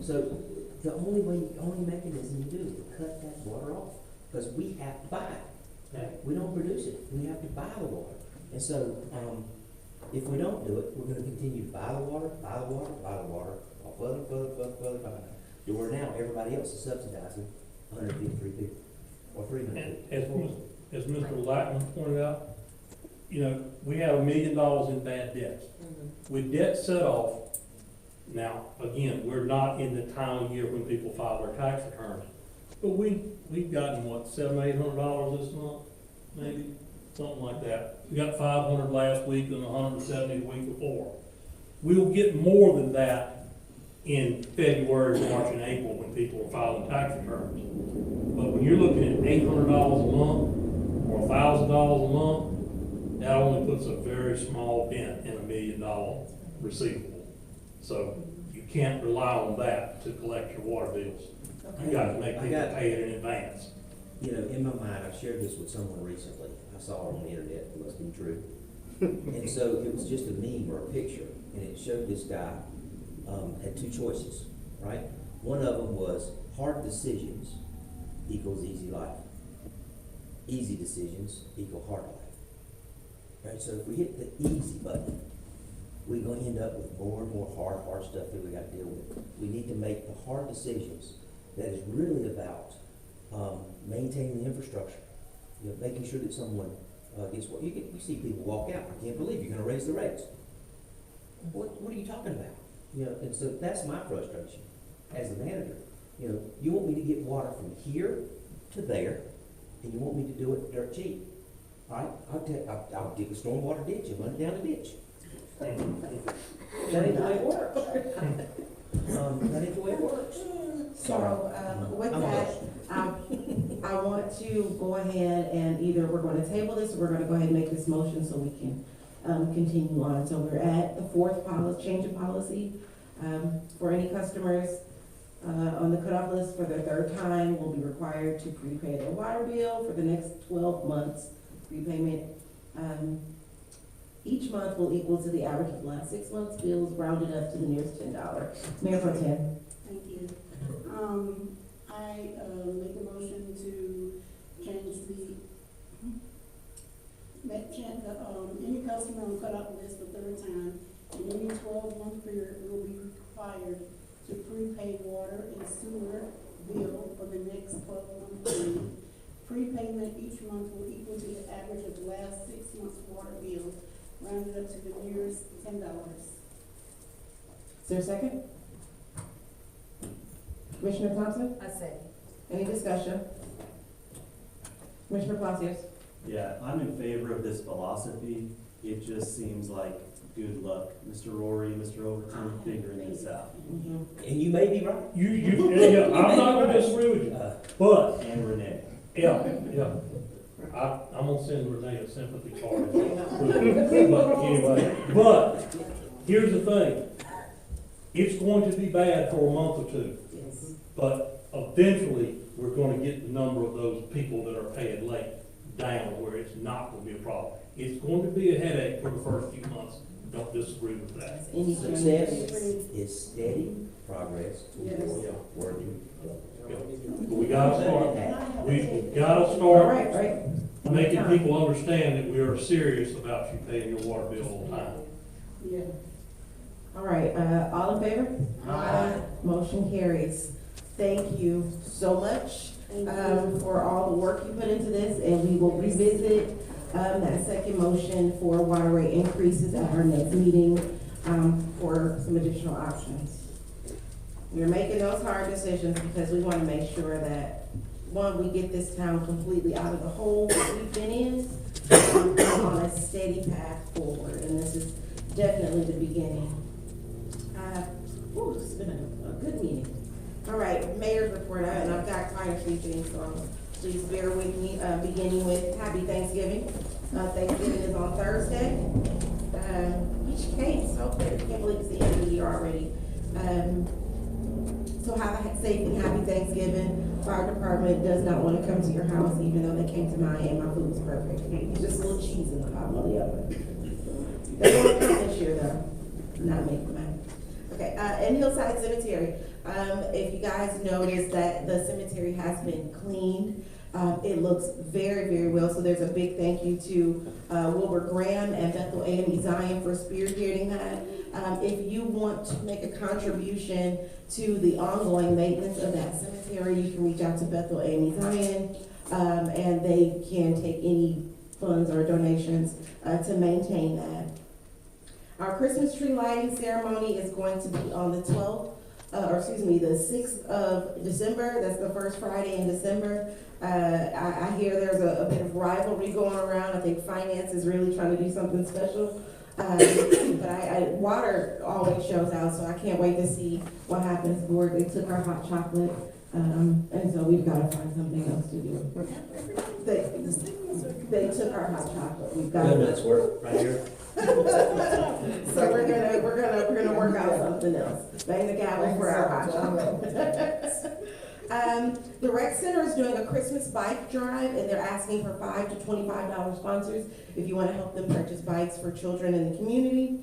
So the only mechanism to do is to cut that water off, because we have to buy it. We don't produce it. We have to buy the water. And so, if we don't do it, we're going to continue to buy the water, all further behind. To where now everybody else is subsidizing 153 people or 300 people. As Mr. Lackman pointed out, you know, we have $1 million in bad debts. With debt set off, now, again, we're not in the time of year when people file their tax returns. But we've gotten, what, $700, $800 this month? Maybe? Something like that. We got 500 last week and 170 the week before. We'll get more than that in February, March, and April when people are filing tax returns. But when you're looking at $800 a month or $1,000 a month, that only puts a very small dent in $1 million receivable. So you can't rely on that to collect your water bills. You got to make people pay it in advance. You know, in my mind, I shared this with someone recently. I saw it on the internet. It must be true. And so it was just a meme or a picture, and it showed this guy, had two choices, right? One of them was hard decisions equals easy life. Easy decisions equal hard life. Right, so if we hit the easy button, we're gonna end up with more and more hard stuff that we gotta deal with. We need to make the hard decisions that is really about, maintaining the infrastructure. You know, making sure that someone, gets what, you see people walk out, I can't believe you're gonna raise the rates. What are you talking about? You know, and so that's my frustration as the manager. You know, you want me to get water from here to there, and you want me to do it dirt cheap. All right, I'll dig a stormwater ditch and run it down the ditch. That ain't the way it works. That ain't the way it works. So, with that, I want to go ahead and either we're gonna table this, or we're gonna go ahead and make this motion so we can, continue on. So we're at the fourth change of policy. For any customers, on the cutoff list for their third time will be required to prepay their water bill for the next 12 months. Prepayment, each month will equal to the average of the last 6 months' bills, rounded up to the nearest $10. Mayor Pro Tem. Thank you. I make a motion to change any customer on cutoff list for third time in any 12-month period will be required to prepay water and sewer bill for the next 12-month period. Prepayment each month will equal to the average of the last 6 months' water bill, rounded up to the nearest $10. Is there a second? Commissioner Thompson? I say. Any discussion? Commissioner Palacios? Yeah, I'm in favor of this philosophy. It just seems like good luck, Mr. Rory, Mr. Overton, figuring this out. And you may be right. Yeah, I'm not gonna disagree with you, but, And Renee. yeah. I'm gonna send Renee a sympathy card. But anyway, but, here's the thing. It's going to be bad for a month or two, Yes. but eventually, we're gonna get the number of those people that are paying late down where it's not gonna be a problem. It's going to be a headache for the first few months. Don't disagree with that. Any Success changes? is steady progress toward Yes. working. We gotta start, we gotta All start right, right. making people understand that we are serious about you paying your water bill on time. Yeah. All right, all in favor? Aye. Motion carries. Thank you so much, for all the work you put into this, and we will revisit, that second motion for water rate increases at our next meeting, for some additional options. We're making those hard decisions because we want to make sure that, one, we get this town completely out of the hole that we've been in, on a steady path forward, and this is definitely the beginning. It's been a good meeting. All right, mayor's report, and I've got quite a few things, so please bear with me, beginning with Happy Thanksgiving. Thanksgiving is on Thursday, which came so quick, I can't believe it's the end of the year already. So have a safe and happy Thanksgiving. Fire department does not want to come to your house, even though they came to mine and my food was perfect. It's just a little cheese in the bottom of the oven. They won't come this year though, not make them mad. Okay, and Hillside Cemetery. If you guys noticed that the cemetery has been cleaned, it looks very, very well. So there's a big thank you to Wilbur Graham and Bethel AME Zion for spearheading that. If you want to make a contribution to the ongoing maintenance of that cemetery, you can reach out to Bethel AME Zion, and they can take any funds or donations to maintain that. Our Christmas tree lighting ceremony is going to be on the 12th, the 6th of December. That's the first Friday in December. I hear there's a bit of rivalry going around. I think finance is really trying to do something special. But water always shows out, so I can't wait to see what happens. Board, they took our hot chocolate, and so we've got to find something else to do. They took our hot chocolate. We've got Donuts work right here. So we're gonna work out something else. Bang the gavel for our hot chocolate. The rec center is doing a Christmas bike drive, and they're asking for $5 to $25 sponsors if you want to help them purchase bikes for children in the community.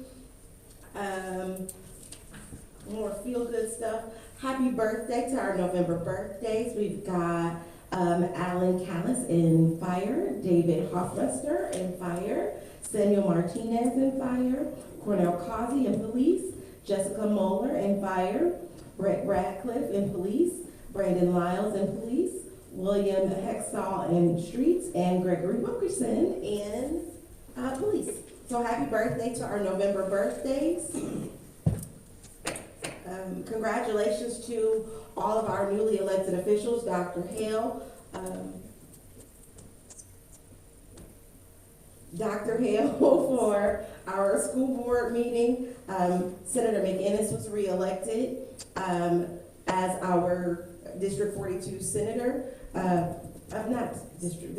More feel-good stuff. Happy birthday to our November birthdays. We've got Alan Callis in fire, David Hoffmeister in fire, Samuel Martinez in fire, Cornell Causey in police, Jessica Moeller in fire, Brett Radcliffe in police, Brandon Lyles in police, William Hexall in streets, and Gregory Wilkerson in police. So happy birthday to our November birthdays. Congratulations to all of our newly elected officials, Dr. Hale, for our school board meeting. Senator McInnes was reelected as our District 42 senator. Not District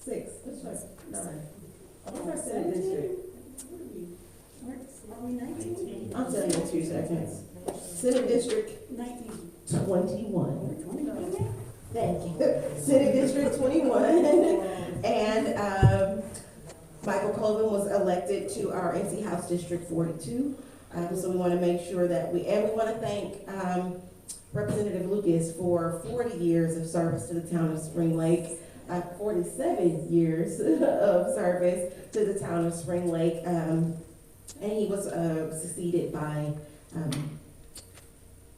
6. What's my 9? What's our Senate district? I'll tell you in 2 seconds. Senate District 21. Thank you. Senate District 21. And Michael Colvin was elected to our NC House District 42. So we want to make sure that we want to thank Representative Lucas for 40 years of service to the town of Spring Lake, 47 years of service to the town of Spring Lake. And he was succeeded by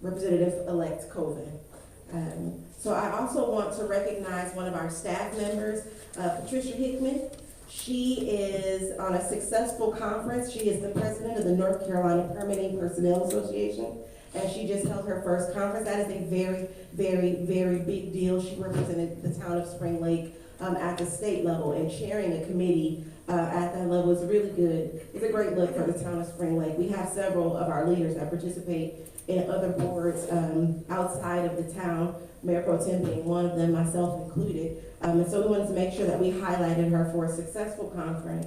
Representative-elect Colvin. So I also want to recognize one of our staff members, Patricia Hickman. She is on a successful conference. She is the president of the North Carolina Permitting Personnel Association, and she just held her first conference. That is a very, very, very big deal. She represented the town of Spring Lake at the state level, and chairing a committee at that level is really good. It's a great look for the town of Spring Lake. We have several of our leaders that participate in other boards outside of the town, Mayor Pro Tem being one of them, myself included. And so we wanted to make sure that we highlighted her for a successful conference.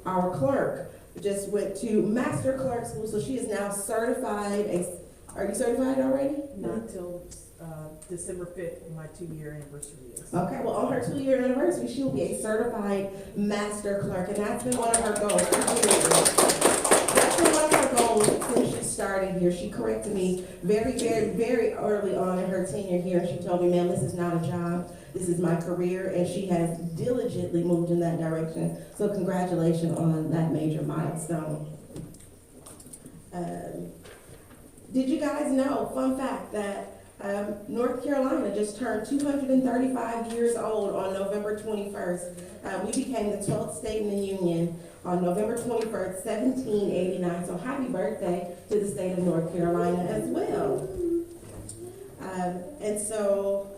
Our clerk just went to Master Clerk School, so she is now certified. Are you certified already? Not until December 5th, my 2-year anniversary is. Okay, well, on her 2-year anniversary, she will be a certified master clerk, and that's been one of her goals. That's been one of her goals since she started here. She corrected me very, very, very early on in her tenure here, and she told me, ma'am, this is not a job, this is my career, and she has diligently moved in that direction. So congratulations on that major milestone. Did you guys know, fun fact, that North Carolina just turned 235 years old on November 21st. We became the 12th state in the Union on November 21st, 1789. So happy birthday to the state of North Carolina as well. And so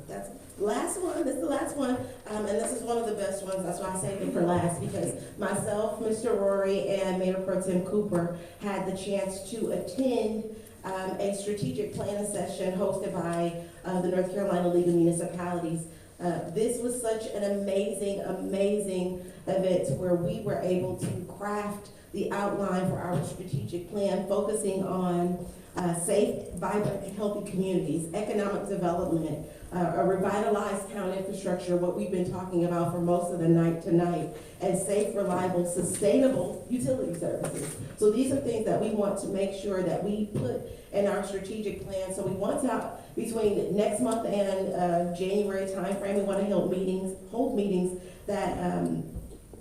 that's last one. This is the last one, and this is one of the best ones. That's why I saved it for last, because myself, Mr. Rory, and Mayor Pro Tem Cooper had the chance to attend a strategic planning session hosted by the North Carolina League of Municipalities. This was such an amazing, amazing event where we were able to craft the outline for our strategic plan, focusing on safe, vibrant, and healthy communities, economic development, a revitalized town infrastructure, what we've been talking about for most of the night tonight, and safe, reliable, sustainable utility services. So these are things that we want to make sure that we put in our strategic plan. So we want to, between next month and January timeframe, we want to hold meetings that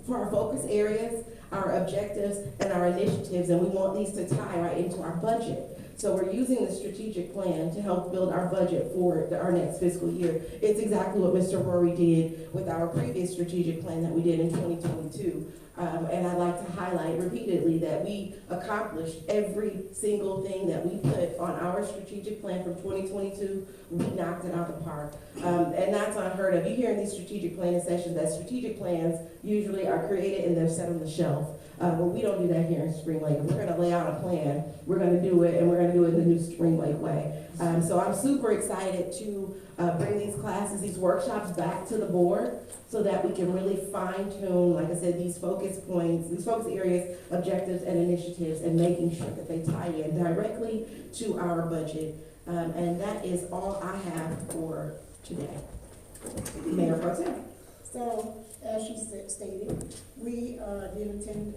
for our focus areas, our objectives, and our initiatives, and we want these to tie right into our budget. So we're using the strategic plan to help build our budget for our next fiscal year. It's exactly what Mr. Rory did with our previous strategic plan that we did in 2022. And I'd like to highlight repeatedly that we accomplished every single thing that we put on our strategic plan from 2022. We knocked it out of the park. And that's unheard of. You hear in these strategic planning sessions that strategic plans usually are created and they're set on the shelf. But we don't do that here in Spring Lake. If we're going to lay out a plan, we're going to do it, and we're going to do it in the new Spring Lake way. So I'm super excited to bring these classes, these workshops back to the board so that we can really fine tune, like I said, these focus points, these focus areas, objectives, and initiatives, and making sure that they tie in directly to our budget. And that is all I have for today. Mayor Pro Tem. So, as she stated, we did attend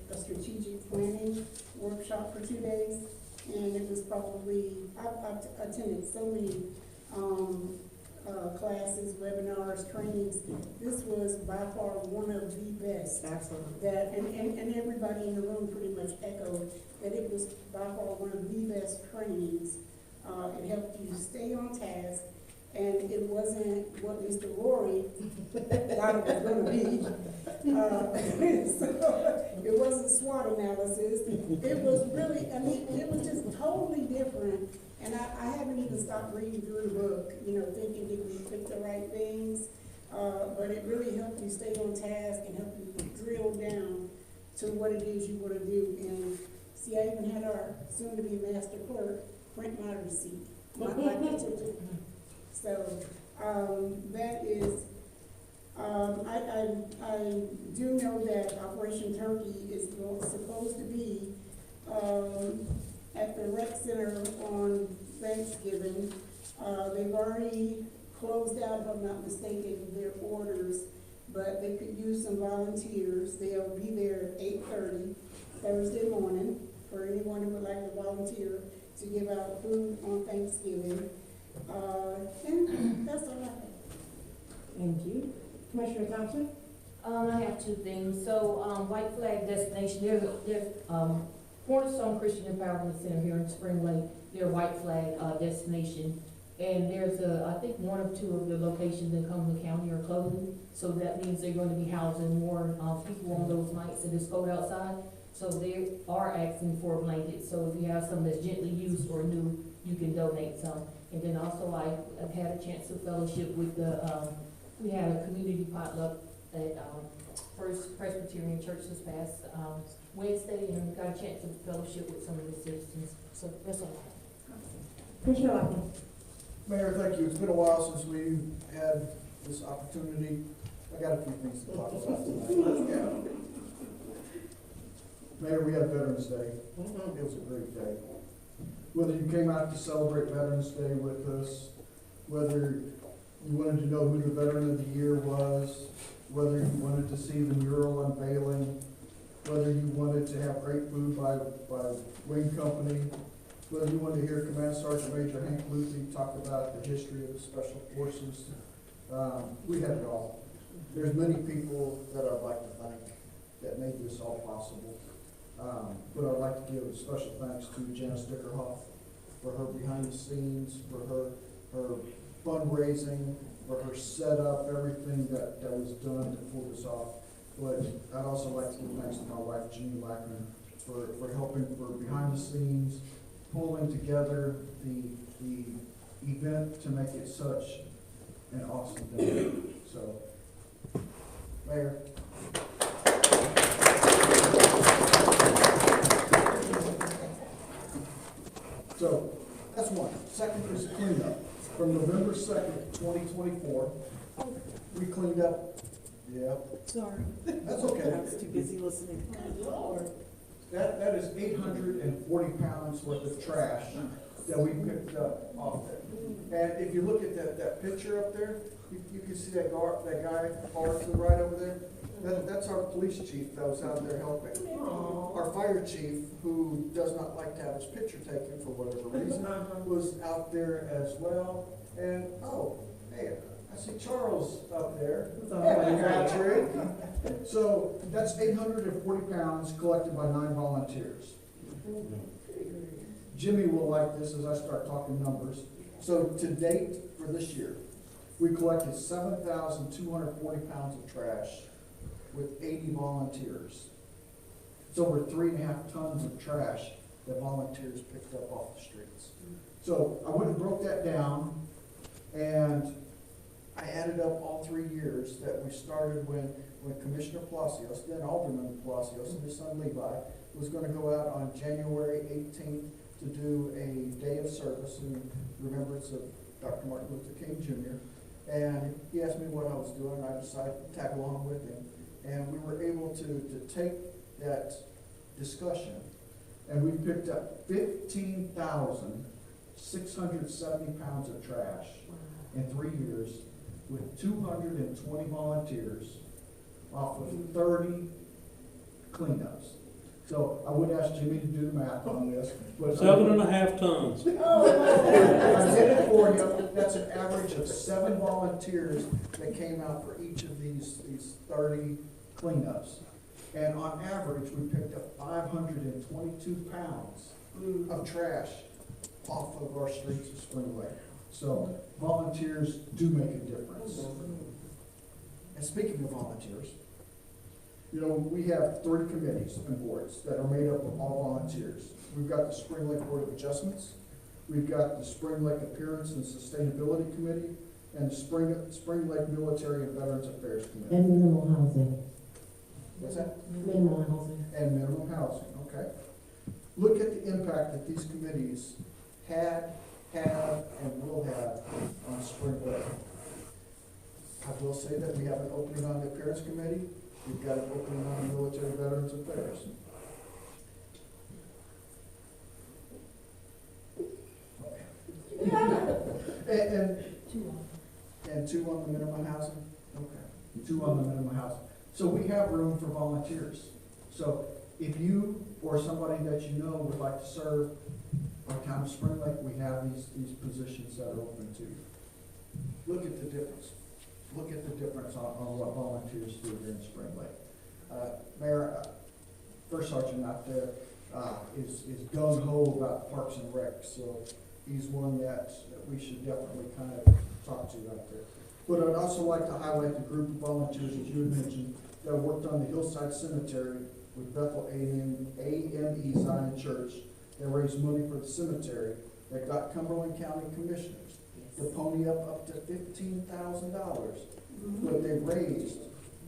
a strategic planning workshop for 2 days, and it was probably, I've attended so many classes, webinars, trainings. This was by far one of the best. Absolutely. That, and everybody in the room pretty much echoed that it was by far one of the best trainings. It helped you stay on task, and it wasn't what Mr. Rory thought it was gonna be. So, it wasn't SWOT analysis. It was really, I mean, it was just totally different. And I haven't even stopped reading through the book, thinking, did we pick the right things? But it really helped you stay on task and helped you drill down to what it is you want to do. And see, I even had our soon-to-be master clerk print my receipt, my picture. So, that is, I do know that Operation Turkey is supposed to be, at the rec center on Thanksgiving. They've already closed out, if I'm not mistaken, their orders, but they could use some volunteers. They'll be there at 8:30 Thursday morning for anyone who would like to volunteer to give out food on Thanksgiving. And that's all I have. Thank you. Commissioner Thompson? I have two things. So, White Flag Destination, there's Cornerstone Christian Empowerment Center here in Spring Lake, their White Flag destination. And there's I think one or two of the locations in Cumberland County are closing. So that means they're going to be housing more people on those nights that it's cold outside. So they are asking for blankets. So if you have some that's gently used or new, you can donate some. And then also I've had a chance to fellowship with we had a community potluck at First Presbyterian Church this past Wednesday, and got a chance to fellowship with some of the citizens. So that's all I have. Commissioner Lockwood? Mayor, thank you. It's been a while since we had this opportunity. I got a few things to talk about tonight. Mayor, we had Veterans Day. It was a great day. Whether you came out to celebrate Veterans Day with us, whether you wanted to know who the Veteran of the Year was, whether you wanted to see the mural unveiling, whether you wanted to have great food by Wing Company, whether you wanted to hear Command Sergeant Major Hank Luthi talk about the history of the Special Forces, we had it all. There's many people that I'd like to thank that made this all possible. But I'd like to give a special thanks to Janice Dickerhoff for her behind the scenes, for her fundraising, for her setup, everything that was done to pull this off. But I'd also like to give thanks to my wife, Jeannie Lackman, for helping for behind the scenes, pulling together the event to make it such an awesome day. So, Mayor. So, that's one. Second is cleanup. From November 2nd, 2024, we cleaned up, Sorry. that's okay. I was too busy listening. That is 840 pounds worth of trash that we picked up off there. And if you look at that picture up there, you can see that guy far to the right over there. That's our police chief that was out there helping. Our fire chief, who does not like to have his picture taken for whatever reason, was out there as well. And, hey, I see Charles up there. Patrick. So that's 840 pounds collected by 9 volunteers. Jimmy will like this as I start talking numbers. So to date for this year, we collected 7,240 pounds of trash with 80 volunteers. It's over 3.5 tons of trash that volunteers picked up off the streets. So I went and broke that down, and I added up all 3 years that we started when Commissioner Palacios, then Alderman Palacios, and his son Levi, was going to go out on January 18th to do a day of service in remembrance of Dr. Martin Luther King Jr. And he asked me what I was doing, and I decided to tag along with him. And we were able to take that discussion, and we picked up 15,000 670 pounds of trash in 3 years with 220 volunteers off of 30 cleanups. So I would ask Jimmy to do the math on this, but 7.5 tons. I did it for you. That's an average of 7 volunteers that came out for each of these 30 cleanups. And on average, we picked up 522 pounds of trash off of our streets of Spring Lake. So volunteers do make a difference. And speaking of volunteers, you know, we have 3 committees and boards that are made up of all volunteers. We've got the Spring Lake Board of Adjustments, we've got the Spring Lake Appearance and Sustainability Committee, and the Spring Lake Military and Veterans Affairs Committee. And minimum housing. What's that? Minimum housing. And minimum housing, okay. Look at the impact that these committees had, have, and will have on Spring Lake. I will say that we have an opening on the Appearance Committee. We've got an opening on the Military Veterans Affairs. And 2 on the minimum housing? Okay. 2 on the minimum housing. So we have room for volunteers. So if you or somebody that you know would like to serve our town of Spring Lake, we have these positions that are open to you. Look at the difference. Look at the difference on what volunteers do here in Spring Lake. Mayor, First Sergeant out there is gung-ho about Parks and Rec, so he's one that we should definitely kind of talk to out there. But I'd also like to highlight the group of volunteers, as you had mentioned, that worked on the Hillside Cemetery with Bethel AME Zion Church. They raised money for the cemetery. They got Cumberland County Commissioners to pony up to $15,000. But they raised,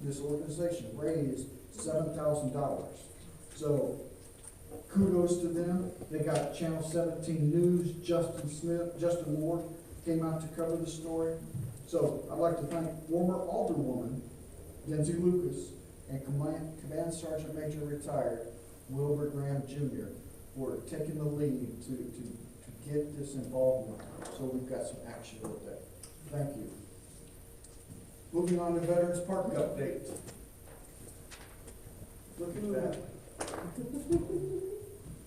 this organization raised $7,000. So kudos to them. They got Channel 17 News, Justin Ward came out to cover the story. So I'd like to thank former Alderwoman Lindsay Lucas and Command Sergeant Major retired Wilbur Graham Jr. for taking the lead to get this involvement. So we've got some action with that. Thank you. Moving on to Veterans Park update. Look at that.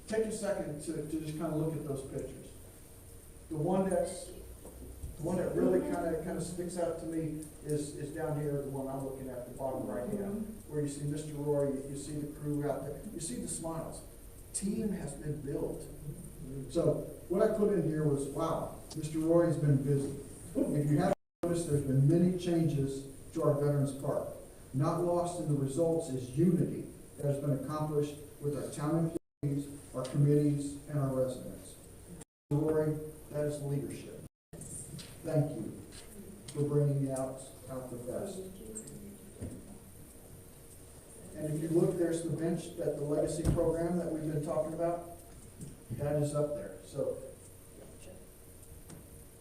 Take a second to just kind of look at those pictures. The one that really kind of sticks out to me is down here, the one I'm looking at, the bottom right hand, where you see Mr. Roy, you see the crew out there, you see the smiles. Team has been built. So what I put in here was, wow, Mr. Roy has been busy. If you haven't noticed, there's been many changes to our Veterans Park. Not lost in the results is unity that has been accomplished with our town employees, our committees, and our residents. Mr. Roy, that is leadership. Thank you for bringing out the best. And if you look, there's the bench, that the legacy program that we've been talking about, that is up there. So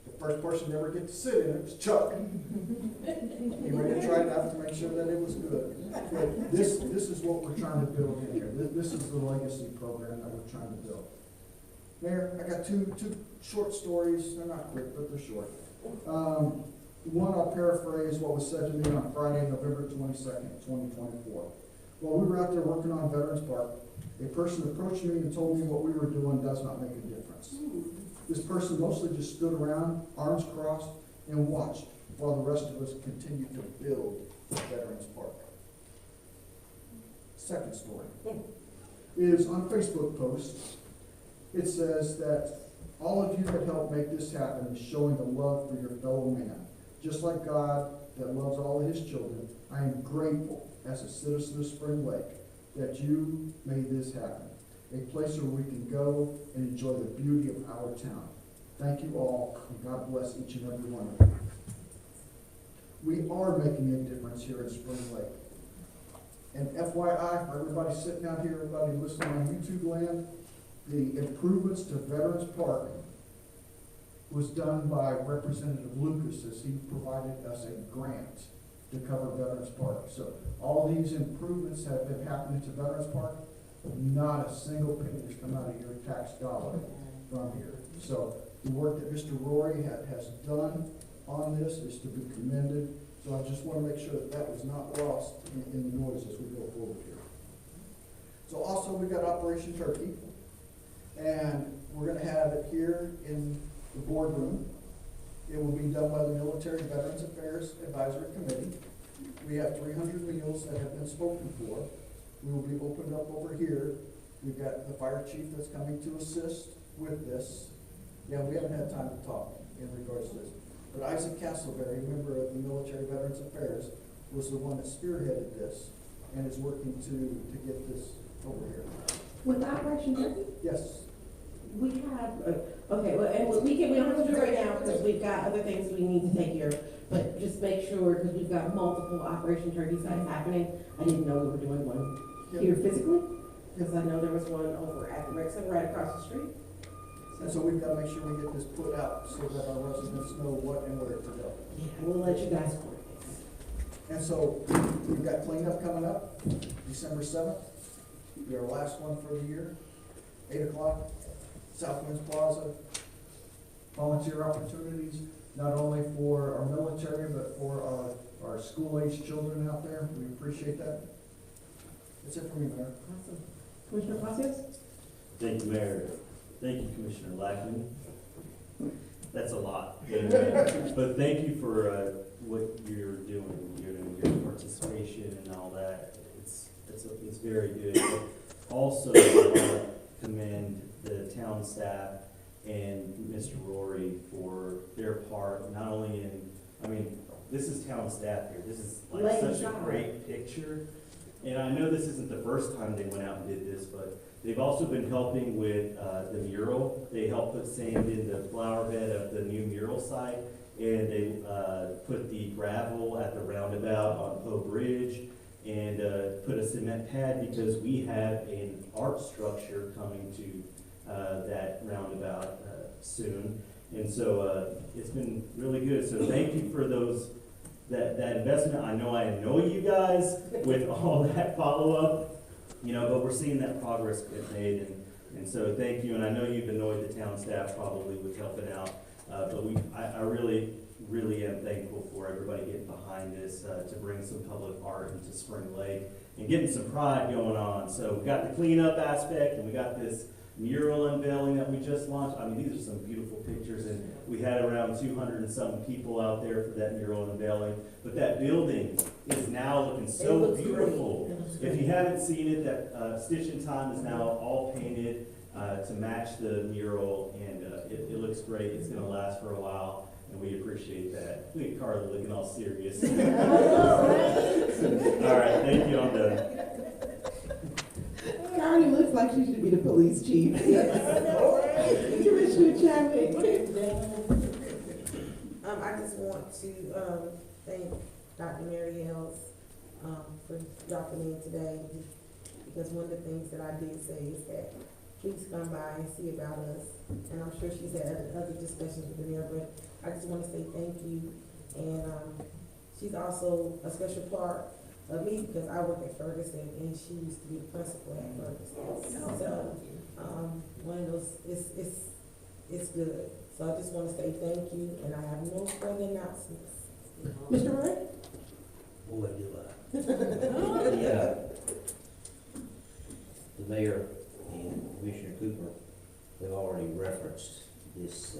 the first person to ever get to sit in it was Chuck. He really tried out to make sure that it was good. But this is what we're trying to build in here. This is the legacy program that we're trying to build. Mayor, I got two short stories. They're not quick, but they're short. One, I'll paraphrase what was said to me on Friday, November 22nd, 2024. While we were out there working on Veterans Park, a person approached me and told me what we were doing does not make a difference. This person mostly just stood around, arms crossed, and watched while the rest of us continued to build Veterans Park. Second story is on a Facebook post. It says that all of you that helped make this happen is showing the love for your fellow man. Just like God that loves all of his children, I am grateful as a citizen of Spring Lake that you made this happen. A place where we can go and enjoy the beauty of our town. Thank you all, and God bless each and every one of you. We are making a difference here in Spring Lake. And FYI, for everybody sitting out here, everybody listening on YouTube land, the improvements to Veterans Park was done by Representative Lucas as he provided us a grant to cover Veterans Park. So all these improvements have been happening to Veterans Park. Not a single penny has come out of your tax dollar from here. So The work that Mr. Rory has done on this is to be commended, so I just want to make sure that that was not lost in the noise as we go forward here. So also, we got Operation Turkey, and we're gonna have it here in the boardroom. It will be done by the Military Veterans Affairs Advisory Committee. We have 300 meals that have been spoken for. We will be opened up over here. We've got the fire chief that's coming to assist with this. Yeah, we haven't had time to talk in regards to this. But Isaac Castleberry, a member of the Military Veterans Affairs, was the one that spearheaded this and is working to get this over here. With Operation Turkey, Yes, we have, okay, well, and we don't have to do it right now because we've got other things we need to take care of. But just make sure, because we've got multiple Operation Turkey sites happening. I didn't know we were doing one here physically, because I know there was one over at the rec center right across the street. and so we've got to make sure we get this put out so that our residents know what and where to go. Yeah, we'll let you guys coordinate. And so we've got cleanup coming up, December 7th. Be our last one for the year, 8 o'clock, Southwinds Plaza. Volunteer opportunities, not only for our military, but for our school-aged children out there. We appreciate that. That's it for me, Mayor. Awesome. Commissioner Palacios? Thank you, Mayor. Thank you, Commissioner Lackman. That's a lot. But thank you for what you're doing, your participation and all that. It's very good. Also, I want to commend the town staff and Mr. Rory for their part, not only this is town staff here. This is like such a great picture. And I know this isn't the first time they went out and did this, but they've also been helping with the mural. They helped put sand in the flower bed of the new mural site, and they put the gravel at the roundabout on Poe Bridge, and put a cement pad because we have an art structure coming to that roundabout soon. And so it's been really good. So thank you for that investment. I know you guys with all that follow-up, but we're seeing that progress get made, and so thank you. And I know you've annoyed the town staff probably with helping out, but I really am thankful for everybody getting behind this to bring some public art into Spring Lake and getting some pride going on. So we got the cleanup aspect, and we got this mural unveiling that we just launched. I mean, these are some beautiful pictures, and we had around 200 and some people out there for that mural unveiling. But that building is now looking so beautiful. If you haven't seen it, that Stitch in Time is now all painted to match the mural, and it looks great. It's going to last for a while, and we appreciate that. Look at Carla looking all serious. All right, thank you. I'm done. Carly looks like she should be the police chief. Commissioner Chadwick. I just want to thank Dr. Mary Hales for dropping in today, because one of the things that I did say is that please come by and see about us. And I'm sure she's had other discussions with the mayor, but I just want to say thank you. And she's also a special part of me because I work at Ferguson, and she used to be the principal at Ferguson. So one of those, it's good. So I just want to say thank you, and I have no further announcements. Mr. Roy? Boy, do I. The mayor and Commissioner Cooper have already referenced this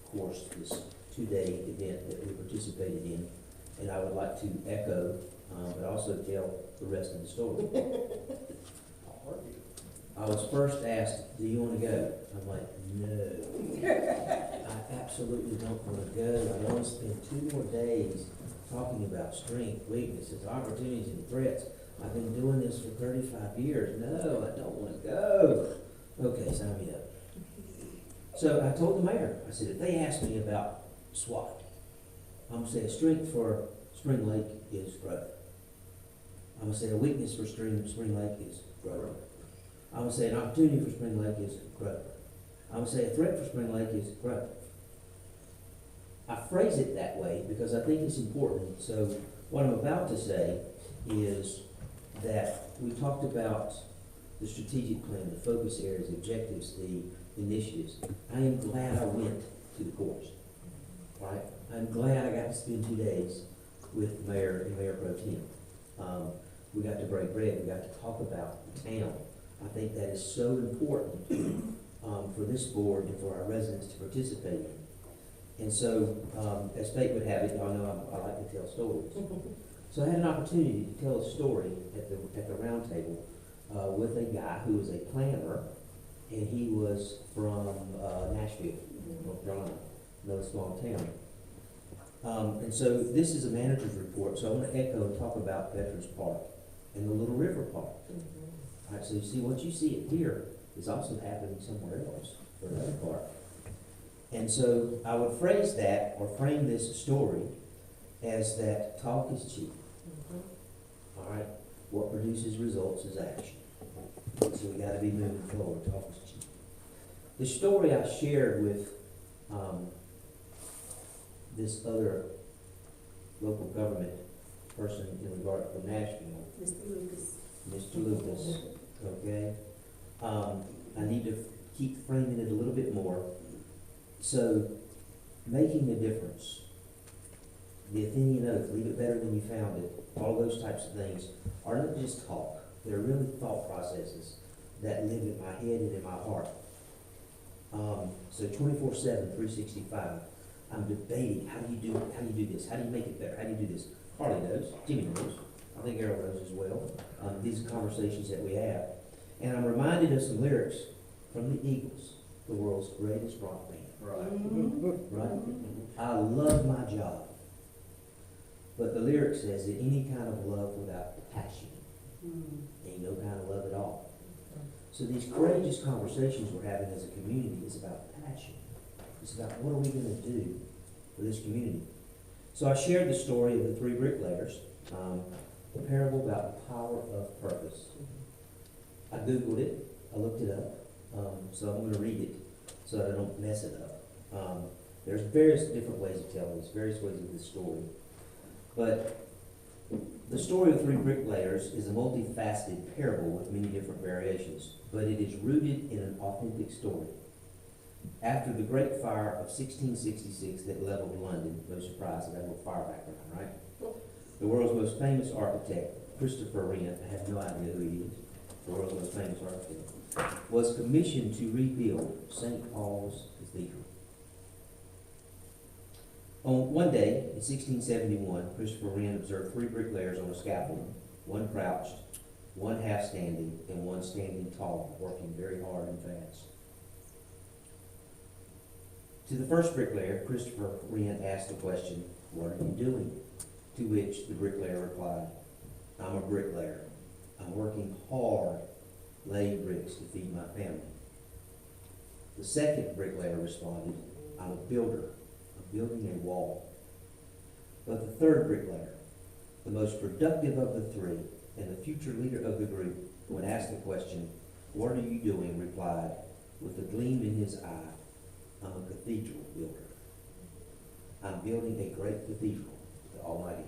course, this two-day event that we participated in, and I would like to echo, but also tell the rest of the story. I was first asked, do you want to go? I'm like, no. I absolutely don't want to go. I want to spend 2 more days talking about strength, weaknesses, opportunities, and threats. I've been doing this for 35 years. No, I don't want to go. Okay, sign me up. So I told the mayor, I said, if they ask me about SWAT, I'm going to say a strength for Spring Lake is growth. I'm going to say a weakness for Spring Lake is growth. I'm going to say an opportunity for Spring Lake is growth. I'm going to say a threat for Spring Lake is growth. I phrase it that way because I think it's important. So what I'm about to say is that we talked about the strategic plan, the focus areas, the objectives, the initiatives. I am glad I went to the courts. Right? I'm glad I got to spend 2 days with the mayor and Mayor Pro Tem. We got to break bread, we got to talk about the town. I think that is so important for this board and for our residents to participate in. And so, as fate would have it, y'all know I like to tell stories. So I had an opportunity to tell a story at the round table with a guy who was a planner, and he was from Nashville, North Carolina, another small town. And so this is a manager's report, so I want to echo and talk about Veterans Park and the Little River Park. All right, so you see, what you see it here is also happening somewhere else for another park. And so I would phrase that, or frame this story, as that talk is cheap. All right, what produces results is action. So we got to be moving forward. Talk is cheap. The story I shared with this other local government person in regard from Nashville, Mr. Lucas, okay? I need to keep framing it a little bit more. So, making a difference, the Athenian oath, leave it better than you found it, all those types of things are not just talk. They're really thought processes that live in my head and in my heart. So 24/7, 365, I'm debating, how do you do this? How do you make it better? How do you do this? Harley knows, Jimmy knows, I think Errol knows as well. These are conversations that we have. And I'm reminded of some lyrics from the Eagles, the world's greatest rock band. Right? I love my job. But the lyric says that any kind of love without passion ain't no kind of love at all. So these courageous conversations we're having as a community is about passion. It's about what are we going to do for this community. So I shared the story of the 3 bricklayers, a parable about the power of purpose. I Googled it, I looked it up, so I'm going to read it so that I don't mess it up. There's various different ways of telling this, various ways of this story. But the story of 3 bricklayers is a multifaceted parable with many different variations, but it is rooted in an authentic story. After the Great Fire of 1666 that leveled London, no surprise, I got a little fire background, right? The world's most famous architect, Christopher Wren, I have no idea who he is, the world's most famous architect, was commissioned to rebuild St. Paul's Cathedral. On one day, in 1671, Christopher Wren observed 3 bricklayers on a scaffold, one crouched, one half standing, and one standing tall, working very hard and fast. To the first bricklayer, Christopher Wren asked the question, "What are you doing?" To which the bricklayer replied, "I'm a bricklayer. I'm working hard, laying bricks to feed my family." The second bricklayer responded, "I'm a builder. I'm building a wall." But the third bricklayer, the most productive of the 3 and the future leader of the group, when asked the question, "What are you doing?" replied, with a gleam in his eye, "I'm a cathedral builder. I'm building a great cathedral, the Almighty."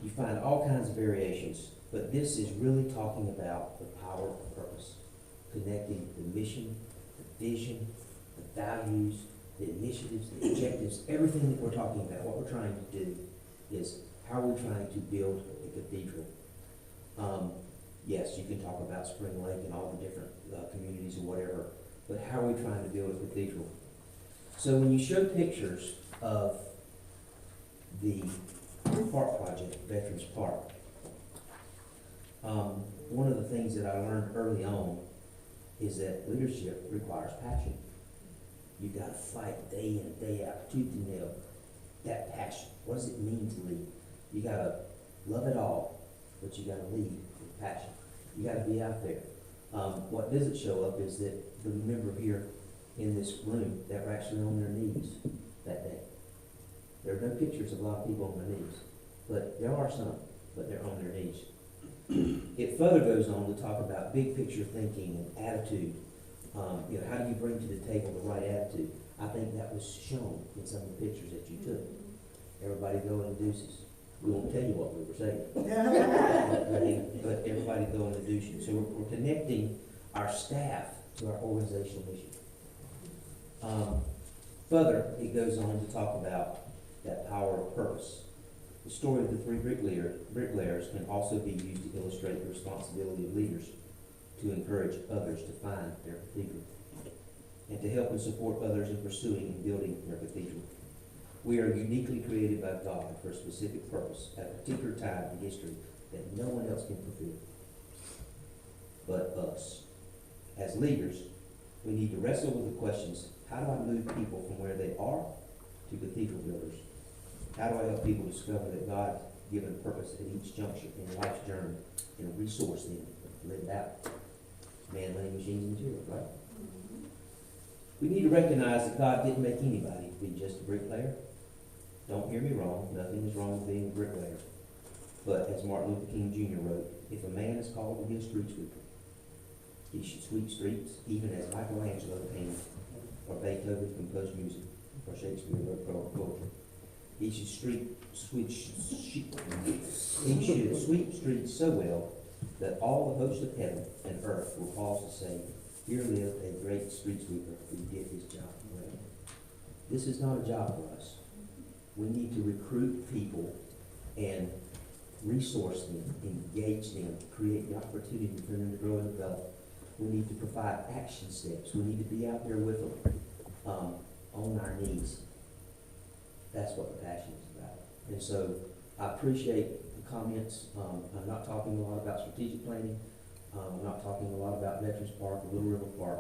You find all kinds of variations, but this is really talking about the power of purpose, connecting the mission, the vision, the values, the initiatives, the objectives, everything that we're talking about. What we're trying to do is how we're trying to build a cathedral. Yes, you can talk about Spring Lake and all the different communities or whatever, but how are we trying to build a cathedral? So when you show pictures of the park project, Veterans Park, one of the things that I learned early on is that leadership requires passion. You got to fight day in, day out, tooth and nail, that passion. What does it mean to lead? You got to love it all, but you got to lead with passion. You got to be out there. What doesn't show up is that the member here in this room that were actually on their knees that day. There are no pictures of a lot of people on their knees, but there are some, but they're on their knees. It further goes on to talk about big picture thinking and attitude. How do you bring to the table the right attitude? I think that was shown in some of the pictures that you took. Everybody go in the deuces. We won't tell you what we were saying. But everybody go in the deuces. So we're connecting our staff to our organizational mission. Further, it goes on to talk about that power of purpose. The story of the three bricklayers can also be used to illustrate the responsibility of leaders to encourage others to find their cathedral and to help and support others in pursuing and building their cathedral. We are uniquely created by God for a specific purpose at a particular time in history that no one else can fulfill but us. As leaders, we need to wrestle with the questions: how do I move people from where they are to cathedral builders? How do I help people discover that God's given purpose at each juncture in life's journey and resource them to live it out? Man, money, machines, and materials, right? We need to recognize that God didn't make anybody to be just a bricklayer. Don't hear me wrong, nothing is wrong with being a bricklayer. But as Martin Luther King Jr. wrote, if a man is called to be a street sweeper, he should sweep streets even as Michelangelo painted, or Beethoven composed music, or Shakespeare wrote poetry. He should sweep streets so well that all the hosts of heaven and earth will pause to say, here lived a great street sweeper who did his job well. This is not a job for us. We need to recruit people and resource them, engage them, create the opportunity for them to grow and develop. We need to provide action steps. We need to be out there with them on our knees. That's what the passion is about. And so I appreciate the comments. I'm not talking a lot about strategic planning. I'm not talking a lot about Veterans Park or Little River Park.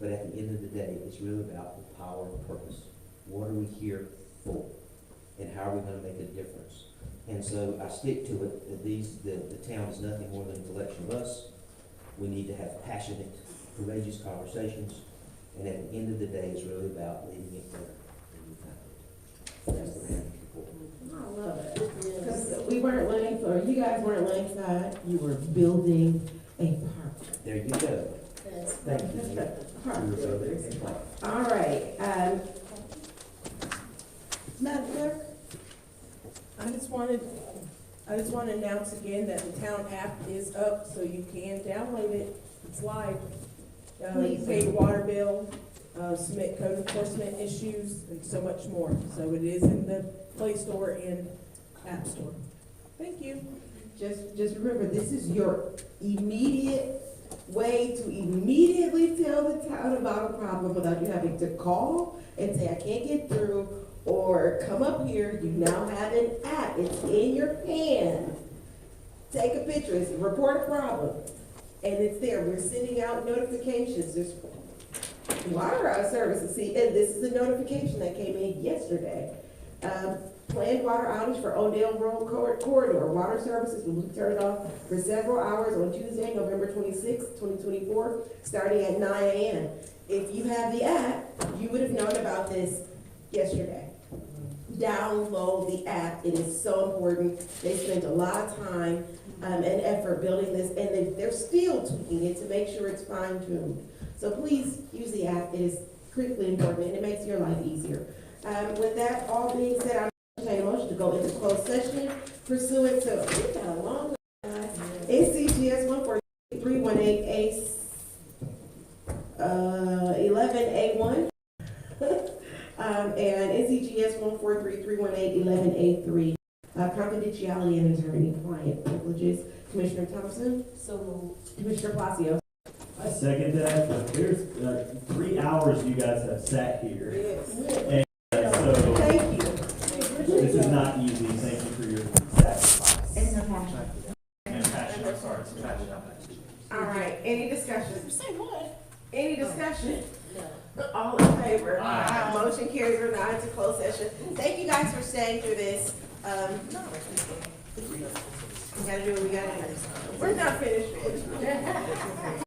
But at the end of the day, it's really about the power of purpose. What are we here for? And how are we going to make a difference? And so I stick to it that the town is nothing more than a collection of us. We need to have passionate, courageous conversations. And at the end of the day, it's really about leading it better than we found it. That's the man report. I love it. Because we weren't laying, or you guys weren't laying side, you were building a park. There you go. Thank you. Park builders. All right. Madam Clerk, I just want to announce again that the town app is up, so you can download it. It's live. You pay your water bill, submit code enforcement issues, and so much more. So it is in the Play Store and App Store. Thank you. Just remember, this is your immediate way to immediately tell the town about a problem without you having to call and say, I can't get through, or come up here. You now have an app. It's in your hand. Take a picture, report a problem, and it's there. We're sending out notifications. There's water services. See, and this is a notification that came in yesterday. Planned water outage for Odell Road corridor. Water services will be turned off for several hours on Tuesday, November 26, 2024, starting at 9 a.m. If you have the app, you would have known about this yesterday. Download the app. It is so important. They spent a lot of time and effort building this, and they're still tweaking it to make sure it's fine-tuned. So please use the app. It is critically important, and it makes your life easier. With that all being said, I'm entertaining a motion to go into closed session pursuant to, we got a long NCGS 14318A 11A1 and NCGS 143-318-11A3, confidentiality and attorney-client privileges. Commissioner Thompson? So moved. Commissioner Palacio? I second that, but there's 3 hours you guys have sat here. Yes. And so Thank you. this is not easy. Thank you for your sacrifice. And no passion. And passion, I'm sorry, it's passion. All right, any discussion? Say what? Any discussion? All in favor? Aye. Motion carries. We're now into closed session. Thank you guys for staying through this. We gotta do what we gotta do. We're not finished.